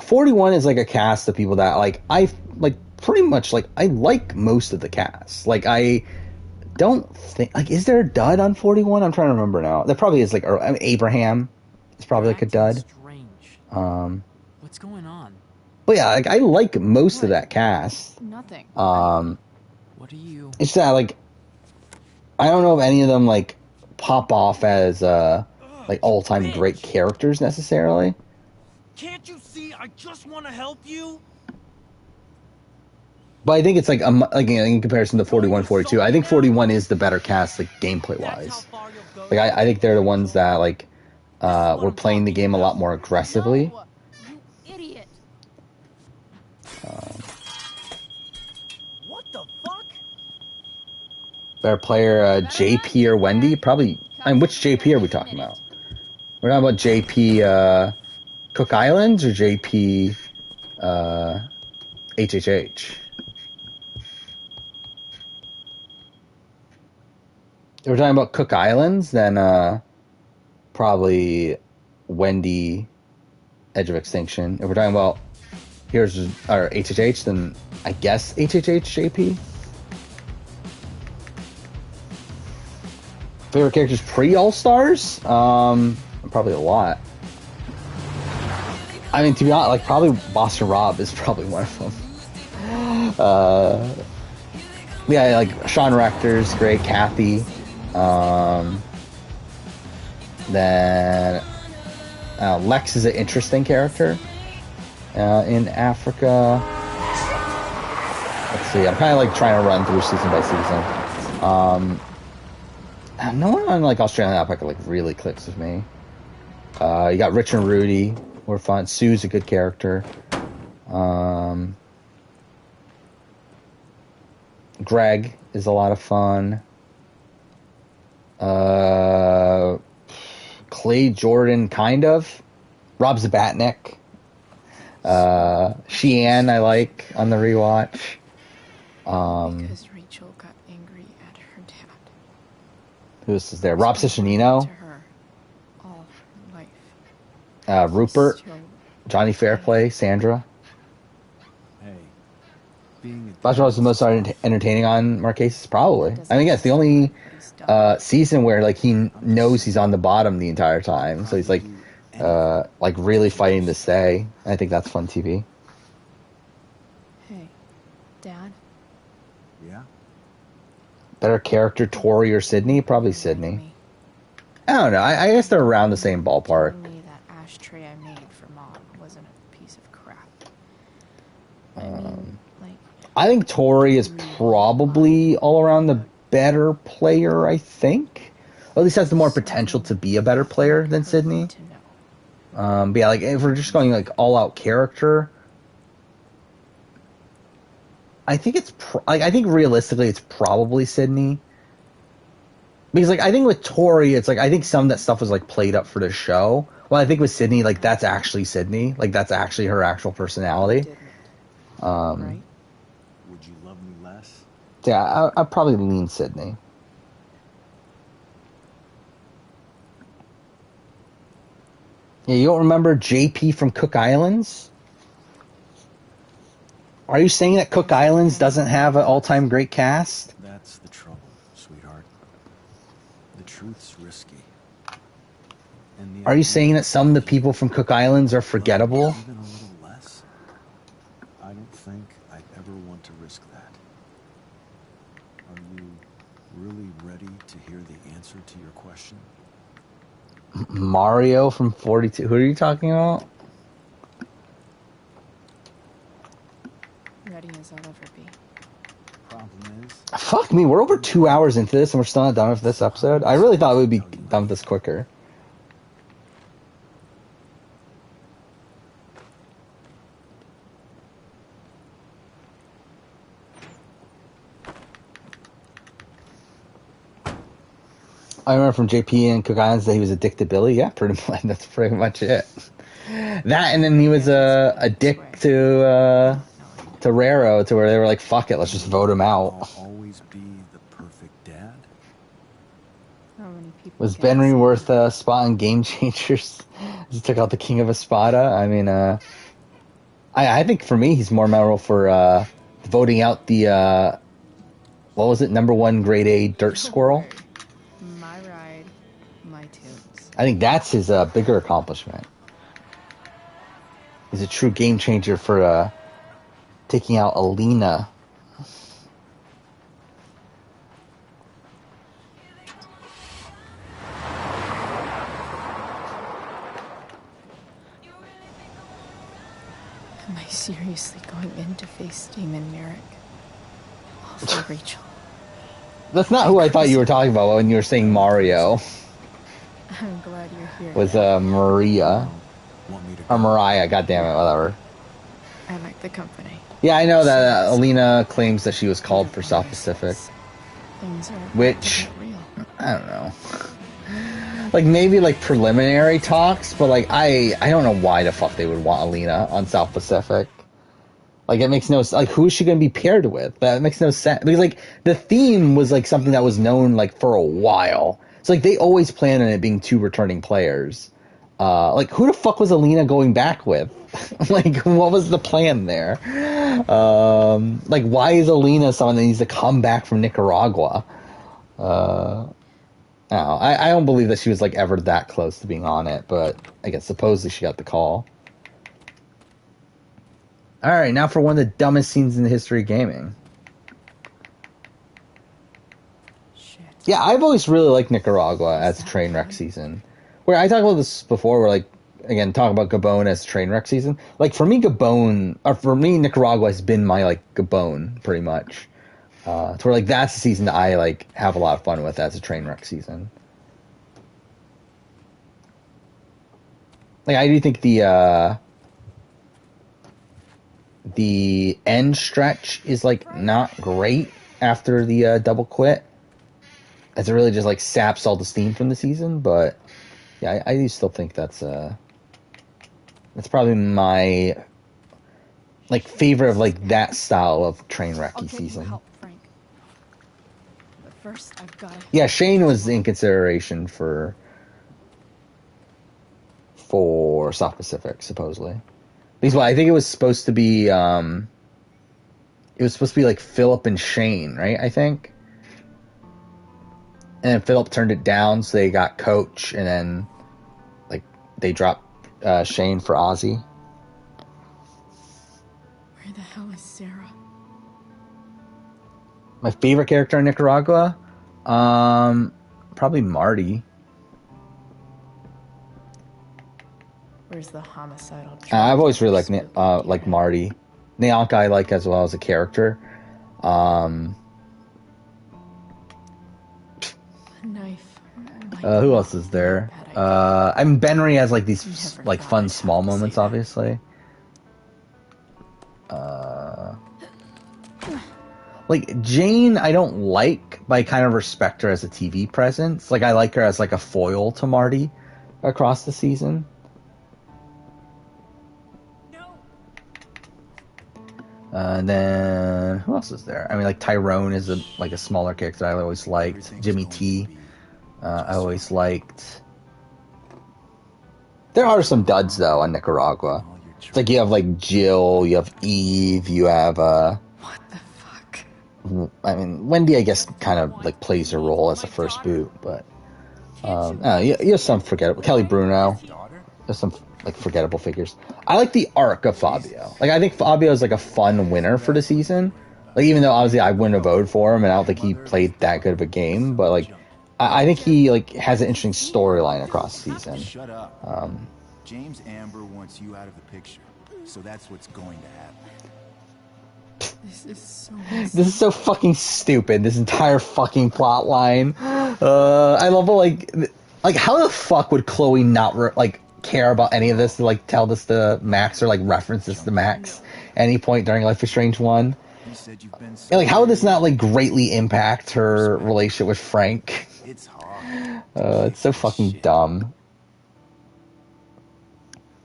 41 is like a cast of people that like I like pretty much like I like most of the cast. Like I don't think like is there a dud on 41? I'm trying to remember now. There probably is like I mean, Abraham is probably like a dud. What's going on? But yeah, like I like most of that cast. Nothing. What are you? It's that like I don't know if any of them like pop off as like all-time great characters necessarily. Can't you see? I just want to help you. But I think it's like in comparison to 41, 42, I think 41 is the better cast like gameplay wise. Like I think they're the ones that like were playing the game a lot more aggressively. You idiot. What the fuck? Better player JP or Wendy? Probably. I mean, which JP are we talking about? We're talking about JP Cook Islands or JP HHH? If we're talking about Cook Islands, then probably Wendy Edge of Extinction. If we're talking about here's our HHH, then I guess HHH JP. Favorite characters pre-All-Stars? Probably a lot. I mean, to be honest, like probably Boston Rob is probably one of them. Yeah, like Sean Rector's great, Kathy. Then Lex is an interesting character in Africa. Let's see, I'm kind of like trying to run through season by season. No one on like Australian Epic like really clicks with me. You got Rich and Rudy, we're fun. Sue's a good character. Greg is a lot of fun. Clay Jordan, kind of. Rob Zabatnik. Sheehan, I like on the rewatch. Because Rachel got angry at her dad. Who else is there? Rob Ciccinino. To her all her life. Rupert. Johnny Fairplay. Sandra. That's what was the most entertaining on Marquesas, probably. I mean, yes, the only season where like he knows he's on the bottom the entire time, so he's like really fighting to stay. I think that's fun TV. Hey, Dad. Yeah. Better character, Tori or Sydney? Probably Sydney. I don't know. I guess they're around the same ballpark. Telling me that ashtray I made for Mom wasn't a piece of crap. I mean, like. I think Tori is probably all around the better player, I think. Or at least has the more potential to be a better player than Sydney. But yeah, like if we're just going like all out character, I think it's I think realistically it's probably Sydney. Because like I think with Tori, it's like I think some of that stuff was like played up for the show. Well, I think with Sydney, like that's actually Sydney, like that's actually her actual personality. Would you love me less? Yeah, I'd probably lean Sydney. Yeah, you don't remember JP from Cook Islands? Are you saying that Cook Islands doesn't have an all-time great cast? That's the trouble, sweetheart. The truth's risky. And the Are you saying that some of the people from Cook Islands are forgettable? Even a little less? I don't think I'd ever want to risk that. Are you really ready to hear the answer to your question? Mario from 42. Who are you talking about? Ready as I'll ever be. Problem is, Fuck me, we're over 2 hours into this and we're still not done with this episode. I really thought we would be done with this quicker. I remember from JP and Cook Islands that he was a dick to Billy. Yeah, pretty much. That's pretty much it. That, and then he was a dick to Raro, to where they were like, "Fuck it, let's just vote him out." I'll always be the perfect dad. How many people Was Benry worth a spot in Game Changers? He took out the King of Espada. I mean, I think for me, he's more memorable for voting out the what was it, #1 grade A dirt squirrel. My ride, my tunes. I think that's his bigger accomplishment. He's a true game changer for taking out Alina. Am I seriously going in to face Damon Merrick? All for Rachel. That's not who I thought you were talking about when you were saying Mario. I'm glad you're here. Was Maria. Or Mariah, goddammit, whatever. I like the company. Yeah, I know that Alina claims that she was called for South Pacific. Things are Which, real. I don't know. Like, maybe, like, preliminary talks, but, like, I don't know why the fuck they would want Alina on South Pacific. Like, it makes no sense. Like, who is she going to be paired with? That makes no sense. Because, like, the theme was, like, something that was known, like, for a while. So, like, they always planned on it being 2 returning players. Like, who the fuck was Alina going back with? Like, what was the plan there? Like, why is Alina someone that needs to come back from Nicaragua? I don't believe that she was, like, ever that close to being on it, but I guess supposedly she got the call. Alright, now for one of the dumbest scenes in the history of gaming. Shit. Yeah, I've always really liked Nicaragua as a train wreck season. Where I talked about this before, where, like, again, talk about Gabon as train wreck season. Like, for me, Nicaragua has been my, like, Gabon, pretty much. To where, like, that's the season that I, like, have a lot of fun with as a train wreck season. Like, I do think the end stretch is, like, not great after the double quit. As it really just, like, saps all the steam from the season, but yeah, I do still think that's probably my, like, favorite of, like, that style of train wrecky season. Help, Frank. But first, I've got to... Yeah, Shane was in consideration for South Pacific, supposedly. Because, well, I think it was supposed to be like Philip and Shane, right? I think. And then Philip turned it down, so they got Coach, and then, like, they dropped Shane for Ozzy. Where the hell is Sarah? My favorite character in Nicaragua? Probably Marty. Where's the homicidal... I've always really liked Marty. Neonka I like as well as a character. A knife. Who else is there? I mean, Benry has, like, these, like, fun small moments, obviously. Like, Jane, I don't like, but I kind of respect her as a TV presence. Like, I like her as, like, a foil to Marty across the season. And then, who else is there? I mean, like, Tyrone is a smaller character I always liked. Jimmy T, I always liked. There are some duds though on Nicaragua. It's like you have like Jill, you have Eve, you have What the fuck? I mean, Wendy, I guess, kind of like plays her role as a first boot, but you have some forgettable. Kelly Bruno, there's some like forgettable figures. I like the arc of Fabio. Like, I think Fabio is like a fun winner for the season. Like, even though obviously I wouldn't have voted for him, and I don't think he played that good of a game, but like, I think he like has an interesting storyline across the season. Shut up. James Amber wants you out of the picture, so that's what's going to happen. This is so fucking stupid. This entire fucking plot line. I love it. Like how the fuck would Chloe not like care about any of this to like tell this to Max or like reference this to Max at any point during Life is Strange 1? And, like, how would this not like greatly impact her relationship with Frank? It's so fucking dumb.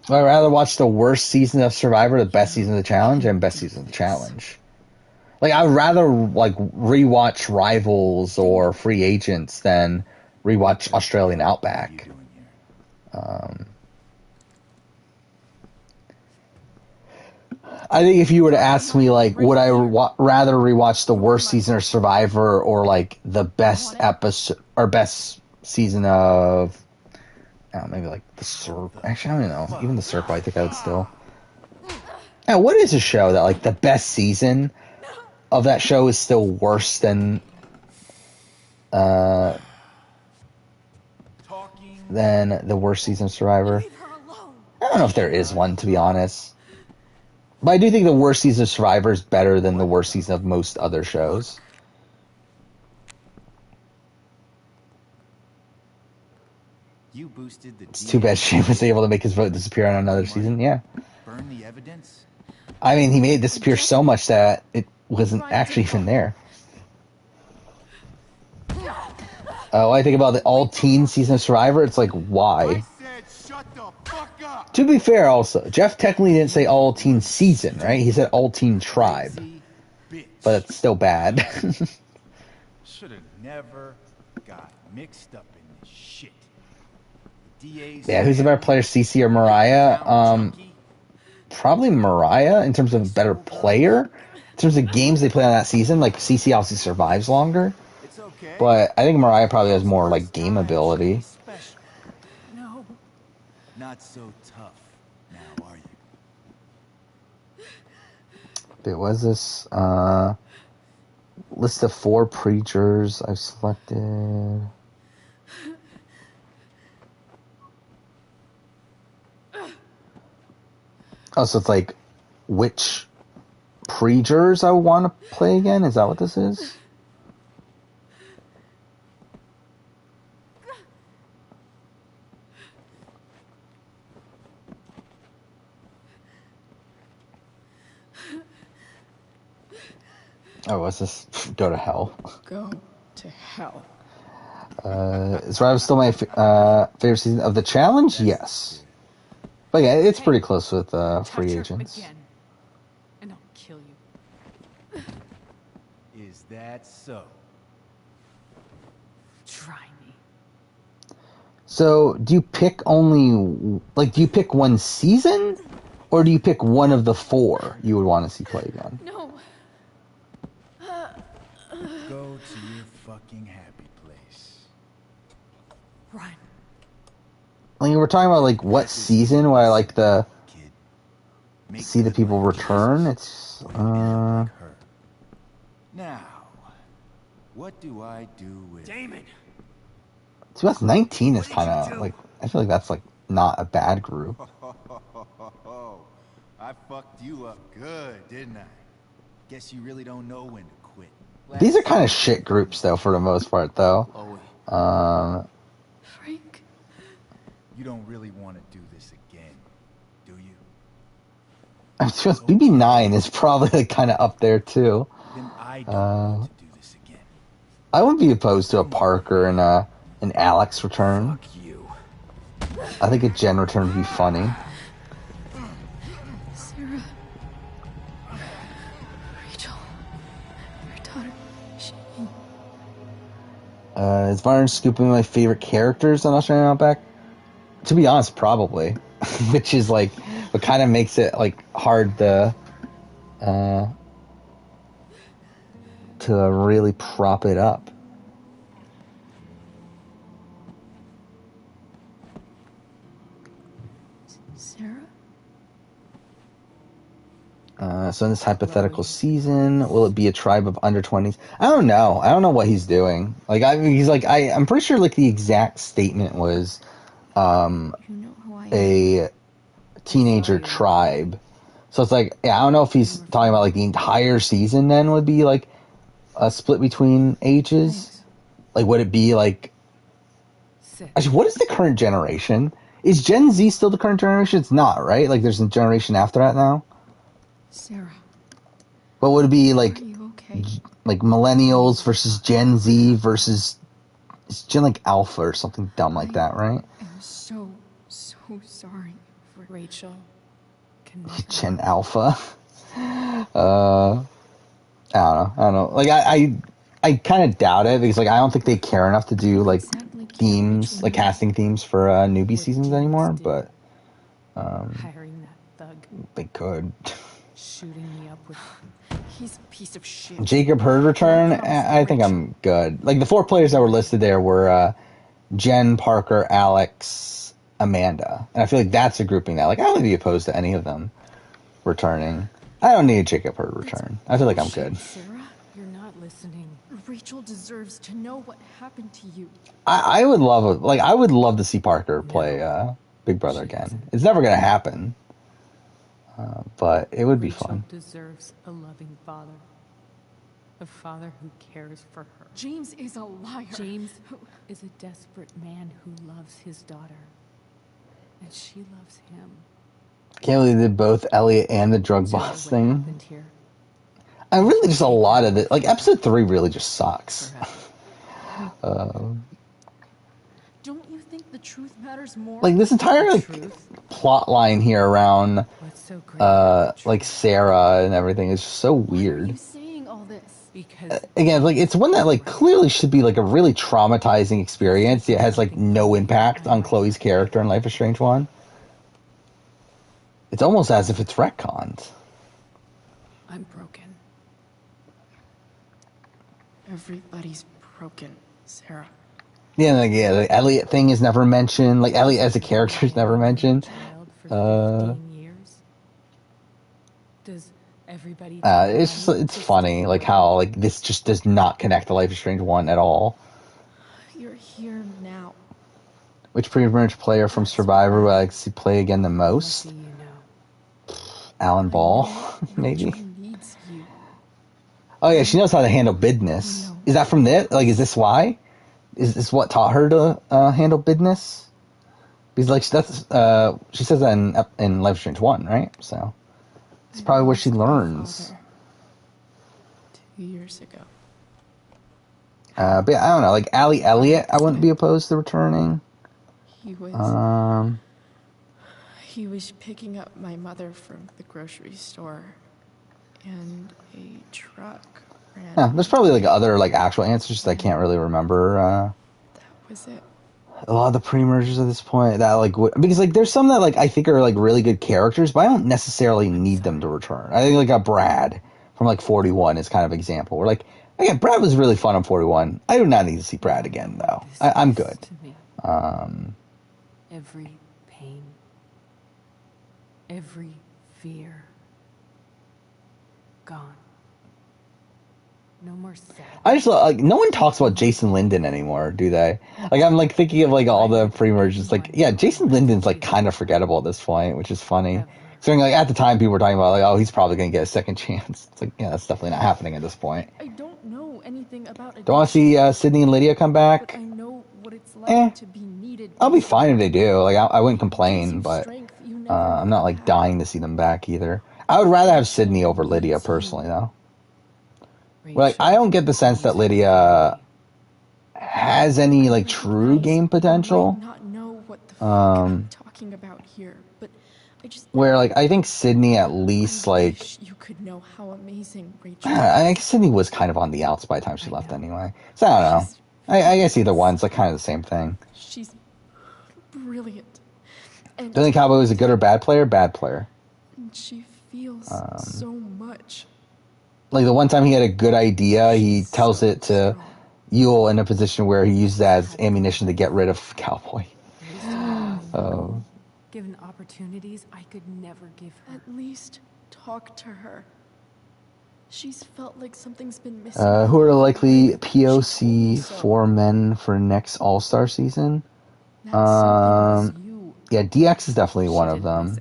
I'd rather watch the worst season of Survivor, the best season of the challenge, and best season of the challenge. Like, I'd rather like rewatch Rivals or Free Agents than rewatch Australian Outback. I think if you were to ask me, like, would I rather rewatch the worst season of Survivor or like the best episode or best season of, maybe like the Circle. Actually, I don't know. Even the Circle, I think I would still. Now, what is a show that like the best season of that show is still worse than the worst season of Survivor? I don't know if there is one, to be honest. But I do think the worst season of Survivor is better than the worst season of most other shows. You boosted the It's too bad Shane was able to make his vote disappear on another season. Yeah. Burn the evidence? I mean, he made it disappear so much that it wasn't actually even there. I think about the all-teen season of Survivor, it's like, why? To be fair, also, Jeff technically didn't say all-teen season, right? He said all-teen tribe. But it's still bad. Should have never got mixed up in this shit. Yeah, who's the better player, Cece or Mariah? Probably Mariah in terms of a better player. In terms of games they play on that season, like Cece obviously survives longer. But I think Mariah probably has more like game ability. No. Not so tough now, are you? Wait, was this list of 4 preachers I've selected? Oh, so it's like which preachers I want to play again? Is that what this is? Oh, what's this? Go to hell. Go to hell. Is Survivor still my favorite season of the challenge? Yes. But yeah, it's pretty close with Free Agents. Again, and I'll kill you. Is that so? Try me. So, do you pick only, like, do you pick one season? Or do you pick one of the 4 you would want to see play again? No. Go to your fucking happy place. Run. Like, we're talking about, like, what season where I like the see the people return? It's, Now, what do I do with Damon? 2019 is kind of, like, I feel like that's, like, not a bad group. I fucked you up good, didn't I? Guess you really don't know when to quit. These are kind of shit groups, though, for the most part, though. Frank? You don't really want to do this again, do you? I'm sure BB9 is probably like, kind of up there, too. Then I don't want to do this again. I wouldn't be opposed to a Parker and an Alex return. Fuck you. I think a Jen return would be funny. Sarah. Rachel. Your daughter. Shane. Is Varn scooping my favorite characters on Australian Outback? To be honest, probably. Which is like what kind of makes it like hard to really prop it up. Sarah? So in this hypothetical season, will it be a tribe of under 20s? I don't know. I don't know what he's doing. Like, he's like, I'm pretty sure like the exact statement was, a teenager tribe. So it's like, yeah, I don't know if he's talking about like the entire season then would be like a split between ages. Like, would it be like, actually, what is the current generation? Is Gen Z still the current generation? It's not, right? Like, there's a generation after that now. Sarah. What would it be like? Are you okay? Like millennials versus Gen Z versus it's Gen like Alpha or something dumb like that, right? I'm so sorry for Rachel. Gen Alpha. I don't know. Like I kind of doubt it because like I don't think they care enough to do like themes, like casting themes for newbie seasons anymore. But Hiring that thug. they could. Shooting me up with. He's a piece of shit. Jacob Hurd return. I think I'm good. Like the 4 players that were listed there were Jen, Parker, Alex, Amanda, and I feel like that's a grouping that like I wouldn't be opposed to any of them returning. I don't need a Jacob Hurd return. I feel like I'm good. Sarah, you're not listening. Rachel deserves to know what happened to you. I would love to see Parker play Big Brother again. It's never gonna happen, but it would be fun. Deserves a loving father, a father who cares for her. James is a liar. James is a desperate man who loves his daughter, and she loves him. Can't believe they did both Elliot and the drug boss thing. I really just a lot of it. Like episode 3 really just sucks. Don't you think the truth matters more? Like this entire like plot line here around like Sarah and everything is just so weird. Why are you saying all this? Because again, like it's one that like clearly should be like a really traumatizing experience. It has like no impact on Chloe's character in Life is Strange 1. It's almost as if it's retconned. I'm broken. Everybody's broken, Sarah. Yeah, like, the Elliot thing is never mentioned. Like Elliot as a character is never mentioned. Does everybody? It's just it's funny like how like this just does not connect to Life is Strange 1 at all. You're here now. Which pre-merge player from Survivor would I like to see play again the most? Alan Ball, maybe. Oh yeah, she knows how to handle business. Is that from this? Like, is this why? Is this what taught her to handle business? Because like that's she says that in Life is Strange 1, right? So it's probably where she learns. 2 years ago. But I don't know, like Allie Elliott, I wouldn't be opposed to returning. He was picking up my mother from the grocery store, and a truck ran. Yeah, there's probably like other like actual answers that I can't really remember. That was it. A lot of the pre-mergers at this point that like because like there's some that like I think are like really good characters, but I don't necessarily need them to return. I think like a Brad from like 41 is kind of an example. Where like again, Brad was really fun on 41. I do not need to see Brad again though. I'm good. Every pain, every fear, gone. No more sad. I just like no one talks about Jason Linden anymore, do they? Like I'm like thinking of like all the pre-merges. Like yeah, Jason Linden's like kind of forgettable at this point, which is funny. So like at the time, people were talking about like, oh, he's probably gonna get a second chance. It's like yeah, that's definitely not happening at this point. I don't know anything about it. Don't want to see Sydney and Lydia come back. But I know what it's like to be needed. I'll be fine if they do. Like I wouldn't complain, but I'm not like dying to see them back either. I would rather have Sydney over Lydia personally, though. Like I don't get the sense that Lydia has any like true game potential. Not know what the fuck I'm talking about here, but I just where like I think Sydney at least like you could know how amazing Rachel. I guess Sydney was kind of on the outs by the time she left anyway. So I don't know. I guess either one's like kind of the same thing. She's brilliant. And Do you think Cowboy was a good or bad player? Bad player. she feels so much. Like the one time he had a good idea, he tells it to Yule in a position where he uses that as ammunition to get rid of Cowboy. Given opportunities I could never give her. At least talk to her. She's felt like something's been missing. Who are likely POC for men for next All-Star season? Yeah, DX is definitely one of them.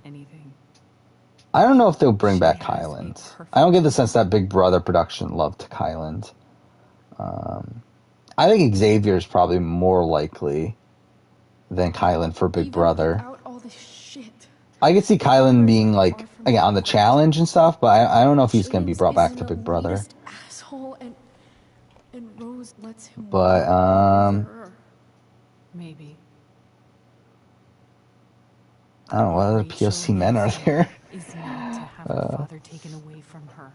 I don't know if they'll bring back Kyland. I don't get the sense that Big Brother production loved Kyland. I think Xavier is probably more likely than Kylan for Big Brother. I could see Kylan being like, again, on the challenge and stuff, but I don't know if he's going to be brought back to Big Brother. Asshole and Rose lets him But maybe. I don't know, what other POC men are there? Is not to have her father taken away from her.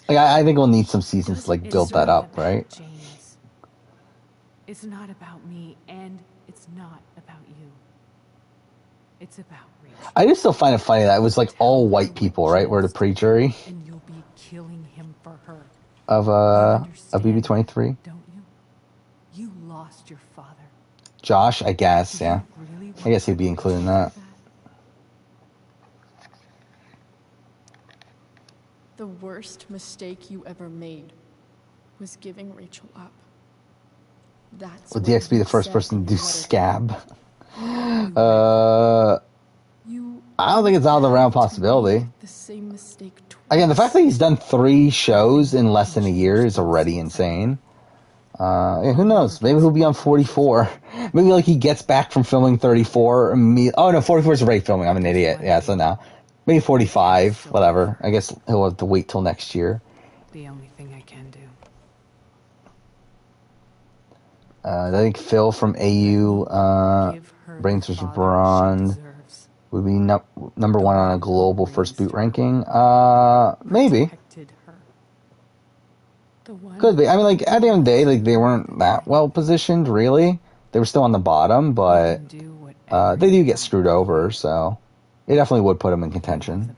Like, I think we'll need some seasons to like build that up, right? James. It's not about me, and it's not about you. It's about Rachel. I just still find it funny that it was like all white people, right? Were the pre-jury and you'll be killing him for her. of BB23. Don't you? You lost your father. Josh, I guess, yeah. I guess he'd be included in that. The worst mistake you ever made was giving Rachel up. That's Will DX be the first person to do scab? I don't think it's out of the realm of possibility. The same mistake twice. Again, the fact that he's done 3 shows in less than a year is already insane. Yeah, who knows? Maybe he'll be on 44. Maybe like he gets back from filming 34. Oh no, 44 is already filming. I'm an idiot. Yeah, so now maybe 45. Whatever. I guess he'll have to wait till next year. The only thing I can do. I think Phil from AU Brains vs. Brawn would be number 1 on a global first boot ranking. Maybe. Could be. I mean, like, at the end of the day, like, they weren't that well positioned, really. They were still on the bottom, but they do get screwed over, so it definitely would put them in contention.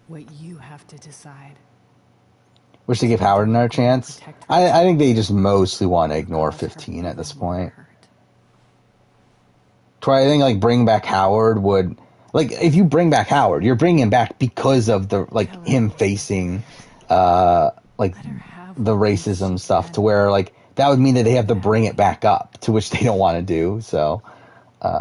What you have to decide. Wish they give Howard another chance. I think they just mostly want to ignore 15 at this point. I think, like, bring back Howard would... Like, if you bring back Howard, you're bringing him back because of the, like, him facing, like, the racism stuff, to where, like, that would mean that they have to bring it back up, to which they don't want to do, so...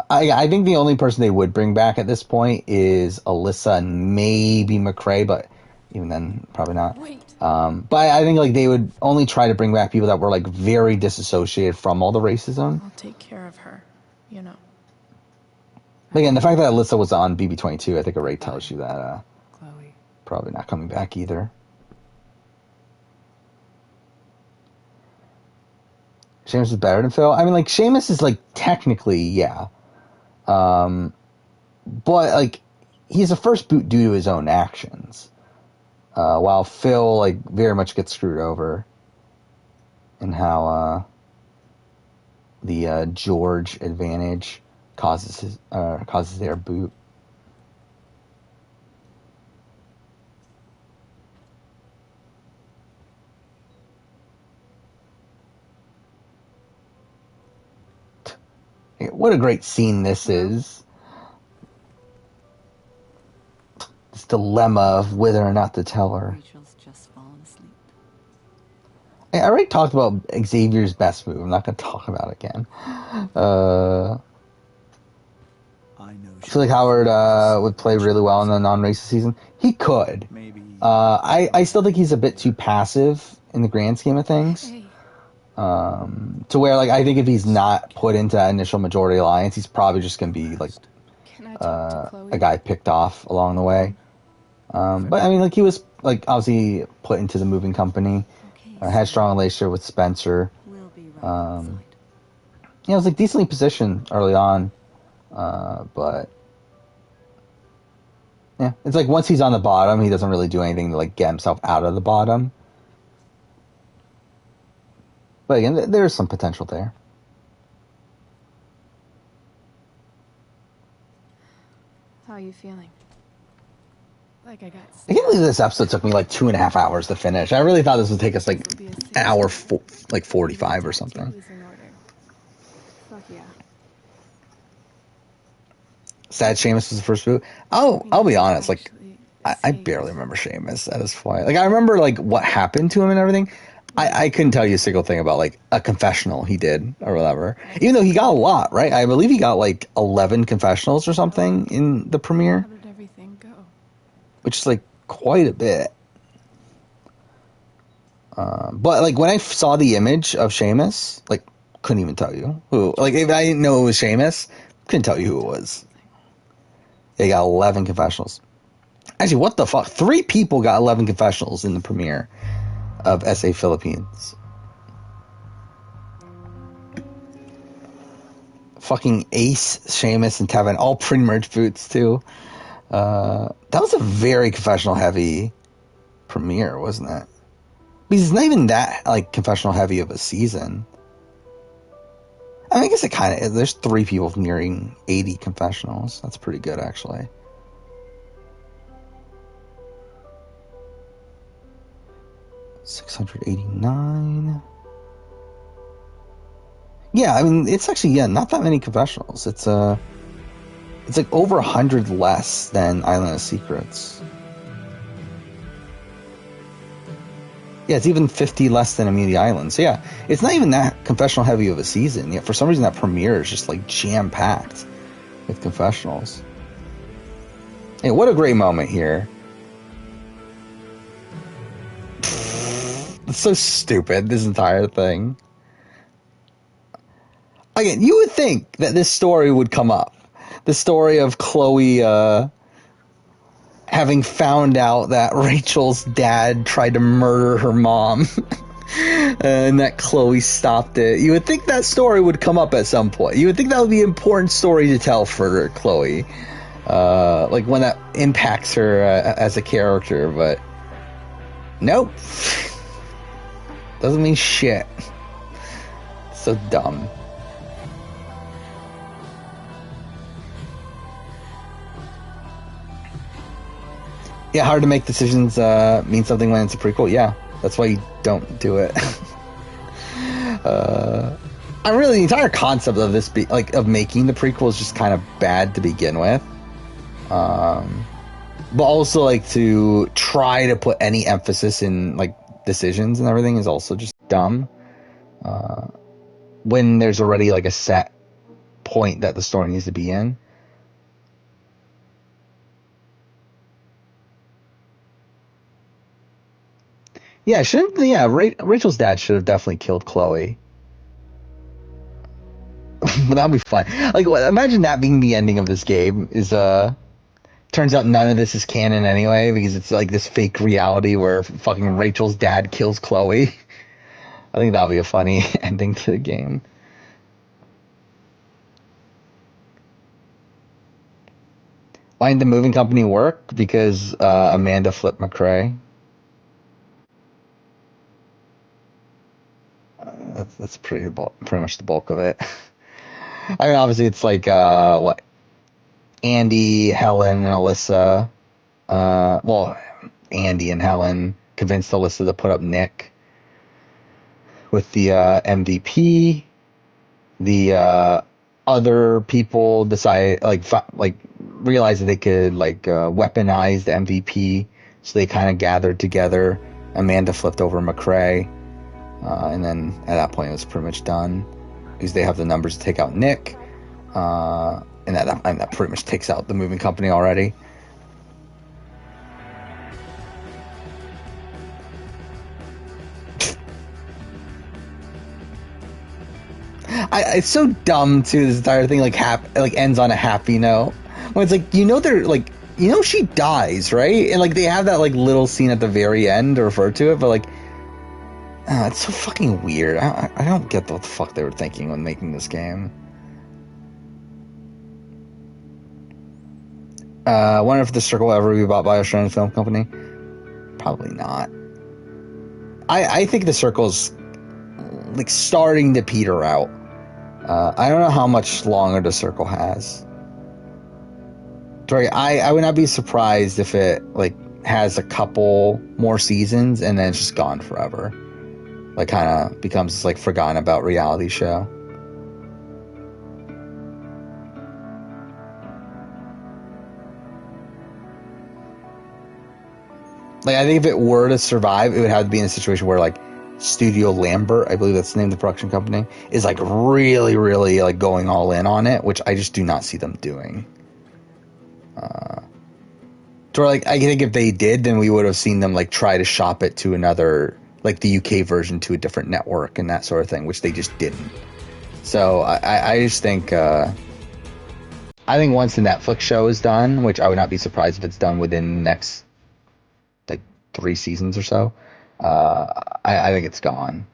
I think the only person they would bring back at this point is Alyssa and maybe McRae, but even then, probably not. But I think, like, they would only try to bring back people that were, like, very disassociated from all the racism. I'll take care of her, you know. Again, the fact that Alyssa was on BB22, I think already tells you that probably not coming back either. Sheamus is better than Phil? I mean, like, Sheamus is, like, technically, yeah. But, like, he's a first boot due to his own actions. While Phil, like, very much gets screwed over in how the George advantage causes their boot. What a great scene this is. This dilemma of whether or not to tell her. Rachel's just fallen asleep. I already talked about Xavier's best move. I'm not going to talk about it again. I feel like Howard would play really well in the non-racist season. He could. I still think he's a bit too passive in the grand scheme of things. To where, like, I think if he's not put into that initial majority alliance, he's probably just going to be, like, a guy picked off along the way. But, I mean, like, he was, like, obviously put into the moving company. Had a strong relationship with Spencer. Yeah, it was, like, decently positioned early on. But, yeah, it's like once he's on the bottom, he doesn't really do anything to, like, get himself out of the bottom. But again, there's some potential there. How are you feeling? Like I got I can't believe this episode took me like 2.5 hours to finish. I really thought this would take us like an hour, 45 or something. in order. Fuck yeah. Sad Seamus was the first boot. I'll be honest, like I barely remember Seamus at this point. Like I remember like what happened to him and everything. I couldn't tell you a single thing about like a confessional he did or whatever. Even though he got a lot, right? I believe he got like 11 confessionals or something in the premiere. How did everything go? Which is like quite a bit. But like when I saw the image of Seamus, like couldn't even tell you who. Like if I didn't know it was Seamus, couldn't tell you who it was. They got 11 confessionals. Actually, what the fuck? 3 people got 11 confessionals in the premiere of SA Philippines. Fucking Ace, Seamus, and Tevin, all pre-merge boots too. That was a very confessional heavy premiere, wasn't it? Because it's not even that like confessional heavy of a season. I mean, I guess it kind of is. There's 3 people nearing 80 confessionals. That's pretty good, actually. $689. Yeah, I mean, it's actually not that many confessionals. It's like over 100 less than Island of Secrets. Yeah, it's even 50 less than Amelia Island. So yeah, it's not even that confessional heavy of a season. Yeah, for some reason that premiere is just like jam packed with confessionals. Hey, what a great moment here. It's so stupid, this entire thing. Again, you would think that this story would come up. The story of Chloe having found out that Rachel's dad tried to murder her mom and that Chloe stopped it. You would think that story would come up at some point. You would think that would be an important story to tell for Chloe. Like when that impacts her as a character, but nope. Doesn't mean shit. So dumb. Yeah, hard to make decisions mean something when it's a prequel. Yeah, that's why you don't do it. I really, the entire concept of this, of making the prequel is just kind of bad to begin with. But also, like, to try to put any emphasis in, like, decisions and everything is also just dumb. When there's already, like, a set point that the story needs to be in. Yeah, Rachel's dad should have definitely killed Chloe. But that'd be fun. Like, imagine that being the ending of this game is, turns out none of this is canon anyway, because it's like this fake reality where fucking Rachel's dad kills Chloe. I think that would be a funny ending to the game. Why didn't the moving company work? Because Amanda flipped McCrae. That's pretty much the bulk of it. I mean, obviously, it's like Andy, Helen, and Alyssa. Andy and Helen convinced Alyssa to put up Nick with the MVP. The other people decide realized that they could weaponize the MVP, so they kind of gathered together. Amanda flipped over McCrae, and then at that point it was pretty much done because they have the numbers to take out Nick, and that pretty much takes out the moving company already. It's so dumb too. This entire thing ends on a happy note. When it's they're she dies, right? And they have that little scene at the very end to refer to it, but it's so fucking weird. I don't get what the fuck they were thinking when making this game. Wonder if the circle will ever be bought by a Australian film company. Probably not. I think the circle's starting to peter out. I don't know how much longer the circle has. Tori, I would not be surprised if it like has a couple more seasons and then it's just gone forever. Like kind of becomes this, like forgotten about reality show. Like I think if it were to survive, it would have to be in a situation where like Studio Lambert, I believe that's the name of the production company, is like really, really like going all in on it, which I just do not see them doing. Or like I think if they did, then we would have seen them like try to shop it to another, like the UK version to a different network and that sort of thing, which they just didn't. So I just think I think once the Netflix show is done, which I would not be surprised if it's done within the next like 3 seasons or so, I think it's gone.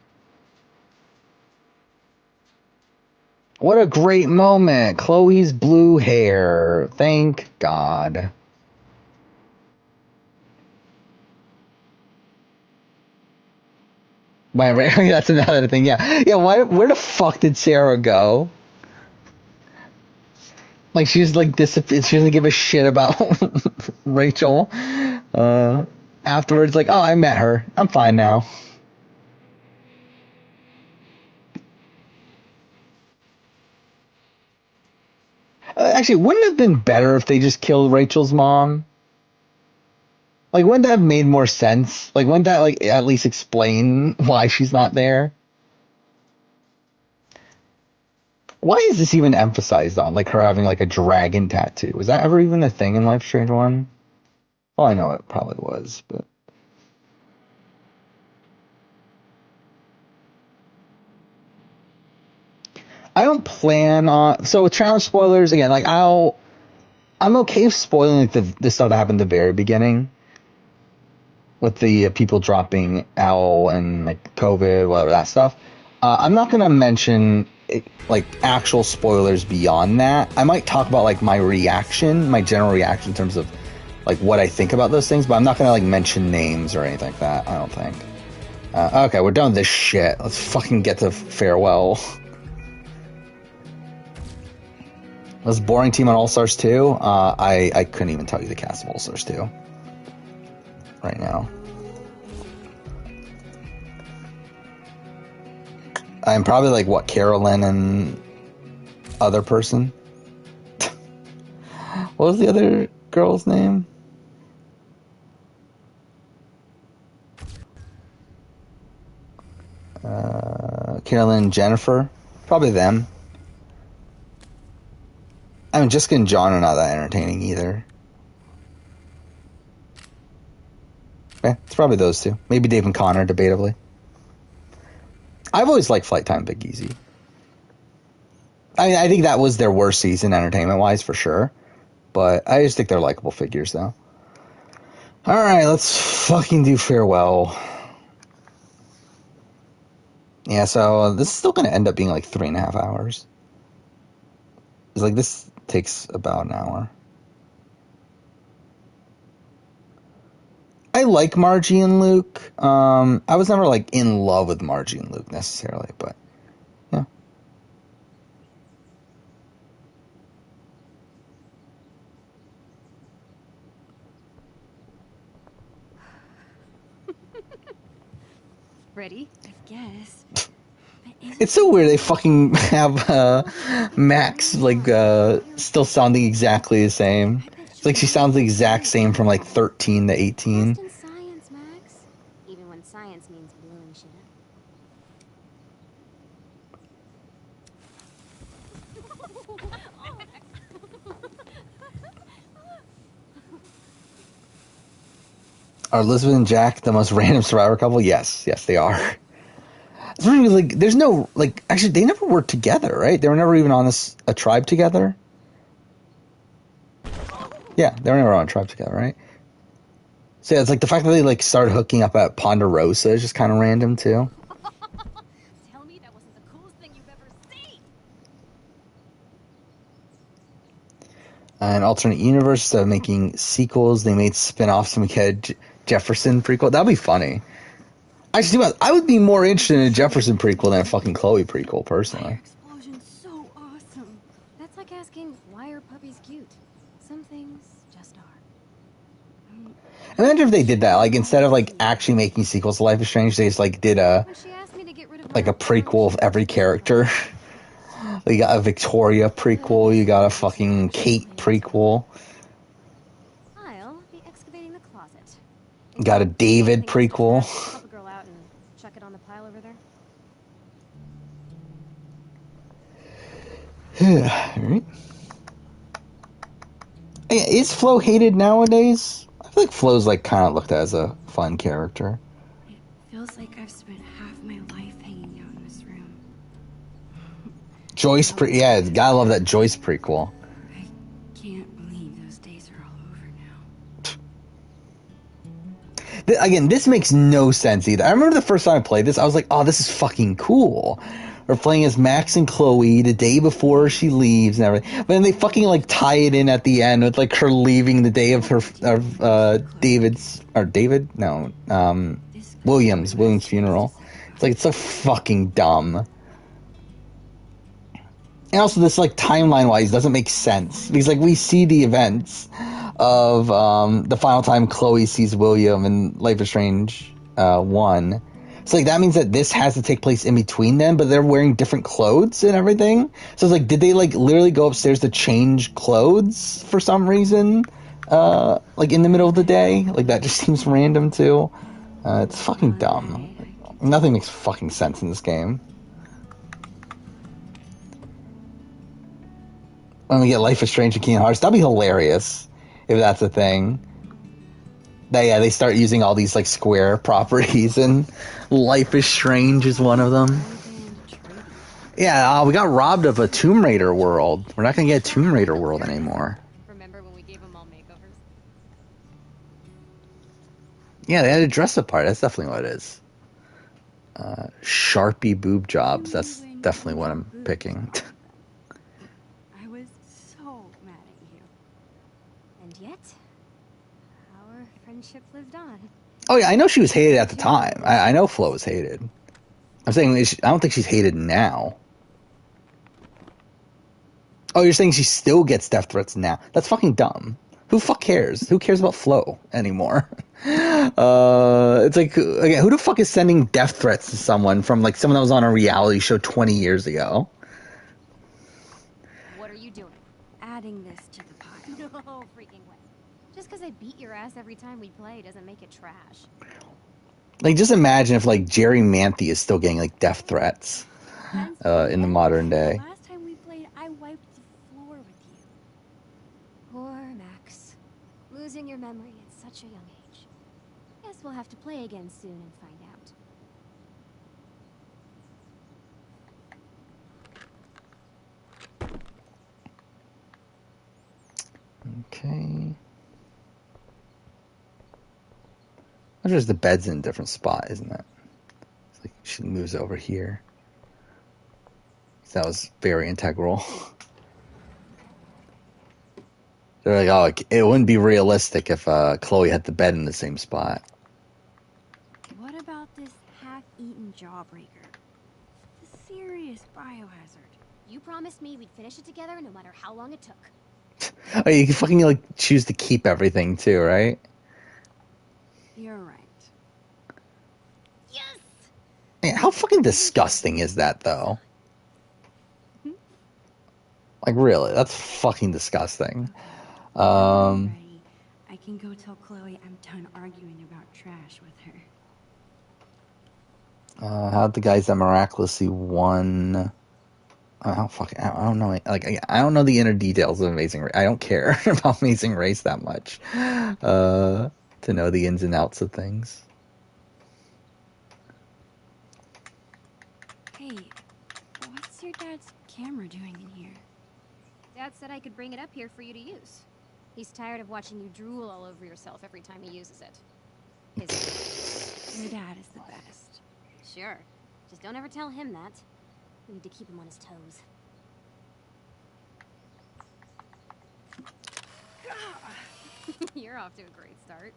What a great moment! Chloe's blue hair. Thank God. That's another thing. Yeah. Where the fuck did Sarah go? Like she's like disappeared. She doesn't give a shit about Rachel. Afterwards, like, oh, I met her. I'm fine now. Actually, wouldn't it have been better if they just killed Rachel's mom? Like, wouldn't that have made more sense? Like, wouldn't that like at least explain why she's not there? Why is this even emphasized on? Like her having like a dragon tattoo. Was that ever even a thing in Life Strange 1? Well, I know it probably was, but I don't plan on. So with challenge spoilers again, like I'm okay with spoiling like the stuff that happened at the very beginning, with the people dropping Owl and like COVID, whatever that stuff. I'm not gonna mention like actual spoilers beyond that. I might talk about like my reaction, my general reaction in terms of like what I think about those things, but I'm not gonna like mention names or anything like that. I don't think. Okay, we're done with this shit. Let's fucking get to Farewell. Was boring team on All Stars 2? I couldn't even tell you the cast of All Stars 2 right now. I'm probably like what, Carolyn and other person. What was the other girl's name? Carolyn and Jennifer. Probably them. I mean, Jessica and John are not that entertaining either. Okay, it's probably those two. Maybe Dave and Connor, debatably. I've always liked Flight Time Big Easy. I think that was their worst season entertainment-wise, for sure. But I just think they're likable figures, though. Alright, let's fucking do Farewell. Yeah, so this is still going to end up being like 3.5 hours. It's like this takes about an hour. I like Margie and Luke. I was never like in love with Margie and Luke necessarily, but yeah. Ready? I guess. It's so weird they fucking have Max like still sounding exactly the same. It's like she sounds the exact same from like 13 to 18. Science, Max. Even when science means blowing shit Are Elizabeth and Jack the most random Survivor couple? Yes, they are. It's really like there's no like actually they never worked together, right? They were never even on a tribe together. Yeah, they were never on a tribe together, right? So yeah, it's like the fact that they like started hooking up at Ponderosa is just kind of random too. Tell me that wasn't the coolest thing you've ever seen. An alternate universe, instead of making sequels, they made spin-offs to make a Jefferson prequel. That'd be funny. Actually, I would be more interested in a Jefferson prequel than a fucking Chloe prequel, personally. Explosion's so awesome. That's like asking, why are puppies cute? Some things just are. Imagine if they did that, like instead of like actually making sequels to Life is Strange, they just like did a prequel of every character. You got a Victoria prequel, you got a fucking Kate prequel, I'll be excavating the closet. you got a David prequel. Help a girl out and chuck it on the pile over there. Alright. Yeah, is Flo hated nowadays? I feel like Flo's like kind of looked at as a fun character. It feels like I've spent half my life hanging out in this room. Joyce yeah, gotta love that Joyce prequel. I can't believe those days are all over now. Again, this makes no sense either. I remember the first time I played this, I was like, oh, this is fucking cool. We're playing as Max and Chloe the day before she leaves and everything. But then they fucking like tie it in at the end with like her leaving the day of her William's funeral. It's like, it's so fucking dumb. And also this like timeline wise doesn't make sense because like we see the events of the final time Chloe sees William in Life is Strange 1. So like that means that this has to take place in between them, but they're wearing different clothes and everything. So it's like, did they like literally go upstairs to change clothes for some reason? Like in the middle of the day? Like that just seems random too. It's fucking dumb. Nothing makes fucking sense in this game. When we get Life is Strange and Kingdom Hearts, that'd be hilarious if that's a thing. They start using all these like Square properties, and Life is Strange is one of them. Yeah, we got robbed of a Tomb Raider world. We're not gonna get a Tomb Raider world anymore. Remember when we gave them all makeovers? Yeah, they had a dress up party. That's definitely what it is. Sharpie boob jobs. That's definitely what I'm picking. I was so mad at you. And yet, our friendship lived on. Oh yeah, I know she was hated at the time. I know Flo was hated. I'm saying I don't think she's hated now. Oh, you're saying she still gets death threats now? That's fucking dumb. Who fuck cares? Who cares about Flo anymore? It's like, again, who the fuck is sending death threats to someone from like someone that was on a reality show 20 years ago? What are you doing? Adding this to the pile. No freaking way. Just because I beat your ass every time we play doesn't make it trash. Like, just imagine if like Jerry Manthe is still getting like death threats in the modern day. Last time we played, I wiped the floor with you. Poor Max. Losing your memory at such a young age. Guess we'll have to play again soon and find out. Okay. I wonder if the bed's in a different spot, isn't it? It's like she moves over here. That was very integral. They're like, oh, it wouldn't be realistic if Chloe had the bed in the same spot. What about this half-eaten jawbreaker? It's a serious biohazard. You promised me we'd finish it together no matter how long it took. Oh, you can fucking like choose to keep everything too, right? You're right. Yes! Man, how fucking disgusting is that, though? Like, really, that's fucking disgusting. I can go tell Chloe I'm done arguing about trash with her. How'd the guys that miraculously won? I don't know. Like, I don't know the inner details of Amazing Race. I don't care about Amazing Race that much to know the ins and outs of things. Hey, what's your dad's camera doing in here? Dad said I could bring it up here for you to use. He's tired of watching you drool all over yourself every time he uses it. Your dad is the best. Sure. Just don't ever tell him that. We need to keep him on his toes. You're off to a great start.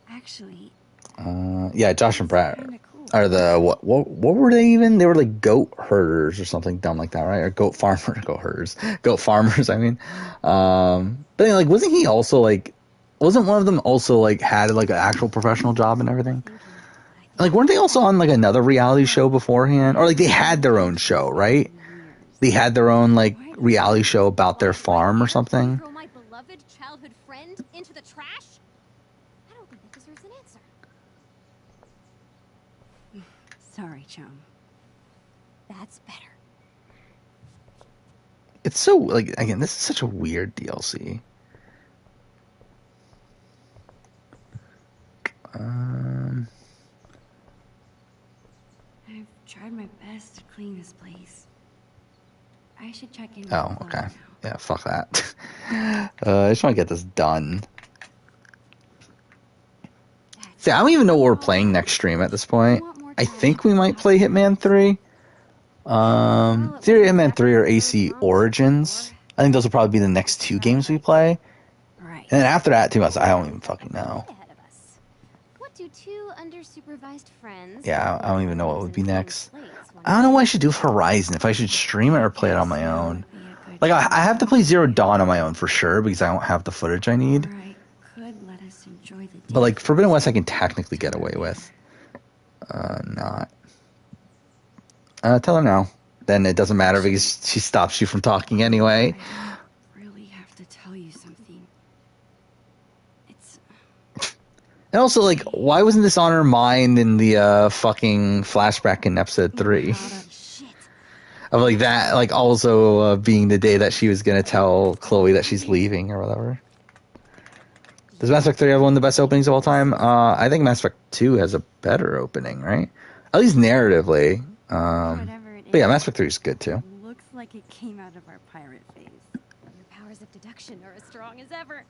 Actually, Yeah, Josh and Brad. kinda cool. Or the what were they even? They were like goat herders or something dumb like that, right? Or goat farmers. I mean, but like, wasn't he also like? Wasn't one of them also like had like an actual professional job and everything? Like, weren't they also on like another reality show beforehand? Or like they had their own show, right? They had their own like reality show about their farm or something. Throw my beloved childhood friend into the trash? I don't think that deserves an answer. Sorry, chum. That's better. It's so like, again, this is such a weird DLC. I've tried my best to clean this place. I should check in with Oh, Chloe okay. now. Yeah, fuck that. I just want to get this done. See, I don't even know what we're playing next stream at this point. I think we might play Hitman 3. It's either Hitman 3 or AC Origins. I think those will probably be the next two games we play. Right. And then after that, 2 months, I don't even fucking know. What do two undersupervised friends? Yeah, I don't even know what would be next. I don't know what I should do with Horizon, if I should stream it or play it on my own. Like, I have to play Zero Dawn on my own for sure, because I don't have the footage I need. Could let us enjoy the But, like, Forbidden West I can technically get away with. Not. Tell her now. Then it doesn't matter because she stops you from talking anyway. I really have to tell you something. It's... And also, like, why wasn't this on her mind in the fucking flashback in episode 3? Of, like, that, like, also being the day that she was gonna tell Chloe that she's leaving or whatever. Does Mass Effect 3 have one of the best openings of all time? I think Mass Effect 2 has a better opening, right? At least narratively. But yeah, Mass Effect 3 is good too. Looks like it came out of our pirate phase. Your powers of deduction are as strong as ever.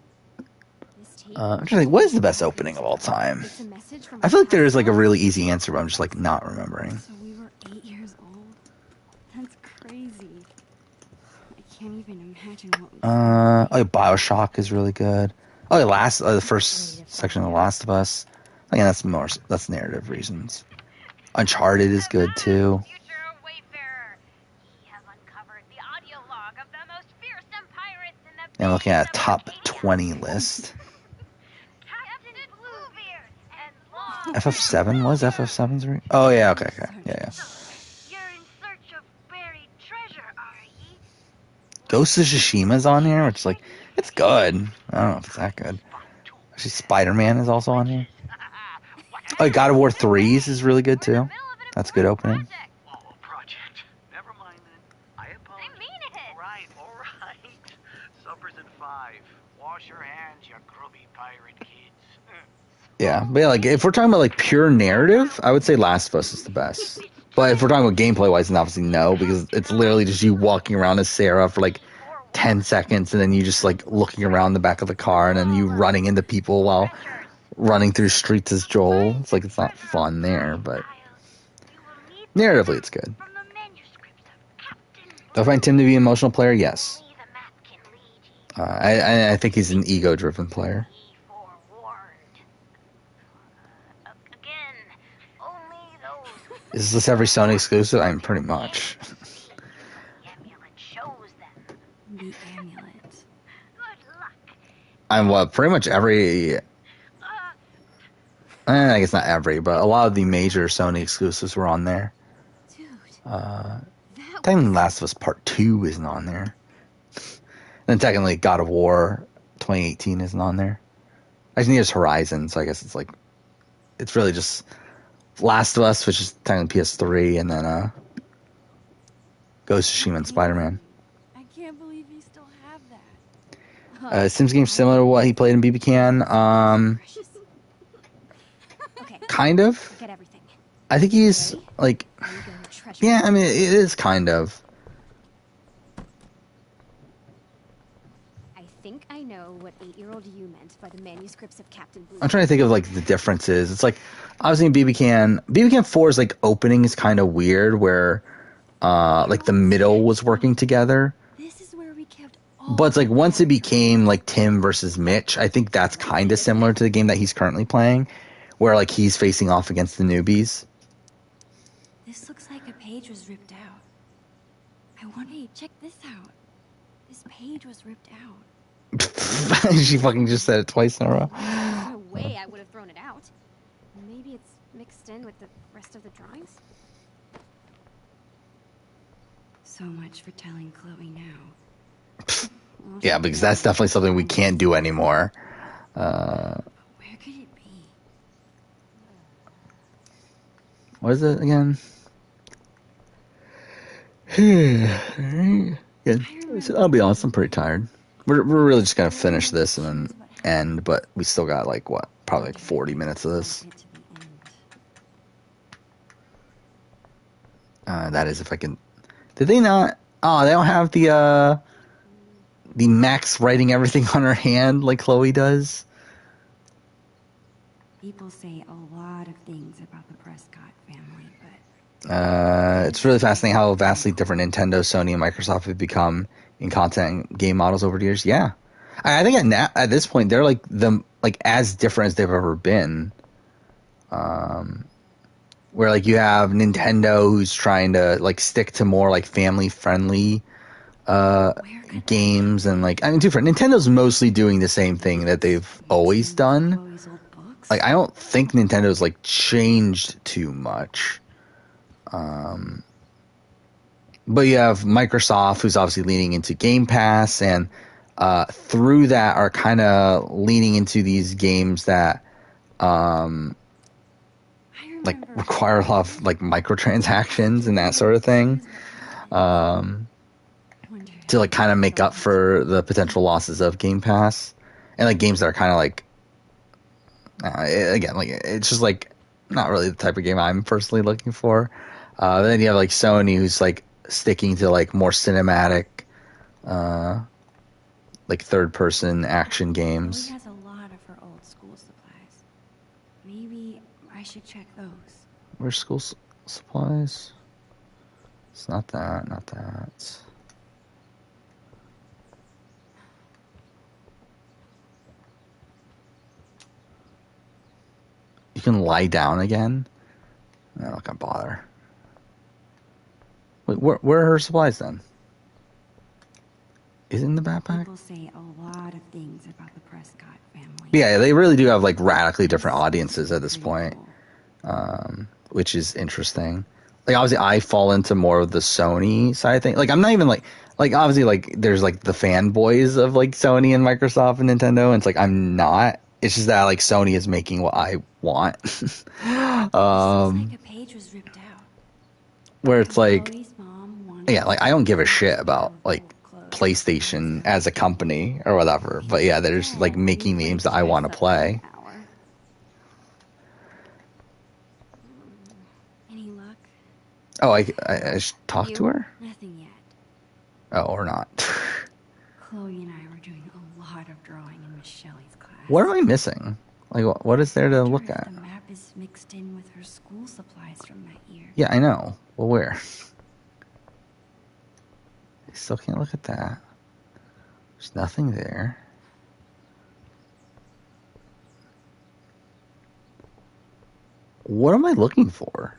This tape. I'm trying to think, what is the best opening of all time? I feel like there is like a really easy answer, but I'm just like not remembering. So we were 8 years old? That's crazy. I can't even imagine what we Oh, Bioshock is really good. Oh, the first section of The Last of Us. Again, that's narrative reasons. Uncharted is good too. I'm looking at a top 20 list. FF7? What is FF7's re- Oh, yeah, okay. Yeah. Ghost of Tsushima's on here, which is like, it's good. I don't know if it's that good. Actually, Spider-Man is also on here. Oh, God of War 3's is really good too. That's a good opening. Yeah, but yeah, like if we're talking about like pure narrative, I would say Last of Us is the best. But if we're talking about gameplay wise, then obviously no, because it's literally just you walking around as Sarah for like 10 seconds, and then you just like looking around the back of the car, and then you running into people while running through streets as Joel. It's like it's not fun there, but narratively it's good. Do I find Tim to be an emotional player? Yes. I think he's an ego-driven player. Is this every Sony exclusive? I'm pretty much. The amulet. I'm pretty much every. I guess not every, but a lot of the major Sony exclusives were on there. Technically, Last of Us Part 2 isn't on there. And technically, God of War 2018 isn't on there. I just think there's Horizon, so I guess it's like, it's really just Last of Us, which is technically PS3, and then Ghost of Tsushima and Spider-Man. I can't believe you still have that. Sims game similar to what he played in BB Can. Kind of. I think he's like, yeah, I mean, it is kind of. I think I know what 8-year-old you meant by the manuscripts of Captain Blue. I'm trying to think of like the differences. It's like obviously in BB Can 4's like opening is kind of weird, where like the middle was working together. This is where we kept But it's like once it became like Tim versus Mitch, I think that's kind of similar to the game that he's currently playing, where like he's facing off against the newbies. page was ripped out. I want to check this out. This page was ripped out. She fucking just said it twice in a row. There's no way I would have thrown it out. Maybe it's mixed in with the rest of the drawings? So much for telling Chloe now. Yeah, because that's definitely something we can't do anymore. Where could it be? What is it again? Good. I'll be honest, I'm pretty tired. We're really just gonna finish this and then end, but we still got like what, probably like 40 minutes of this. That is if I can. Did they not? Oh, they don't have the Max writing everything on her hand like Chloe does. People say a lot of things about the Prescott family, but It's really fascinating how vastly different Nintendo, Sony, and Microsoft have become in content and game models over the years. Yeah, I think at this point they're like as different as they've ever been. Where like you have Nintendo who's trying to like stick to more like family friendly games, and like I mean different. Nintendo's mostly doing the same thing that they've always done. Like I don't think Nintendo's like changed too much. But you have Microsoft who's obviously leaning into Game Pass, and through that are kind of leaning into these games that like require a lot of like microtransactions and that sort of thing, to like kind of make up for the potential losses of Game Pass, and like games that are kind of like again like it's just like not really the type of game I'm personally looking for. Then you have like Sony who's like sticking to like more cinematic like third person action games. Chloe has a lot of her old school supplies. Maybe I should check those. Where's school supplies? It's not that, not that. You can lie down again? I'm not gonna bother. Wait, where are her supplies then? Is it in the backpack? People say a lot of things about the Prescott family. Yeah, they really do have like radically different audiences at this point, which is interesting. Like obviously, I fall into more of the Sony side thing. Like I'm not even like obviously like there's like the fanboys of like Sony and Microsoft and Nintendo, and it's like I'm not. It's just that like Sony is making what I want. Like a page was ripped out. Where it's like, yeah, like I don't give a shit about like PlayStation as a company or whatever, but yeah, they're just like making games that I want to play. Any luck? Oh, I should talk to her? Nothing yet. Oh, or not. Chloe and I were doing a lot of drawing in Miss Shelley's class. What am I missing? Like, what is there to look at? The map is mixed in with her school supplies from that year. Yeah, I know. Well, where? I still can't look at that. There's nothing there. What am I looking for?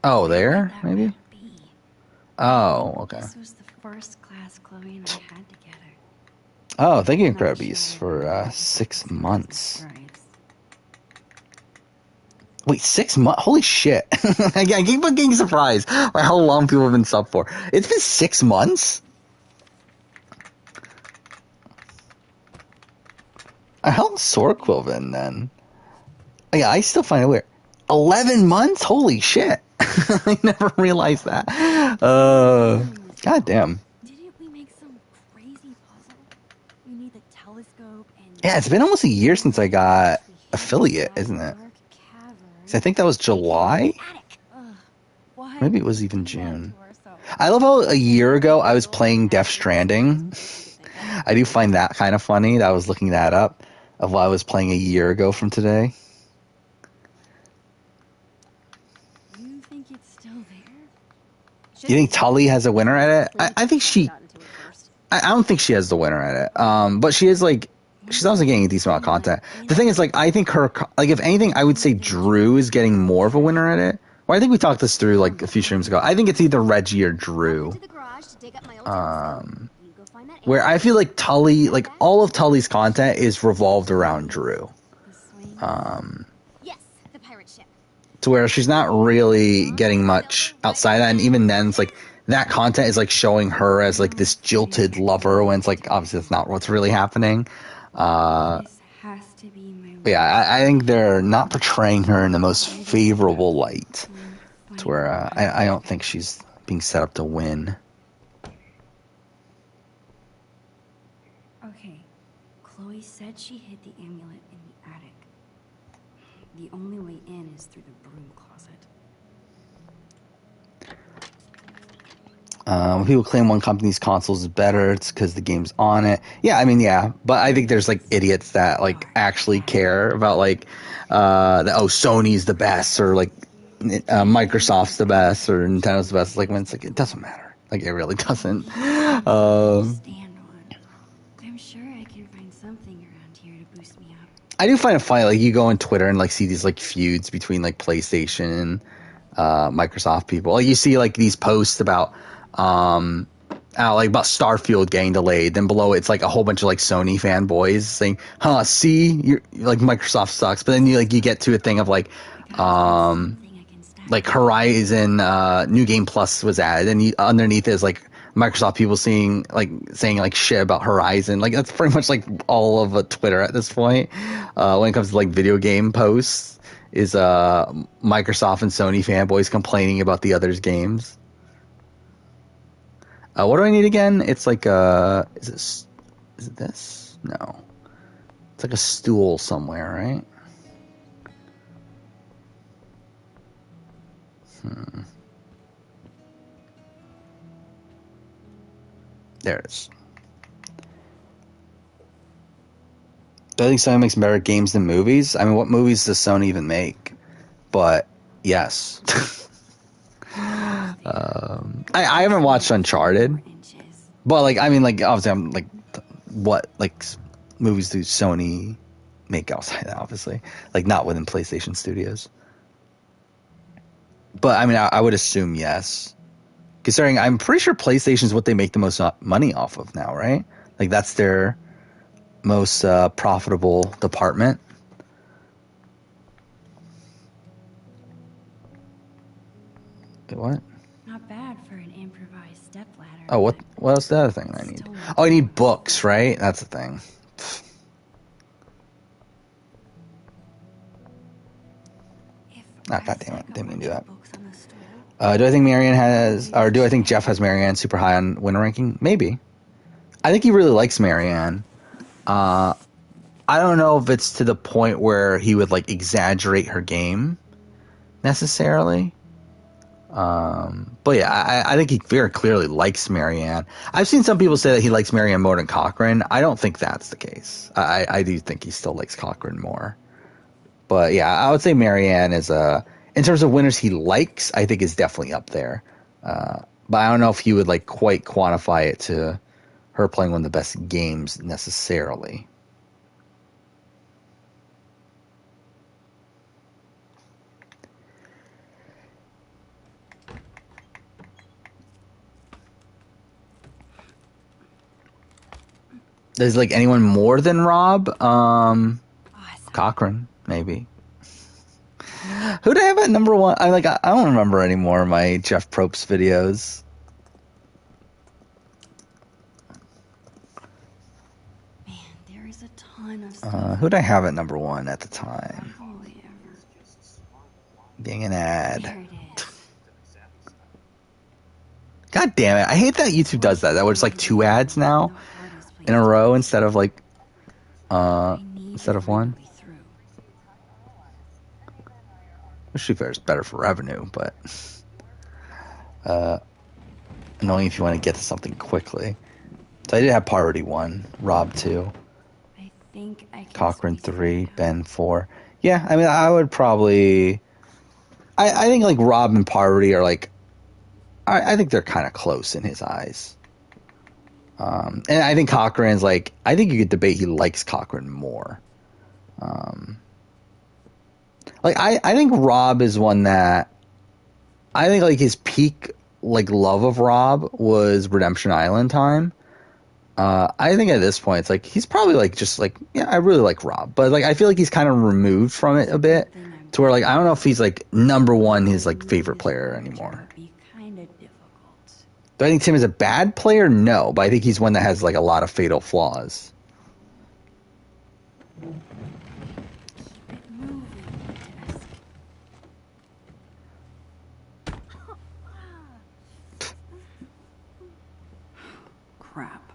Oh, there? Maybe? Oh, okay. This was the first class Chloe and I had together. Oh, thank you, Incredibeast, for 6 months. Wait, 6 months? Holy shit. I keep on getting surprised by how long people have been subbed for. It's been 6 months? How long Sword Quill been then? Yeah, I still find it weird. 11 months? Holy shit. I never realized that. God damn. Didn't we make some crazy puzzle? We need the telescope and... Yeah, it's been almost a year since I got affiliate, isn't it? I think that was July? Maybe it was even June. I love how a year ago I was playing Death Stranding. I do find that kind of funny that I was looking that up of what I was playing a year ago from today. You think it's still there? Do you think Tully has a winner at it? I think she... I don't think she has the winner at it. But she is like she's also getting a decent amount of content. The thing is, like, I think like, if anything, I would say Drew is getting more of a winner at it. Well, I think we talked this through, like, a few streams ago. I think it's either Reggie or Drew. Where I feel like Tully, like, all of Tully's content is revolved around Drew. To where she's not really getting much outside that, and even then, it's like, that content is, like, showing her as, like, this jilted lover, when it's, like, obviously that's not what's really happening. But yeah, I think they're not portraying her in the most favorable light, to where I don't think she's being set up to win. Okay, Chloe said she hid the amulet in the attic. The only way in is through the broom closet. When people claim one company's consoles is better, it's because the game's on it. Yeah, I mean, yeah, but I think there's, like, idiots that, like, actually care about, like, Sony's the best, or, like, Microsoft's the best, or Nintendo's the best. Like, when it's like, it doesn't matter. Like, it really doesn't. I'm sure I can find something around here to boost me up. I do find it funny, like, you go on Twitter and, like, see these, like, feuds between, like, PlayStation and Microsoft people. Like, you see, like, these posts about like, about Starfield getting delayed. Then below it's, like, a whole bunch of, like, Sony fanboys saying, see, you're like, Microsoft sucks. But then you get to a thing of, like Horizon New Game Plus was added, and underneath is, like, Microsoft people saying like shit about Horizon. Like, that's pretty much, like, all of Twitter at this point. When it comes to, like, video game posts, is Microsoft and Sony fanboys complaining about the other's games. What do I need again? It's like is it this? No. It's like a stool somewhere, right? There it is. Do I think Sony makes better games than movies? I mean, what movies does Sony even make? But yes. I haven't watched Uncharted, but, like, I mean, like, obviously I'm like, what, like, movies do Sony make outside that? Obviously, like, not within PlayStation Studios. But I mean, I would assume yes, considering I'm pretty sure PlayStation is what they make the most money off of now, right? Like, that's their most profitable department. What? Not bad for an improvised stepladder. Oh, what else? The other thing I need? Oh, I need books, right? That's the thing. God damn it! Didn't mean to do that. Do I think do I think Jeff has Marianne super high on winner ranking? Maybe. I think he really likes Marianne. I don't know if it's to the point where he would, like, exaggerate her game necessarily. But yeah, I think he very clearly likes Marianne. I've seen some people say that he likes Marianne more than Cochran. I don't think that's the case. I do think he still likes Cochran more. But yeah, I would say Marianne is in terms of winners he likes, I think is definitely up there. But I don't know if he would, like, quite quantify it to her playing one of the best games necessarily. There's, like, anyone more than Rob? Cochran, maybe. Who do I have at number one? I don't remember anymore of my Jeff Probst videos. Man, there is a ton of stuff. Who did I have at number one at the time? Being an ad. God damn it. I hate that YouTube does that. That was, like, 2 ads now in a row instead of, like, instead of 1. Which, to be fair, is better for revenue, but annoying if you want to get to something quickly. So I did have Parvati 1, Rob 2, Cochran 3, Ben 4. Yeah, I mean, I would probably... I think, like, Rob and Parvati are, like... I think they're kind of close in his eyes. And I think Cochran's like, I think you could debate he likes Cochran more. Like I think Rob is one that I think like his peak like love of Rob was Redemption Island time. I think at this point it's like he's probably like just like, yeah, I really like Rob, but like I feel like he's kind of removed from it a bit to where like I don't know if he's like number one his like favorite player anymore. Do I think Tim is a bad player? No, but I think he's one that has like a lot of fatal flaws. Crap.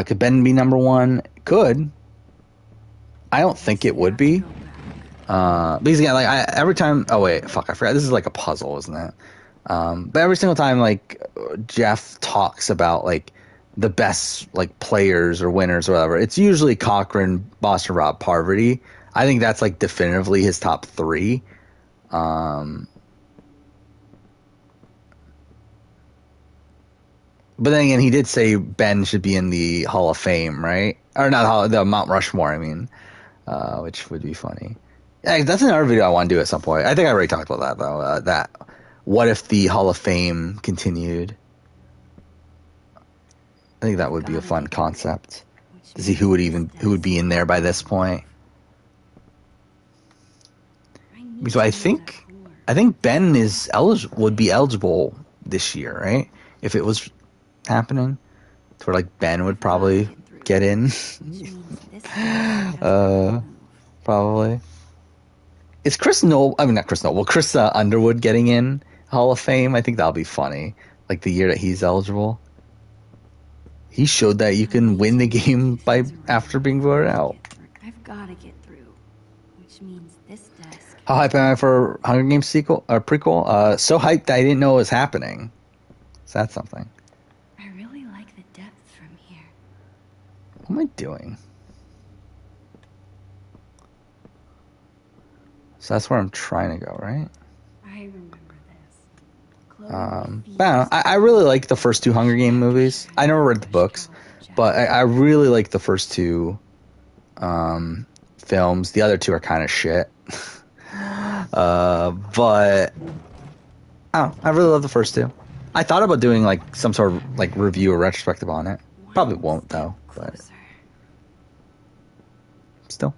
Could Ben be number one? Could. I don't think it would be. Because again, like every time. Oh wait, fuck! I forgot. This is like a puzzle, isn't it? But every single time, like Jeff talks about like the best like players or winners or whatever, it's usually Cochran, Boston Rob, Parvati. I think that's like definitively his top three. But then again, he did say Ben should be in the Hall of Fame, right? Or not the Mount Rushmore, I mean, which would be funny. Yeah, that's another video I want to do at some point. I think I already talked about that though. That what if the Hall of Fame continued? I think that would be a fun concept to see who would be in there by this point. So I think Ben would be eligible this year, right? If it was happening, to where like Ben would probably get in. Probably. Is Chris Noble? I mean, not Chris Noble. Chris Underwood getting in Hall of Fame. I think that'll be funny. Like the year that he's eligible. He showed that you can win the game after being voted out. I've got to get through, which means this desk. How hyped am I for Hunger Games sequel or prequel? So hyped that I didn't know it was happening. So that's something. I really like the depth from here. What am I doing? So that's where I'm trying to go, right? I remember this. But I don't know. I really like the first two Hunger Game movies. I never read the books, but I really like the first two films. The other two are kind of shit. But I really love the first two. I thought about doing like some sort of like review or retrospective on it. Probably won't though, but still.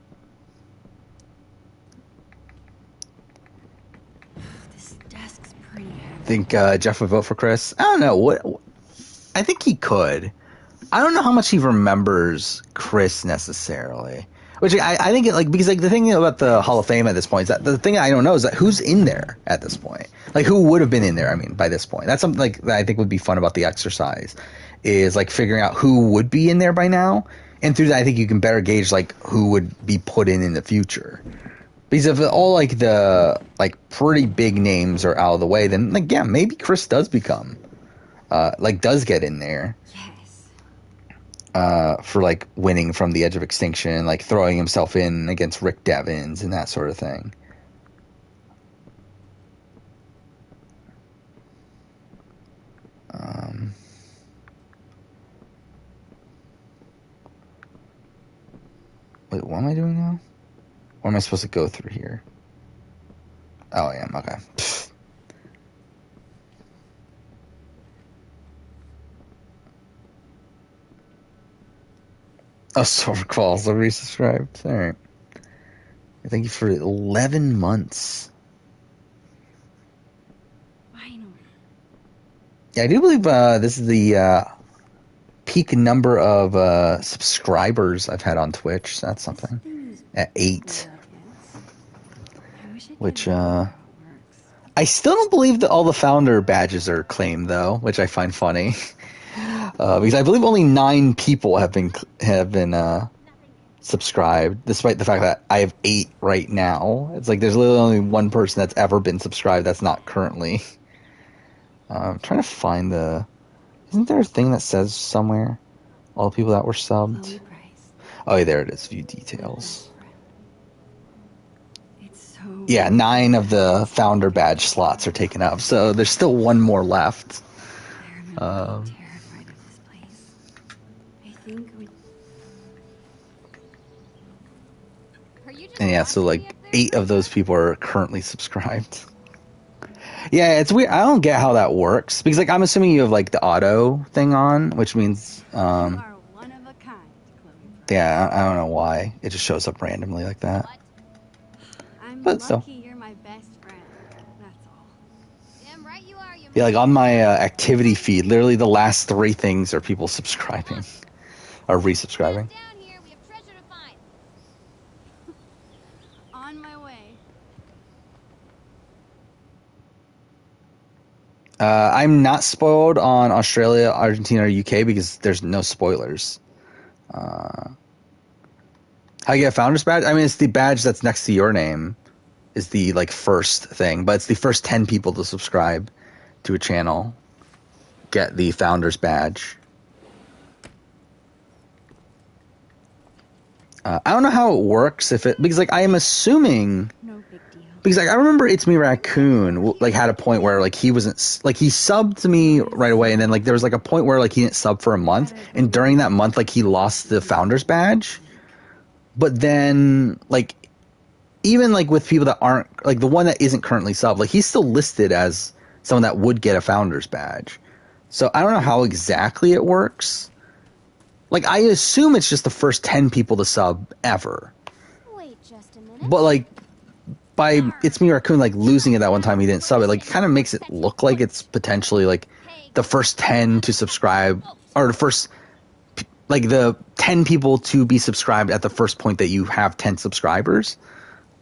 Think Jeff would vote for Chris? I don't know. What I think he could. I don't know how much he remembers Chris necessarily. Which I think because like the thing about the Hall of Fame at this point is that the thing I don't know is that who's in there at this point. Like who would have been in there? I mean, by this point, that's something like that I think would be fun about the exercise, is like figuring out who would be in there by now, and through that I think you can better gauge like who would be put in the future. Because if all like the like pretty big names are out of the way, then like yeah, maybe Chris does become does get in there. Yes. For like winning from the edge of extinction, like throwing himself in against Rick Devens and that sort of thing. Wait, what am I doing now? Or am I supposed to go through here? Oh, I am. Okay. Oh, Silver Calls. I'll resubscribed. All right. Thank you for 11 months. Finally. Yeah, I do believe this is the peak number of subscribers I've had on Twitch. So that's something. At 8. Which, I still don't believe that all the founder badges are claimed, though, which I find funny. Because I believe only 9 people have been subscribed, despite the fact that I have 8 right now. It's like there's literally only one person that's ever been subscribed that's not currently. I'm trying to find Isn't there a thing that says somewhere all the people that were subbed? Oh, yeah, there it is. View details. Yeah, 9 of the founder badge slots are taken up, so there's still one more left. Terrified of this place. I think we. And yeah, so like 8 of those people are currently subscribed. Yeah, it's weird. I don't get how that works because like I'm assuming you have like the auto thing on, which means yeah, I don't know why it just shows up randomly like that. I'm But still, lucky you're my best friend. That's all. Damn right you are, you yeah, like on my activity feed, literally the last 3 things are people subscribing or resubscribing. down here. We have treasure to find. On my way. I'm not spoiled on Australia, Argentina, or UK because there's no spoilers. How you get a founder's badge? I mean, it's the badge that's next to your name is the like first thing, but it's the first 10 people to subscribe to a channel get the founder's badge. I don't know how it works because like I am assuming because like I remember It's Me Raccoon like had a point where like he wasn't like he subbed to me right away, and then like there was like a point where like he didn't sub for a month, and during that month like he lost the founder's badge. But then like even like with people that aren't like the one that isn't currently subbed, like he's still listed as someone that would get a founder's badge. So I don't know how exactly it works. Like I assume it's just the first 10 people to sub ever. Wait just a minute. But like by It's Me Raccoon like losing it that one time he didn't sub it, like kind of makes it look like it's potentially like the first 10 to subscribe or the first like the 10 people to be subscribed at the first point that you have 10 subscribers.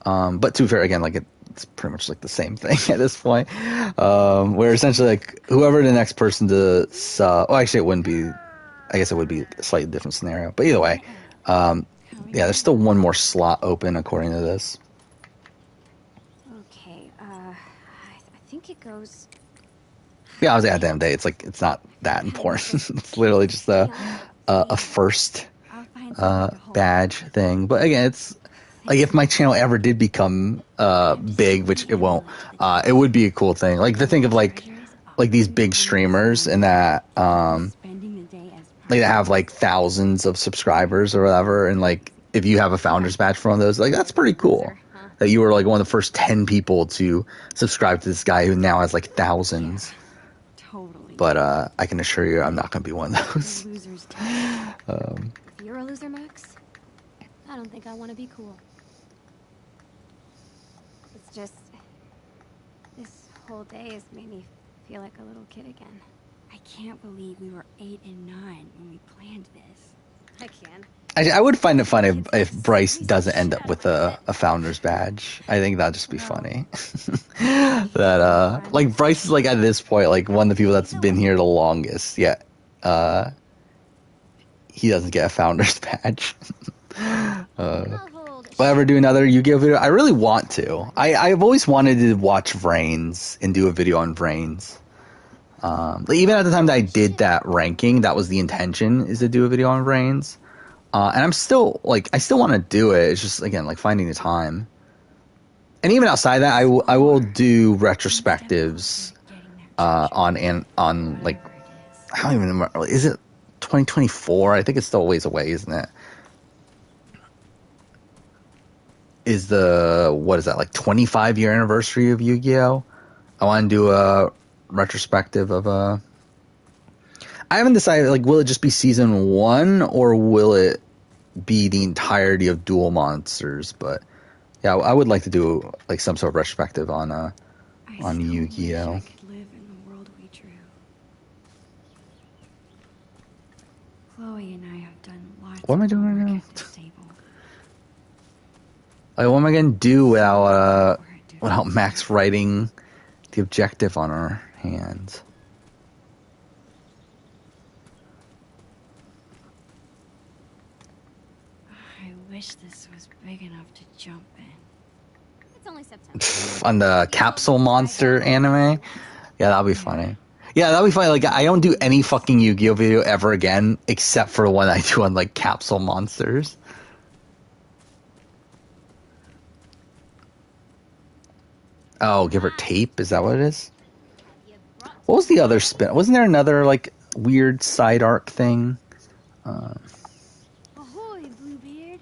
But to be fair, again, like it's pretty much like the same thing at this point. Where essentially like whoever the next person to sub, oh, actually it wouldn't be, I guess it would be a slightly different scenario. But either way, yeah, there's still one more slot open according to this. Okay, I think it goes. Yeah, I was at the end of the day, it's like it's not that important. It's literally just a first badge thing. But again, it's like if my channel ever did become big, which it won't, it would be a cool thing. Like to think of like these big streamers and that like that have like thousands of subscribers or whatever, and like if you have a founder's badge for one of those, like that's pretty cool. That you were like one of the first 10 people to subscribe to this guy who now has like thousands. But I can assure you I'm not going to be one of those. If you're a loser, Max, I don't think I want to be cool. It's just this whole day has made me feel like a little kid again. I can't believe we were 8 and 9 when we planned this. I can. I would find it funny if Bryce doesn't end up with a founder's badge. I think that'd just be funny. That like Bryce is like at this point like one of the people that's been here the longest, yet he doesn't get a founder's badge. If I ever do another Yu-Gi-Oh video, I really want to. I've always wanted to watch Vrains and do a video on Vrains. Like even at the time that I did that ranking, that was the intention, is to do a video on Vrains. And I'm still like I still want to do it. It's just again like finding the time. And even outside that, I will do retrospectives on like I don't even remember. Is it 2024? I think it's still a ways away, isn't it? Is the what is that like 25-year anniversary of Yu-Gi-Oh? I want to do a retrospective of I haven't decided like will it just be season 1 or will it be the entirety of Duel Monsters? But yeah, I would like to do like some sort of retrospective on Yu-Gi-Oh. I could live in the world we drew. Chloe and I have done lots. What am I doing right now? Like, what am I gonna do without Max writing the objective on our hands? I wish this was big enough to jump in. It's only September. On the Capsule Monster anime? Yeah, that'll be funny. Yeah, that'll be funny. Like, I don't do any fucking Yu-Gi-Oh video ever again, except for the one I do on, like, Capsule Monsters. Oh, give her tape? Is that what it is? What was the other spin? Wasn't there another like weird side arc thing? Ahoy, Bluebeard!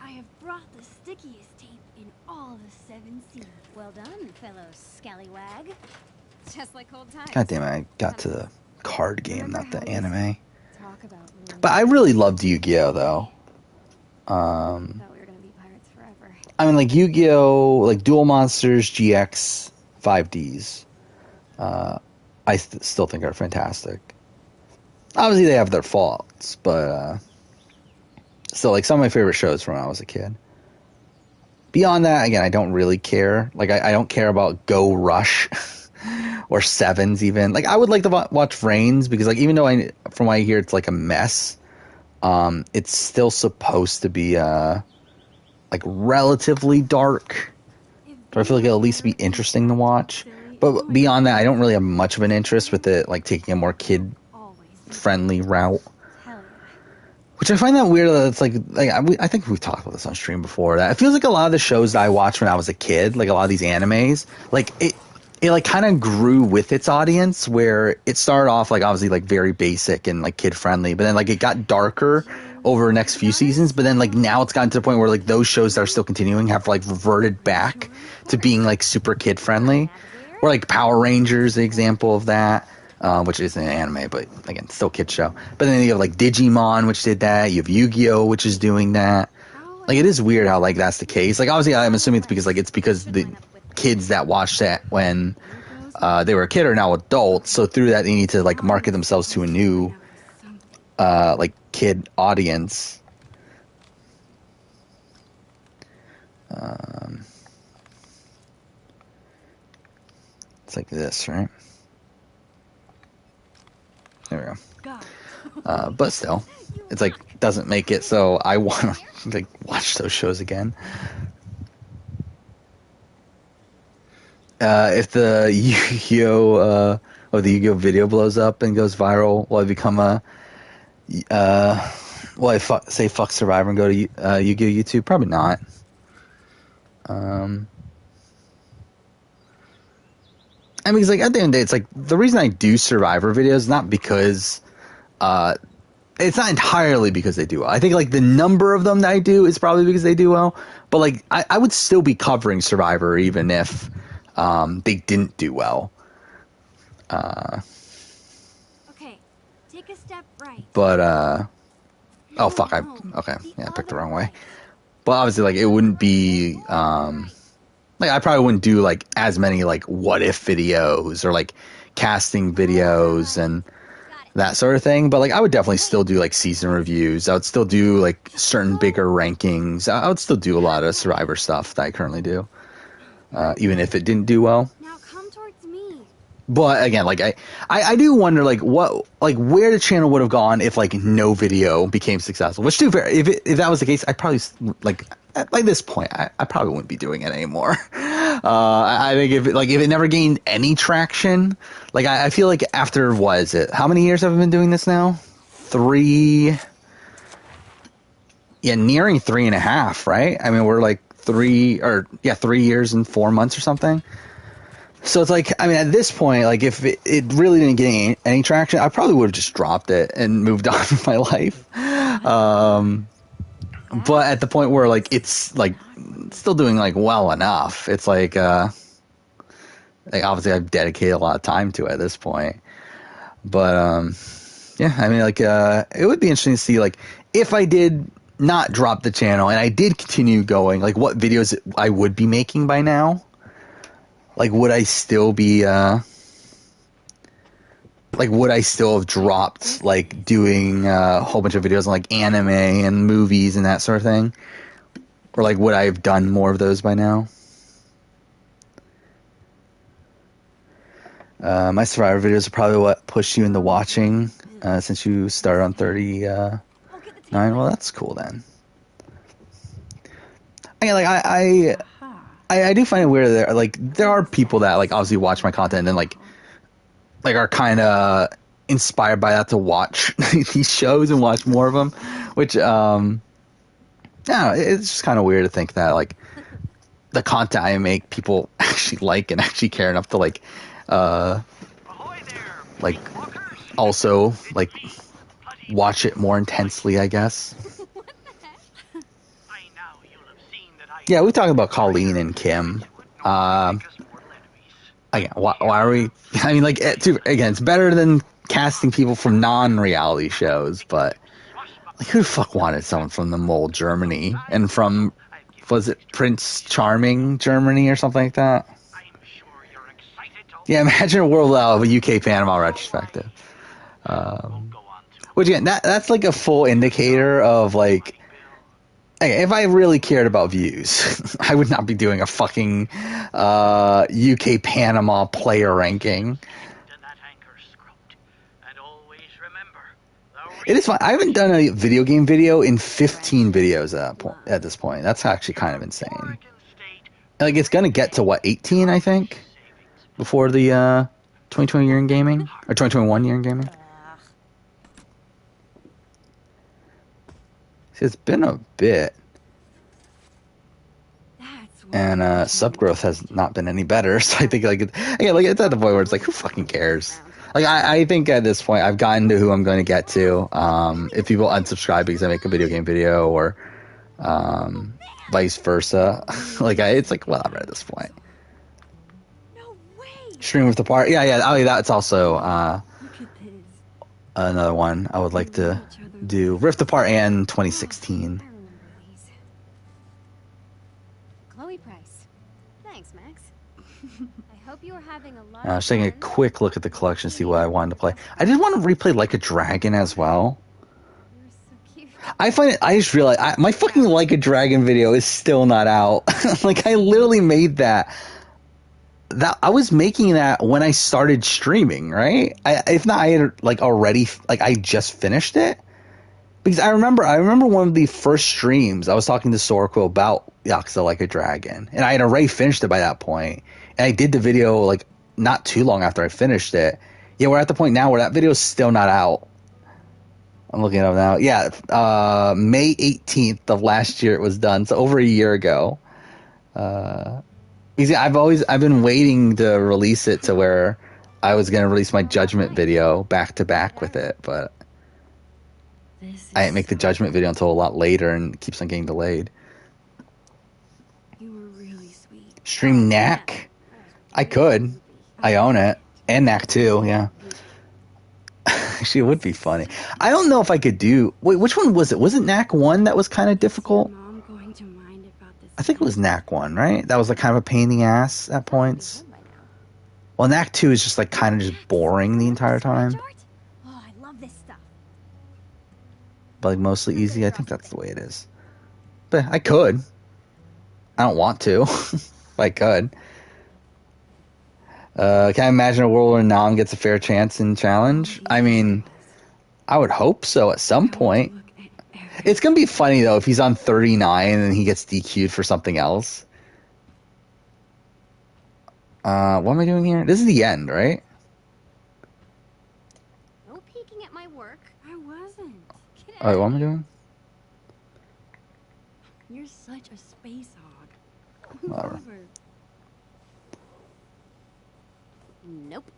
I have brought the stickiest tape in all the 7 seas. Well done, fellow scallywag. Just like old times. God damn it! I got to the card game, not the anime. Talk about But I really loved Yu-Gi-Oh though. thought we were gonna be pirates forever. I mean, like Yu-Gi-Oh, like Duel Monsters GX 5Ds. I still think are fantastic. Obviously, they have their faults, but still, like some of my favorite shows from when I was a kid. Beyond that, again, I don't really care. Like, I don't care about Go Rush or Sevens even. Like, I would like to watch Reigns because, like, even though from what I hear, it's like a mess. It's still supposed to be like relatively dark. So I feel like it'll at least be interesting to watch. But beyond that, I don't really have much of an interest with it, like taking a more kid-friendly route. Which I find that weird. That it's like I think we've talked about this on stream before. That it feels like a lot of the shows that I watched when I was a kid, like a lot of these animes, like it like kind of grew with its audience. Where it started off like obviously like very basic and like kid-friendly, but then like it got darker over the next few seasons. But then like now it's gotten to the point where like those shows that are still continuing have like reverted back to being like super kid-friendly. Or like Power Rangers, the example of that, which isn't an anime, but again, still kid show. But then you have like Digimon, which did that. You have Yu-Gi-Oh, which is doing that. Like it is weird how like that's the case. Like obviously, I'm assuming it's because the kids that watched that when they were a kid are now adults. So through that, they need to like market themselves to a new like kid audience. It's like this, right? There we go. But still, it's like doesn't make it so I want to like watch those shows again. If the Yu-Gi-Oh the Yu-Gi-Oh video blows up and goes viral, will I become a will I say fuck Survivor and go to Yu-Gi-Oh YouTube? Probably not. I mean, it's like at the end of the day, it's like the reason I do Survivor videos is not because, it's not entirely because they do well. I think like the number of them that I do is probably because they do well. But like I would still be covering Survivor even if they didn't do well. Okay, take a step right. But oh fuck, I picked the wrong way. But obviously, like it wouldn't be like I probably wouldn't do like as many like what if videos or like casting videos and that sort of thing. But like I would definitely still do like season reviews. I would still do like certain bigger rankings. I would still do a lot of Survivor stuff that I currently do, even if it didn't do well. Now come towards me. But again, like I do wonder like what like where the channel would have gone if like no video became successful. Which to be fair, if that was the case, I probably like at this point I probably wouldn't be doing it anymore. I think if it never gained any traction, like I feel like after what is it? How many years have I been doing this now? 3. Yeah, nearing 3.5, right? I mean, we're like 3 years and 4 months or something. So it's like, I mean, at this point, like if it really didn't get any traction, I probably would have just dropped it and moved on with my life. But at the point where like it's like still doing like well enough, it's like obviously I've dedicated a lot of time to it at this point. But yeah, I mean, like it would be interesting to see like if I did not drop the channel and I did continue going, like what videos I would be making by now. Like, would I still be, like, would I still have dropped, like, doing a whole bunch of videos on, like, anime and movies and that sort of thing? Or, like, would I have done more of those by now? My Survivor videos are probably what pushed you into watching, since you started on 39. Well, that's cool, then. I like, I do find it weird that there are people that like obviously watch my content and then like are kind of inspired by that to watch these shows and watch more of them, which I don't know, it's just kind of weird to think that like the content I make people actually like and actually care enough to like like also like watch it more intensely, I guess. Yeah, we talked about Colleen and Kim. Again, why are we? I mean, like, again, it's better than casting people from non-reality shows, but like, who the fuck wanted someone from the mole Germany and from, was it Prince Charming Germany or something like that? Yeah, imagine a world of a UK Panama retrospective. Which again, that's like a full indicator of like, if I really cared about views, I would not be doing a fucking UK Panama player ranking. It is fun. I haven't done a video game video in 15 videos at this point. That's actually kind of insane. Like, it's gonna get to what, 18, I think, before the 2020 year in gaming, or 2021 year in gaming. See, it's been a bit. And sub growth has not been any better. So I think, like, again, like, it's at the point where it's like, who fucking cares? Like, I think at this point I've gotten to who I'm going to get to. If people unsubscribe because I make a video game video, or vice versa, like, it's like whatever at this point. Stream with the part, yeah. Oh, yeah, that's also another one I would like to do. Rift Apart and 2016. Chloe Price. Thanks, Max. I hope you are having a lot I of was taking a fun. quick look at the collection, see what I wanted to play. I did want to replay Like a Dragon as well. I find it, I just realized, my fucking Like a Dragon video is still not out. Like, I literally made that. I was making that when I started streaming, right? If not, I had, like, already, like, I just finished it. Because I remember one of the first streams, I was talking to Sorko about Yakuza Like a Dragon. And I had already finished it by that point. And I did the video, like, not too long after I finished it. Yeah, we're at the point now where that video is still not out. I'm looking it up now. Yeah, May 18th of last year it was done, so over a year ago. Because I've been waiting to release it to where I was going to release my Judgment video back to back with it, but I didn't make the Judgment video until a lot later, and it keeps on getting delayed. You were really sweet. Stream Knack? I could. I own it. And Knack 2, yeah. Actually, it would be funny. I don't know if I could do... Wait, which one was it? Was it Knack 1 that was kind of difficult? I think it was Knack 1, right? That was like kind of a pain in the ass at points. Well, Knack 2 is just like kind of just boring the entire time. Oh, I love this stuff. But like mostly easy. I think that's the way it is. But I could. I don't want to. If I could. Can I imagine a world where Nam gets a fair chance in challenge? I mean, I would hope so at some point. It's going to be funny, though, if he's on 39 and he gets DQ'd for something else. What am I doing here? This is the end, right? No peeking at my work. I wasn't. Oh, wait, what am I doing? You're such a space hog. Whatever. Nope.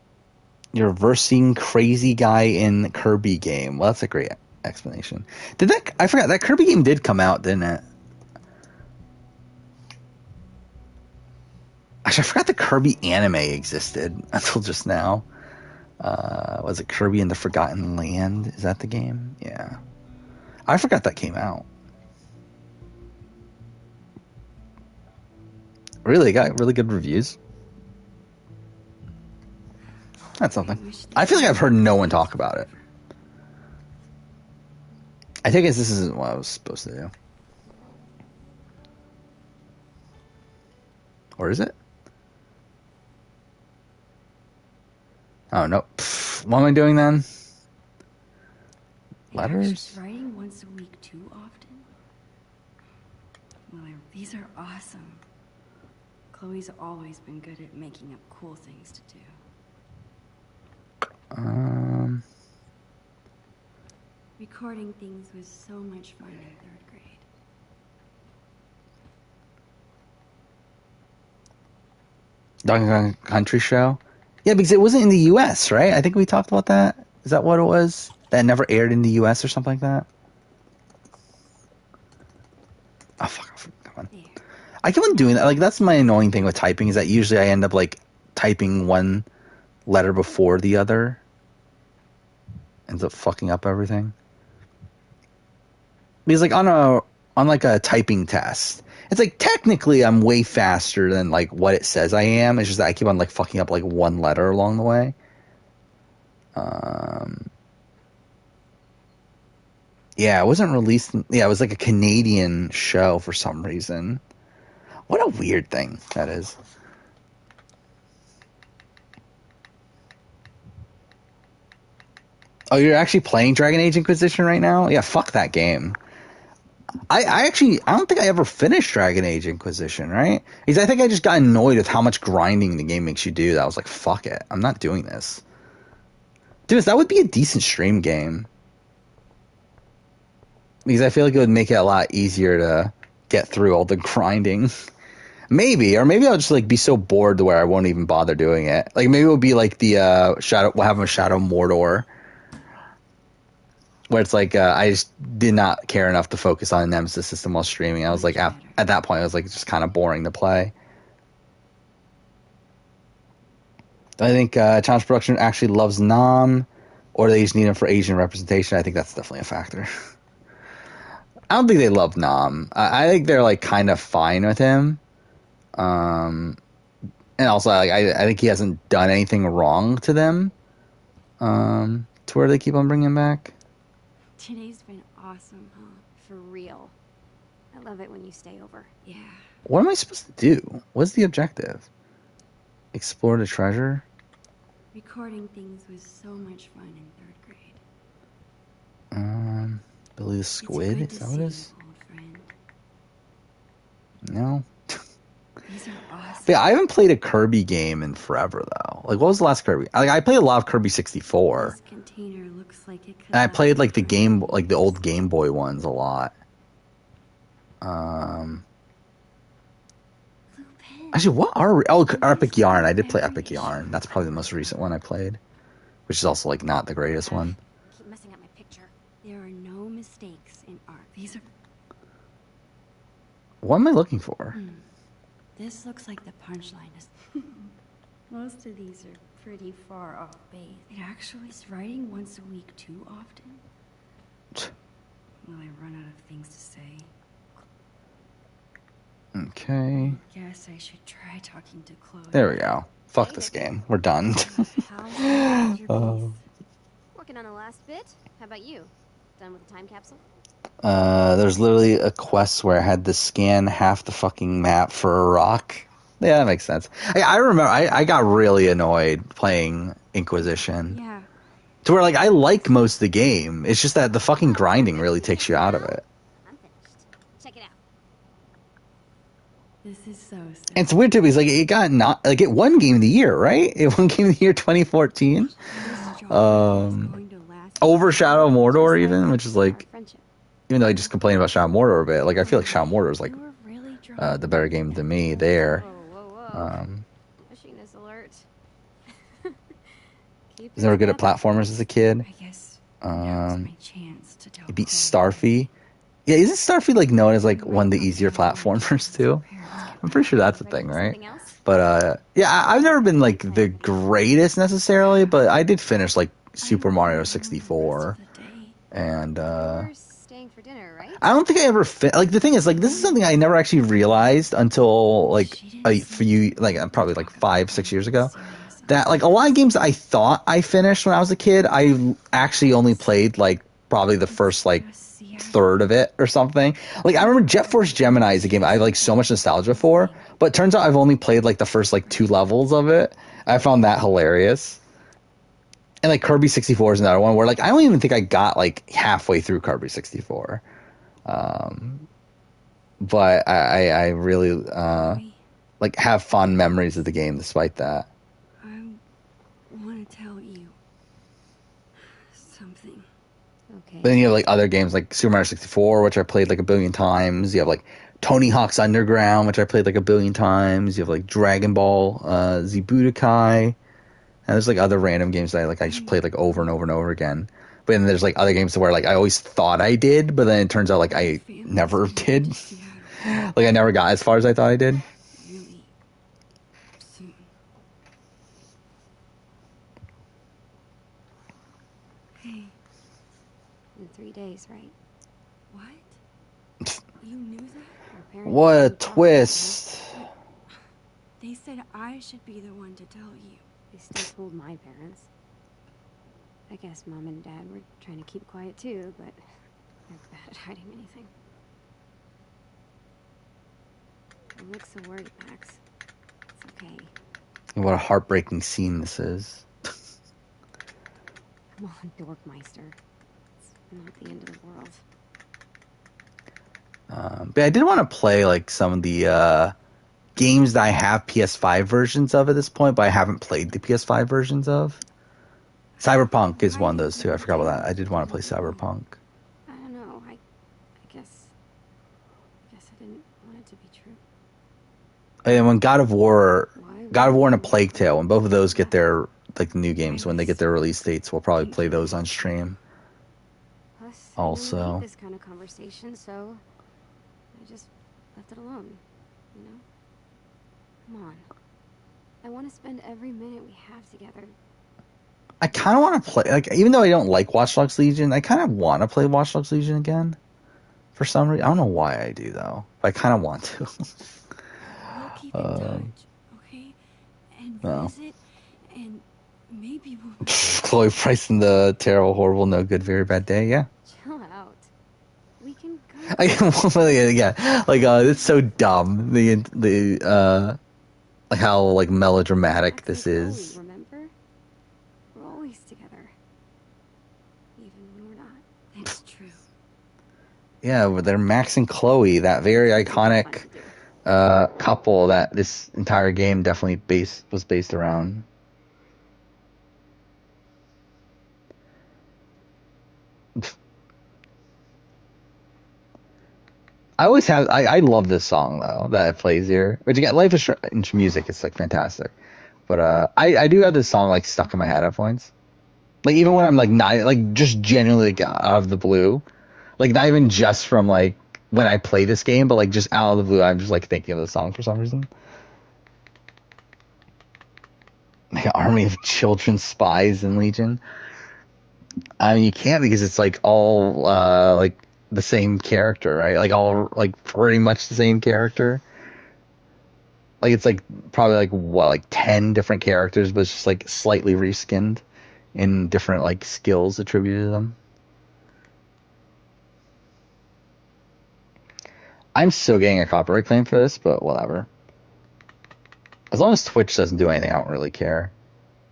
You're versing crazy guy in Kirby game. Well, that's a great explanation. I forgot, that Kirby game did come out, didn't it? Actually, I forgot the Kirby anime existed until just now. Was it Kirby and the Forgotten Land? Is that the game? Yeah. I forgot that came out. Really, got really good reviews. That's something. I feel like I've heard no one talk about it. I think this isn't what I was supposed to do. Or is it? Oh, no. Pfft, what am I doing then? Letters? Writing once a week too often? Well, these are awesome. Chloe's always been good at making up cool things to do. Recording things was so much fun in 3rd grade. Donkey Kong Country Show? Yeah, because it wasn't in the U.S., right? I think we talked about that. Is that what it was? That never aired in the U.S. or something like that? Oh, fuck. Come on. I keep on doing that. Like, that's my annoying thing with typing is that usually I end up, like, typing one letter before the other. Ends up fucking up everything. Because, like, on like a typing test, it's like technically I'm way faster than like what it says I am. It's just that I keep on like fucking up like one letter along the way. Yeah, it wasn't released. Yeah, it was like a Canadian show for some reason. What a weird thing that is. Oh, you're actually playing Dragon Age Inquisition right now? Yeah, fuck that game. I don't think I ever finished Dragon Age Inquisition, right? Because I think I just got annoyed with how much grinding the game makes you do. That I was like, fuck it, I'm not doing this. Dude, that would be a decent stream game. Because I feel like it would make it a lot easier to get through all the grinding. Maybe, or maybe I'll just like be so bored to where I won't even bother doing it. Like maybe it would be like the Shadow. We'll have a Shadow Mordor, where it's like I just did not care enough to focus on the Nemesis system while streaming. I was like, at that point, I was like, just kind of boring to play. I think Challenge Production actually loves Nam, or they just need him for Asian representation. I think that's definitely a factor. I don't think they love Nam. I think they're like kind of fine with him. And also, like, I think he hasn't done anything wrong to them. To where they keep on bringing him back. Today's been awesome, huh? For real. I love it when you stay over. Yeah. What am I supposed to do? What's the objective? Explore the treasure? Recording things was so much fun in 3rd grade. Billy the Squid? Is that what it is? No. These are awesome. But yeah, I haven't played a Kirby game in forever though. Like, what was the last Kirby? Like, I played a lot of Kirby 64. This container looks like it could And I played like the old Game Boy ones a lot. Actually, what are Epic Yarn? I did play Epic Yarn. That's probably the most recent one I played, which is also like not the greatest one. Keep messing up my picture. There are no mistakes in art. These are. What am I looking for? This looks like the punchline is. Most of these are pretty far off base. It actually is writing once a week too often. Will I run out of things to say? Okay. Guess I should try talking to Chloe. There we go. Fuck this game. We're done. Working on the last bit. How about you? Done with the time capsule? There's literally a quest where I had to scan half the fucking map for a rock. Yeah, that makes sense. I remember I got really annoyed playing Inquisition. Yeah. To where, like, I like most of the game. It's just that the fucking grinding really takes you out of it. I'm finished. Check it out. This is so sad. And it's weird too because, like, it won Game of the Year, right? It won Game of the Year 2014. Over Shadow Mordor even, which is like, even though I just complained about Shadow Mordor a bit, like I feel like Shadow Mordor is like the better game than me there. Machinist alert. I was never good at platformers as a kid. I guess now's my chance to tell You beat Chloe. Starfy. Yeah, isn't Starfy like known as like one of the easier platformers too? I'm pretty sure that's a thing, right? But yeah, I've never been like the greatest necessarily, but I did finish like Super Mario 64, and Staying for dinner, right? I don't think I ever like the thing is like this is something I never actually realized until like probably like 5-6 years ago. That like a lot of games I thought I finished when I was a kid, I actually only played like probably the first like third of it or something. Like I remember Jet Force Gemini is a game I have like so much nostalgia for, but it turns out I've only played like the first like 2 levels of it. I found that hilarious. And like Kirby 64 is another one where like I don't even think I got like halfway through Kirby 64. But I really like have fond memories of the game despite that. I want to tell you something. Okay. But then you have like other games like Super Mario 64, which I played like a billion times. You have like Tony Hawk's Underground, which I played like a billion times. You have like Dragon Ball Z Budokai. And there's like other random games that I just played like over and over and over again. But then there's like other games where like I always thought I did, but then it turns out like I never did. Like I never got as far as I thought I did. Really soon. Hey. In 3 days, right? What? You knew that? What a twist. They said I should be the one to tell you. They still told my parents. I guess Mom and Dad were trying to keep quiet too, but they're bad at hiding anything. Don't look so worried, Max. It's okay. What a heartbreaking scene this is. Come on, Dorkmeister. It's not the end of the world. But I did want to play like some of the games that I have PS5 versions of at this point, but I haven't played the PS5 versions of. Cyberpunk is one of those too. I forgot about that. I did want to play Cyberpunk. I don't know. I guess I didn't want it to be true. And when God of War and A Plague Tale, when both of those get their like new games, when they get their release dates, we'll probably play those on stream. Plus, Also, I know you hate this kind of conversation, so I just left it alone. You know? Come on. I want to spend every minute we have together. I kind of want to play, like, even though I don't like Watch Dogs Legion, I kind of want to play Watch Dogs Legion again. For some reason. I don't know why I do, though. But I kind of want to. We'll keep in touch, okay? And visit, and maybe we'll... Chloe Price in the Terrible, Horrible, No Good, Very Bad Day, yeah. Chill out. We can go. Yeah, like, it's so dumb. Like how, like, melodramatic this is. Chloe, remember? We're always together. Even when we're not. It's true. Yeah, but they're Max and Chloe, that very iconic couple that this entire game definitely was based around. I love this song though that plays here. Which again, Life is Strange music, it's like fantastic. But I do have this song like stuck in my head at points. Like even when I'm like not like just genuinely like, out of the blue, like not even just from like when I play this game, but like just out of the blue, I'm just like thinking of the song for some reason. Like an army of children spies in Legion. I mean, you can't because it's like all like the same character, right? Like all like pretty much the same character. Like it's like probably like what like 10 different characters, but it's just like slightly reskinned in different like skills attributed to them. I'm still getting a copyright claim for this, but whatever. As long as Twitch doesn't do anything, I don't really care.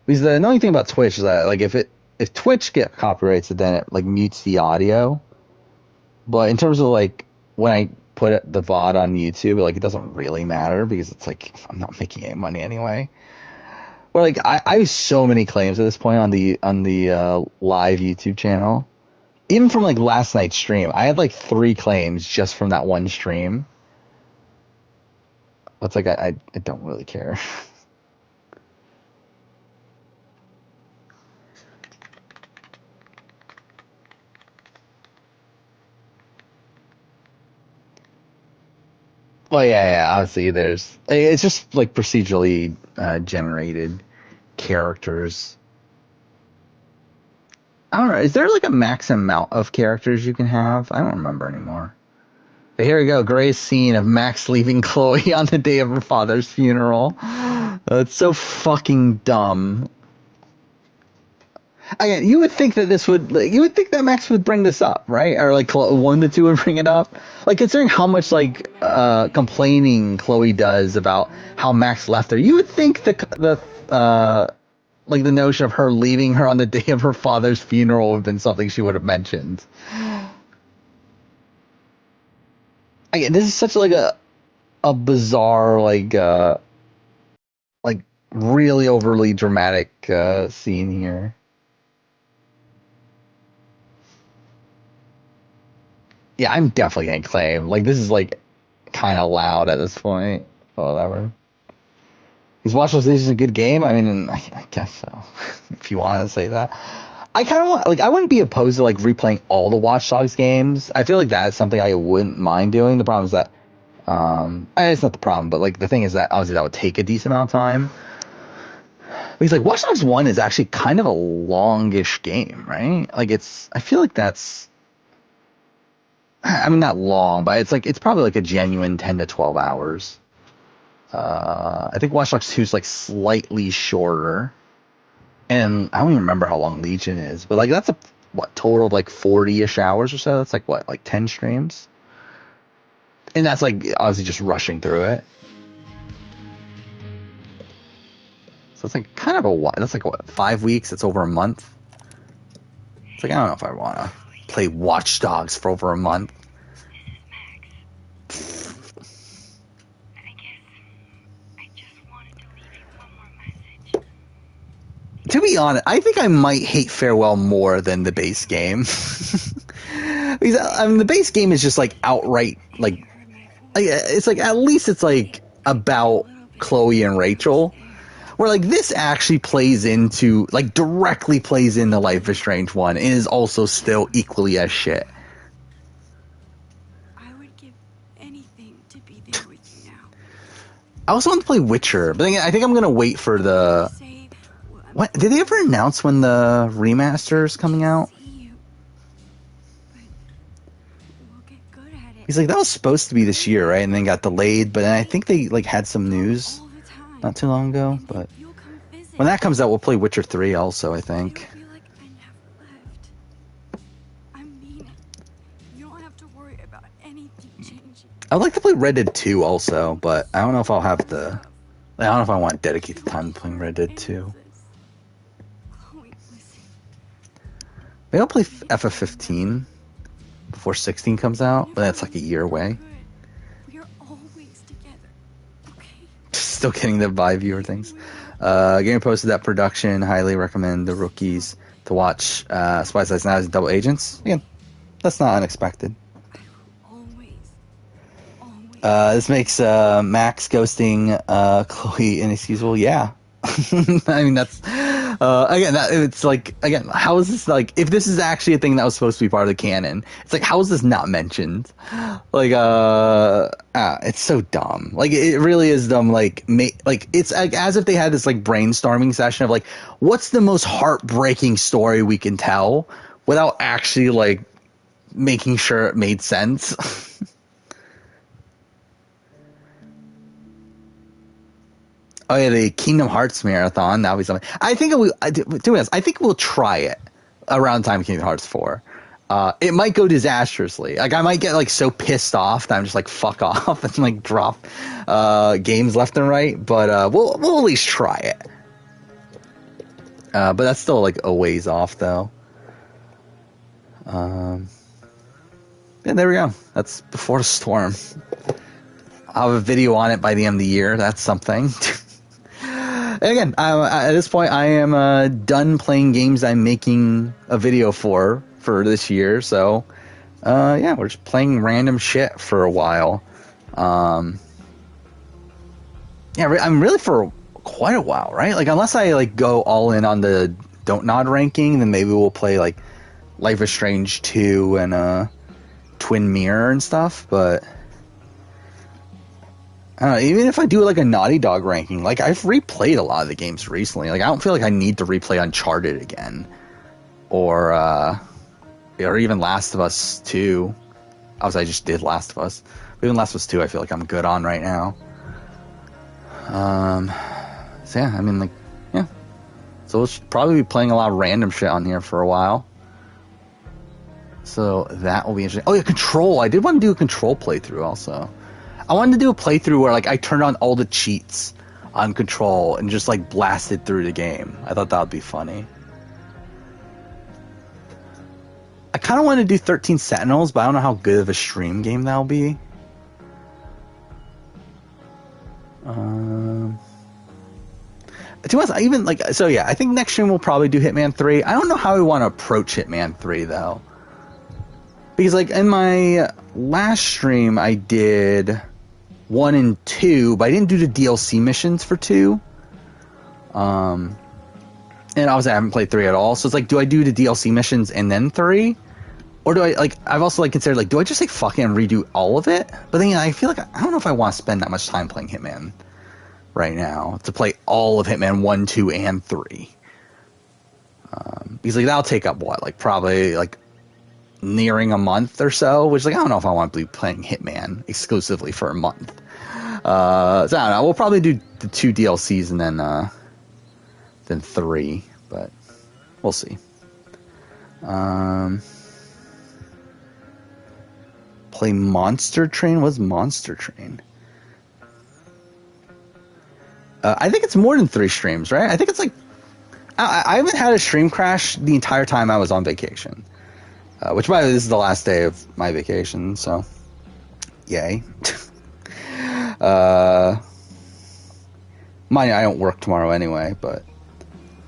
Because the annoying thing about Twitch is that like if Twitch get copyrights, then it like mutes the audio. But in terms of like when I put the VOD on YouTube, like it doesn't really matter because it's like I'm not making any money anyway. Or like I have so many claims at this point on the live YouTube channel. Even from like last night's stream, I had like 3 claims just from that one stream. It's like I don't really care. Well, yeah, obviously it's just like procedurally generated characters. I don't know. Is there like a max amount of characters you can have? I don't remember anymore. But here we go. Gray's scene of Max leaving Chloe on the day of her father's funeral. It's so fucking dumb. Again, you would think that Max would bring this up, right? Or like one of the two would bring it up. Like considering how much like complaining Chloe does about how Max left her, you would think the like the notion of her leaving her on the day of her father's funeral would have been something she would have mentioned. Again, this is such like a bizarre like really overly dramatic scene here. Yeah, I'm definitely getting claimed. Like, this is, like, kind of loud at this point. Whatever. Is Watch Dogs Legion a good game? I mean, I guess so. If you want to say that. I kind of want, like, I wouldn't be opposed to like replaying all the Watch Dogs games. I feel like that's something I wouldn't mind doing. The problem is that, it's not the problem, but like the thing is that obviously that would take a decent amount of time. Because like Watch Dogs 1 is actually kind of a longish game, right? Like I feel like that's, I mean, not long, but it's like, it's probably like a genuine 10 to 12 hours. I think Watch Dogs 2 is like slightly shorter. And I don't even remember how long Legion is, but like that's a total of like 40-ish hours or so. That's like what, like 10 streams? And that's like obviously just rushing through it. So it's like kind of a while. That's like what, 5 weeks? It's over a month. It's like I don't know if I want to play Watch Dogs for over a month. To be honest, I think I might hate Farewell more than the base game. Because, I mean, the base game is just like outright, like, it's like, at least it's like about Chloe and Rachel. Where like this actually plays into, like, directly plays into Life is Strange 1 and is also still equally as shit. I would give anything to be there with you now. I also want to play Witcher, but I think I'm going to wait for the... What, did they ever announce when the remaster is coming out? He's like, that was supposed to be this year, right? And then got delayed, but then I think they like had some news not too long ago. But when that comes out, we'll play Witcher 3 also, I think. I'd like to play Red Dead 2 also, but I don't know if I'll have the... I don't know if I want to dedicate the time to playing Red Dead 2. Maybe I'll play FF15 before 16 comes out, but that's like a year away. Still getting the buy viewer things. Game posted that production. Highly recommend the rookies to watch Spice Eyes Now as Double Agents. Again, that's not unexpected. This makes Max ghosting Chloe inexcusable. Yeah. I mean, that's again, it's like, again, how is this, like, if this is actually a thing that was supposed to be part of the canon, it's like, how is this not mentioned? Like, it's so dumb. Like, it really is dumb. Like, it's like as if they had this like brainstorming session of like, what's the most heartbreaking story we can tell without actually like making sure it made sense. Oh yeah, the Kingdom Hearts marathon. That'll be something. I think I think we'll try it around time Kingdom Hearts 4. It might go disastrously. Like I might get like so pissed off that I'm just like fuck off and like drop games left and right. But we'll at least try it. But that's still like a ways off though. Yeah, there we go. That's Before the Storm. I'll have a video on it by the end of the year. That's something. And again, at this point, I am done playing games I'm making a video for this year. So, yeah, we're just playing random shit for a while. Yeah, I'm really for quite a while, right? Like, unless I like go all in on the Don't Nod ranking, then maybe we'll play like Life is Strange 2 and Twin Mirror and stuff. But I don't know, even if I do like a Naughty Dog ranking, like I've replayed a lot of the games recently. Like I don't feel like I need to replay Uncharted again, or even Last of Us 2. Obviously, I just did Last of Us. But even Last of Us 2, I feel like I'm good on right now. So yeah, I mean, like, yeah. So we'll probably be playing a lot of random shit on here for a while. So that will be interesting. Oh yeah, Control. I did want to do a Control playthrough also. I wanted to do a playthrough where like I turned on all the cheats on Control and just like blasted through the game. I thought that would be funny. I kind of want to do 13 Sentinels, but I don't know how good of a stream game that'll be. To be honest, I even like, so yeah, I think next stream we'll probably do Hitman 3. I don't know how we want to approach Hitman 3 though. Because like in my last stream I did 1 and 2, but I didn't do the DLC missions for 2. And obviously I haven't played 3 at all, so it's like, do I do the DLC missions and then 3? Or do I, like, I've also, like, considered, like, do I just, like, fucking redo all of it? But then, I feel like, I don't know if I want to spend that much time playing Hitman right now, to play all of Hitman 1, 2, and 3. Because, like, that'll take up, what, like, probably, like, nearing a month or so, which, like, I don't know if I want to be playing Hitman exclusively for a month. So, I don't know, we'll probably do the 2 DLCs and then 3, but we'll see. Play Monster Train? What's Monster Train? I think it's more than 3 streams, right? I think it's like... I haven't had a stream crash the entire time I was on vacation. Which, by the way, this is the last day of my vacation, so... Yay. Mind you, I don't work tomorrow anyway, but...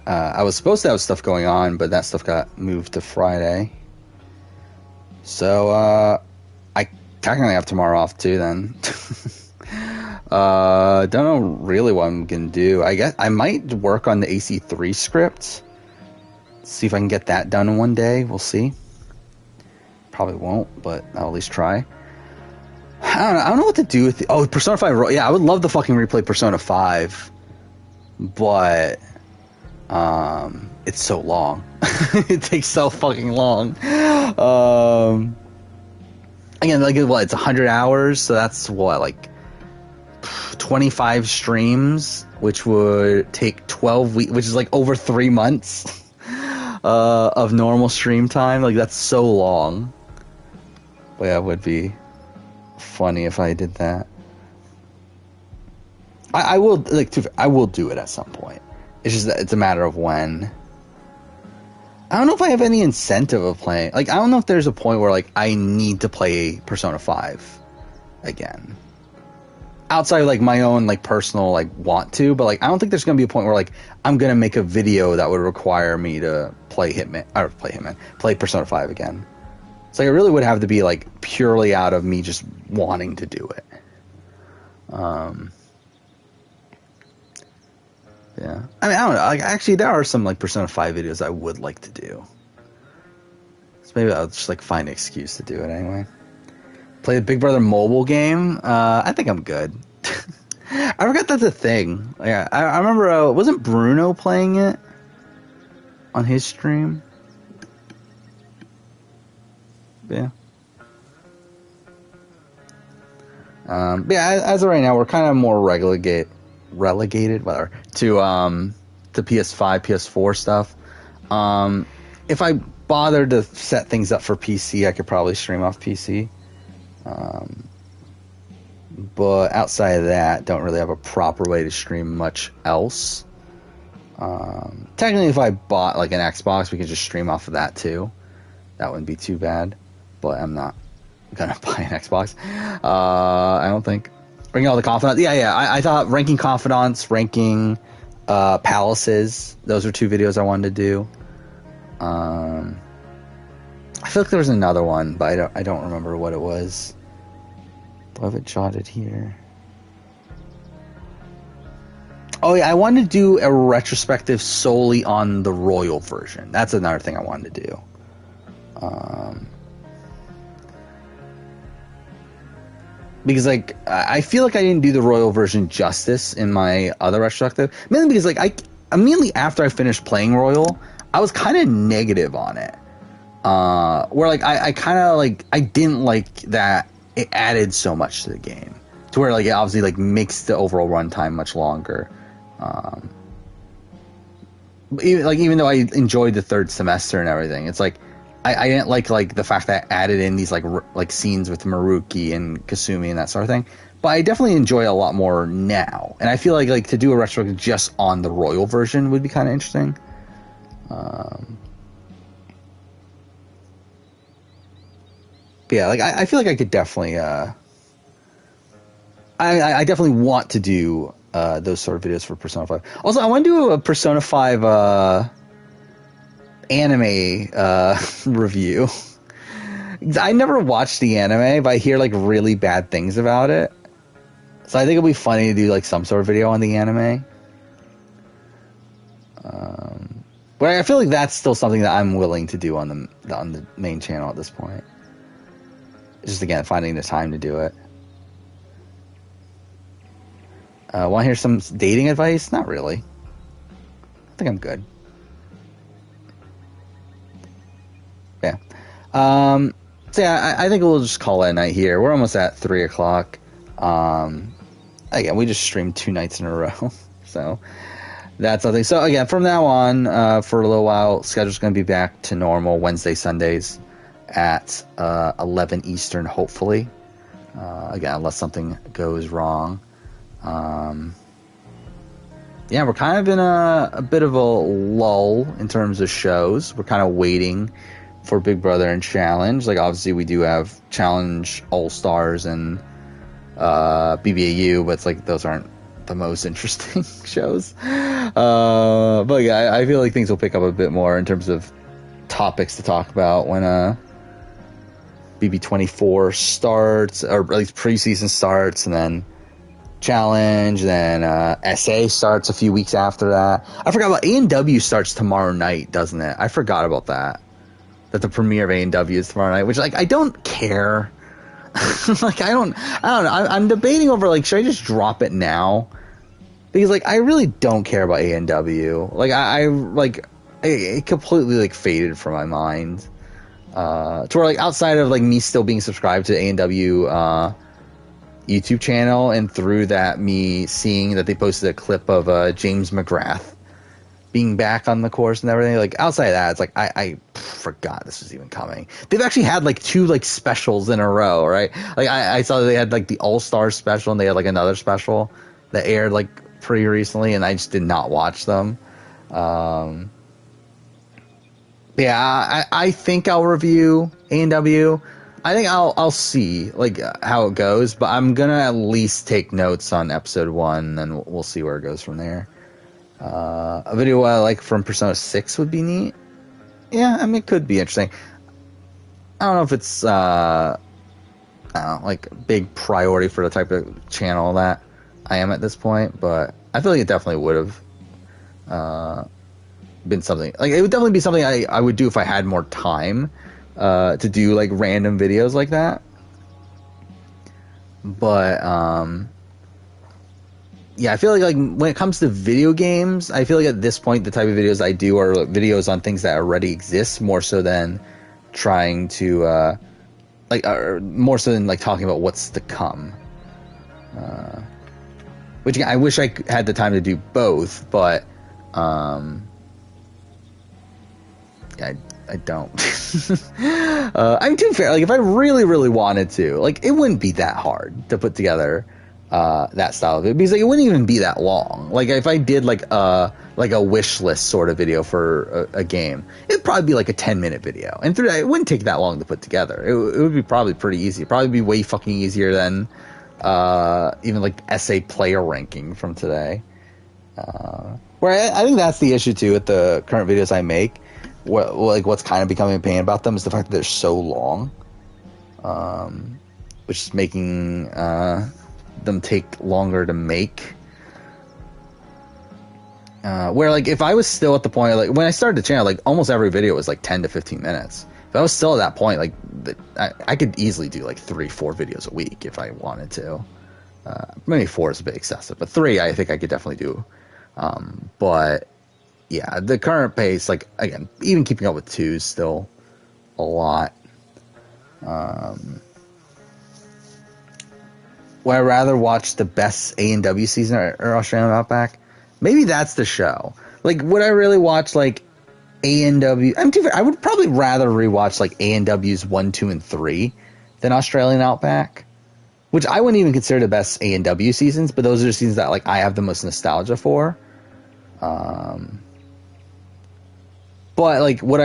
I was supposed to have stuff going on, but that stuff got moved to Friday. So, I technically have tomorrow off too then. Don't know really what I'm gonna do. I guess I might work on the AC3 script. See if I can get that done in one day. We'll see. Probably won't, but I'll at least try. I don't know what to do with Persona 5. Yeah, I would love to fucking replay Persona 5. But it's so long. It takes so fucking long. Again, like, what, it's 100 hours, so that's what, like 25 streams, which would take 12 weeks, which is like over 3 months of normal stream time. Like, that's so long. But yeah, it would be funny if I did that. I will, like, I will do it at some point. It's just that it's a matter of when. I don't know if I have any incentive of playing. Like, I don't know if there's a point where, like, I need to play Persona 5 again. Outside of, like, my own, like, personal, like, want to. But, like, I don't think there's going to be a point where, like, I'm going to make a video that would require me to play Persona 5 again. So, like, it really would have to be, like, purely out of me just wanting to do it. Yeah. I mean, I don't know. Like, actually, there are some, like, Persona 5 videos I would like to do. So maybe I'll just, like, find an excuse to do it anyway. Play the Big Brother mobile game? I think I'm good. I forgot that's a thing. Yeah, I remember, wasn't Bruno playing it on his stream? Yeah. But yeah, as of right now, we're kind of more relegated whatever to PS5, PS4 stuff. If I bothered to set things up for PC, I could probably stream off PC. But outside of that, don't really have a proper way to stream much else. Technically, if I bought like an Xbox, we could just stream off of that too. That wouldn't be too bad. But I'm not gonna buy an Xbox. I don't think. Ranking all the confidants. Yeah. I thought ranking confidants, ranking palaces. Those were 2 videos I wanted to do. I feel like there was another one, but I don't remember what it was. Do I have it jotted here? Oh yeah, I wanted to do a retrospective solely on the Royal version. That's another thing I wanted to do. Because, like, I feel like I didn't do the Royal version justice in my other retrospective. Mainly because, like, immediately after I finished playing Royal, I was kind of negative on it. Where, like, I kind of, like, I didn't like that it added so much to the game. To where, like, it obviously, like, makes the overall runtime much longer. Even though I enjoyed the third semester and everything, it's like, I didn't like the fact that I added in these like scenes with Maruki and Kasumi and that sort of thing. But I definitely enjoy it a lot more now, and I feel like to do a retro just on the Royal version would be kind of interesting. Yeah, like I feel like I could definitely. I definitely want to do those sort of videos for Persona 5. Also, I want to do a Persona 5 anime review. I never watched the anime, but I hear like really bad things about it. So I think it'll be funny to do like some sort of video on the anime. But I feel like that's still something that I'm willing to do on the main channel at this point. Just again, finding the time to do it. Want to hear some dating advice? Not really. I think I'm good. Yeah. So yeah, I think we'll just call it a night here. We're almost at 3 o'clock. Again, we just streamed 2 nights in a row. So that's something. So again, from now on, for a little while, schedule's going to be back to normal Wednesday, Sundays at 11 Eastern, hopefully. Again, unless something goes wrong. Yeah, we're kind of in a bit of a lull in terms of shows. We're kind of waiting for Big Brother and Challenge. Like, obviously, we do have Challenge All-Stars and BBAU, but it's like those aren't the most interesting shows. But yeah, I feel like things will pick up a bit more in terms of topics to talk about when BB24 starts, or at least preseason starts, and then Challenge, then SA starts a few weeks after that. I forgot about A&W starts tomorrow night, doesn't it? I forgot about that. That the premiere of A&W is tomorrow night, which, like, I don't care. Like, I don't know. I'm debating over, like, should I just drop it now? Because, like, I really don't care about A&W. Like, it completely, like, faded from my mind. To where, like, outside of, like, me still being subscribed to A&W YouTube channel, and through that, me seeing that they posted a clip of James McGrath being back on the course and everything. Like, outside of that, it's like I forgot this was even coming. They've actually had like 2 like specials in a row, right? Like I saw they had like the All-Star special, and they had like another special that aired like pretty recently, and I just did not watch them. Yeah, I think I'll review A&W. I think I'll see like how it goes, but I'm gonna at least take notes on episode 1, and we'll see where it goes from there. A video I like from Persona 6 would be neat. Yeah, I mean, it could be interesting. I don't know if it's like a big priority for the type of channel that I am at this point, but I feel like it definitely would have been something. Like, it would definitely be something I would do if I had more time to do like random videos like that. But yeah, I feel like when it comes to video games, I feel like at this point the type of videos I do are videos on things that already exist, more so than trying to more so than like talking about what's to come. Which again, I wish I had the time to do both, but yeah, I don't. I'm too fair. Like, if I really, really wanted to, like, it wouldn't be that hard to put together that style of it, because like, it wouldn't even be that long. Like, if I did like a wish list sort of video for a game, it'd probably be like a 10-minute video, and through that, it wouldn't take that long to put together. It would be probably pretty easy. It'd probably be way fucking easier than even like SA player ranking from today. Where I think that's the issue too with the current videos I make. What's kind of becoming a pain about them is the fact that they're so long, which is making them take longer to make. Where like if I was still at the point, like when I started the channel, like almost every video was like 10 to 15 minutes. If I was still at that point, like I could easily do like 3-4 videos a week if I wanted to. Maybe 4 is a bit excessive, but 3 I think I could definitely do. But yeah, the current pace, like, again, even keeping up with 2 is still a lot. Would I rather watch the best A&W season or Australian Outback? Maybe that's the show. Like, would I really watch, like, A&W? I would probably rather rewatch, like, A&W's 1, 2, and 3 than Australian Outback. Which I wouldn't even consider the best A&W seasons, but those are the seasons that, like, I have the most nostalgia for. But like, would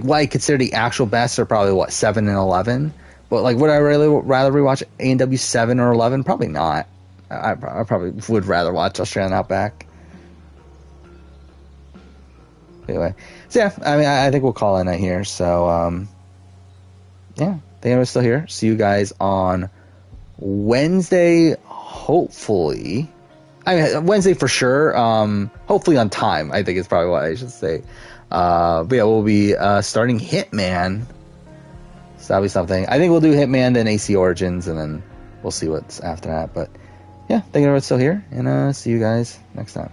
what I consider the actual best are probably 7 and 11. But like, would I really rather rewatch A&W 7 or 11? Probably not. I probably would rather watch Australian Outback. Anyway, so yeah, I mean, I think we'll call it a night here. So yeah, thank you for still here. See you guys on Wednesday, hopefully. I mean, Wednesday for sure. Hopefully on time, I think is probably what I should say. But yeah, we'll be starting Hitman. So that'll be something. I think we'll do Hitman, then AC Origins, and then we'll see what's after that. But yeah, thank you everyone's still here, and see you guys next time.